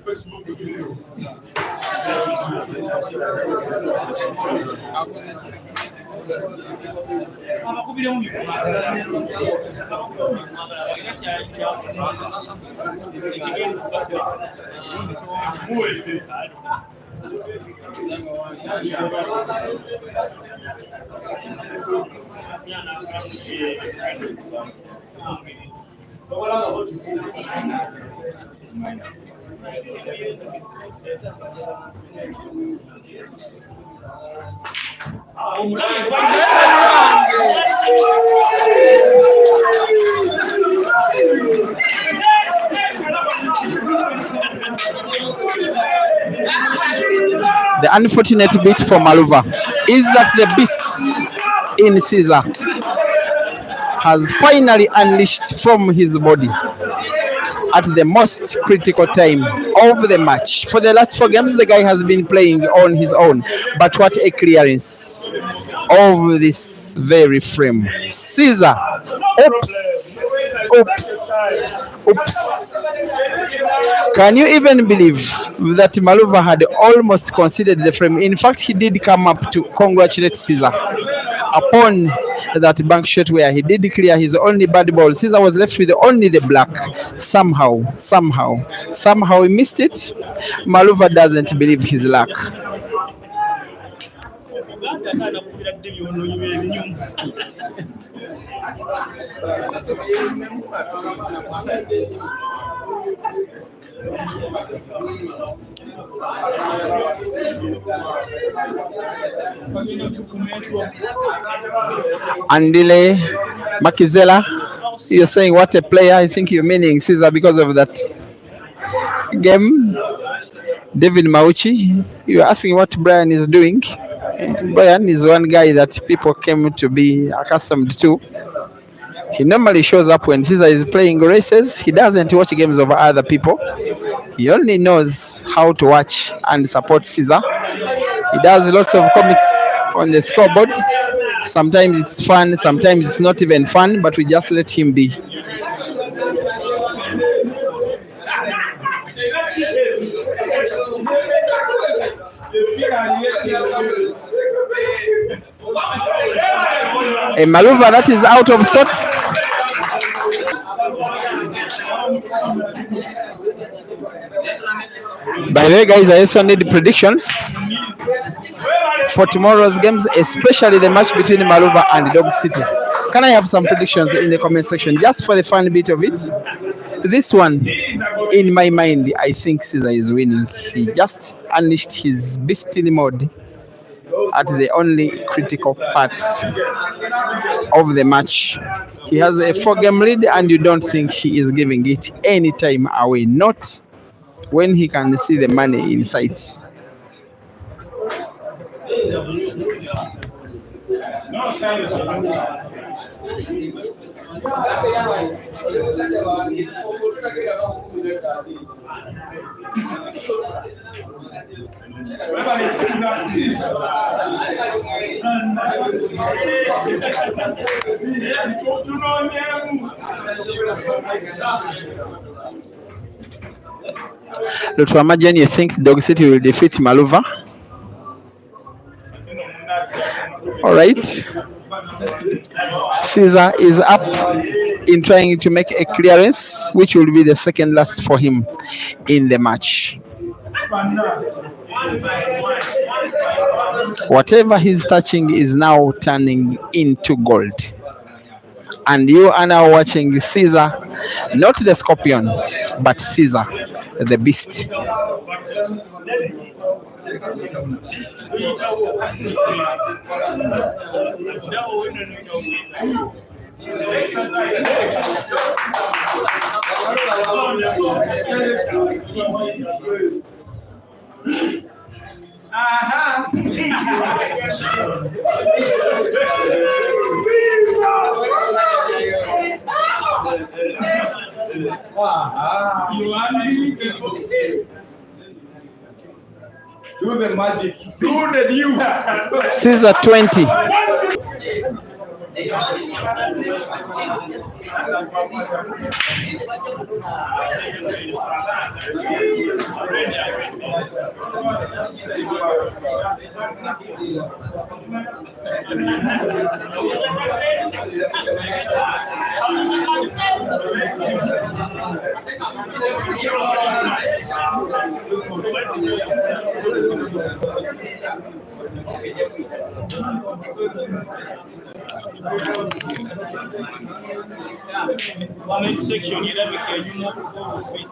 Facebook. The unfortunate bit for Maluva is that the beast in Caesar has finally unleashed from his body at the most critical time of the match. For the last 4 games, the guy has been playing on his own, but what a clearance of this very frame. Caesar, oops. Can you even believe that Maluva had almost conceded the frame? In fact, he did come up to congratulate Caesar upon that bank shot where he did clear his only bad ball. Caesar was left with only the black. Somehow he missed it. Maluva doesn't believe his luck. Andile Makizela, you're saying what a player. I think you're meaning Caesar because of that game. David Mauchi, you're asking what Brian is doing. Brian is one guy that people came to be accustomed to. He normally shows up when Caesar is playing races. He doesn't watch games of other people. He only knows how to watch and support Caesar. He does lots of comics on the scoreboard. Sometimes it's fun, sometimes it's not even fun, but we just let him be. A Maluva that is out of sorts. By the way, guys, I also need predictions for tomorrow's games, especially the match between Maluva and Dog City. Can I have some predictions in the comment section just for the fun bit of it? This one, in my mind, I think Caesar is winning. He just unleashed his beastly mode at the only critical part of the match. He has a 4-game lead and you don't think he is giving it any time away, not when he can see the money in sight. Dr. Imagine you think Dog City will defeat Maluva? All right. Caesar is up in trying to make a clearance, which will be the second last for him in the match. Whatever he's touching is now turning into gold. And you are now watching Caesar, not the scorpion, but Caesar, the beast. Do the magic. Do the new. Caesar 20. Section, you never can you know before we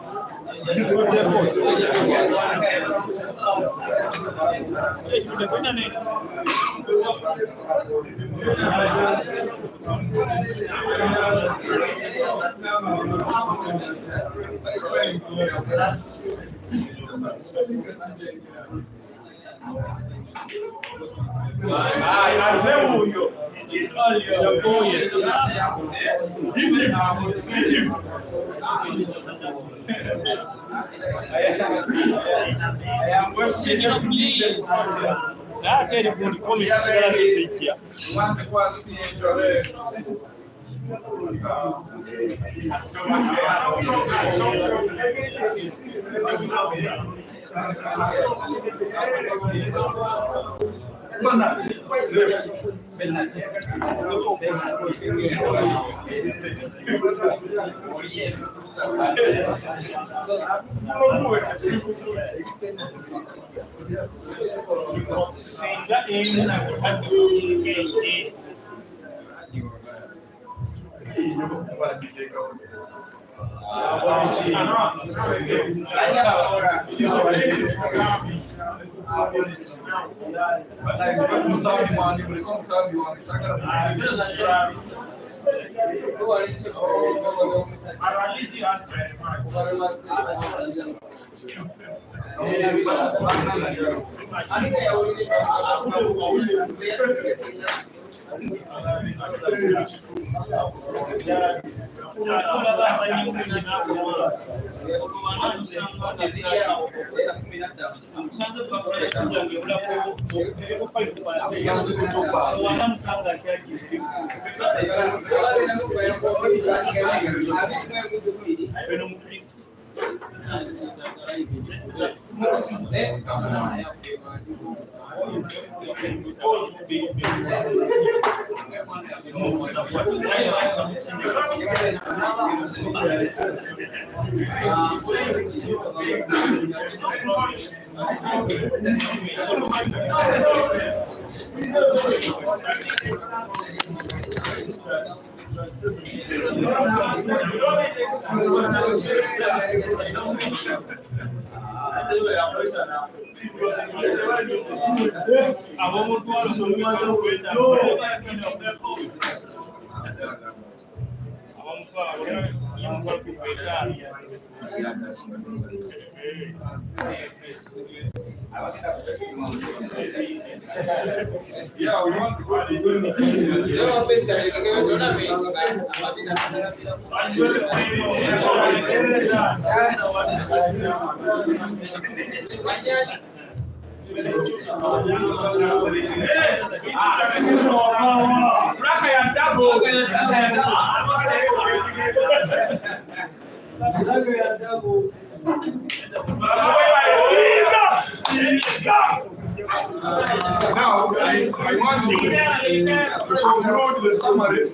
Now, I want to conclude the summary.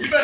Even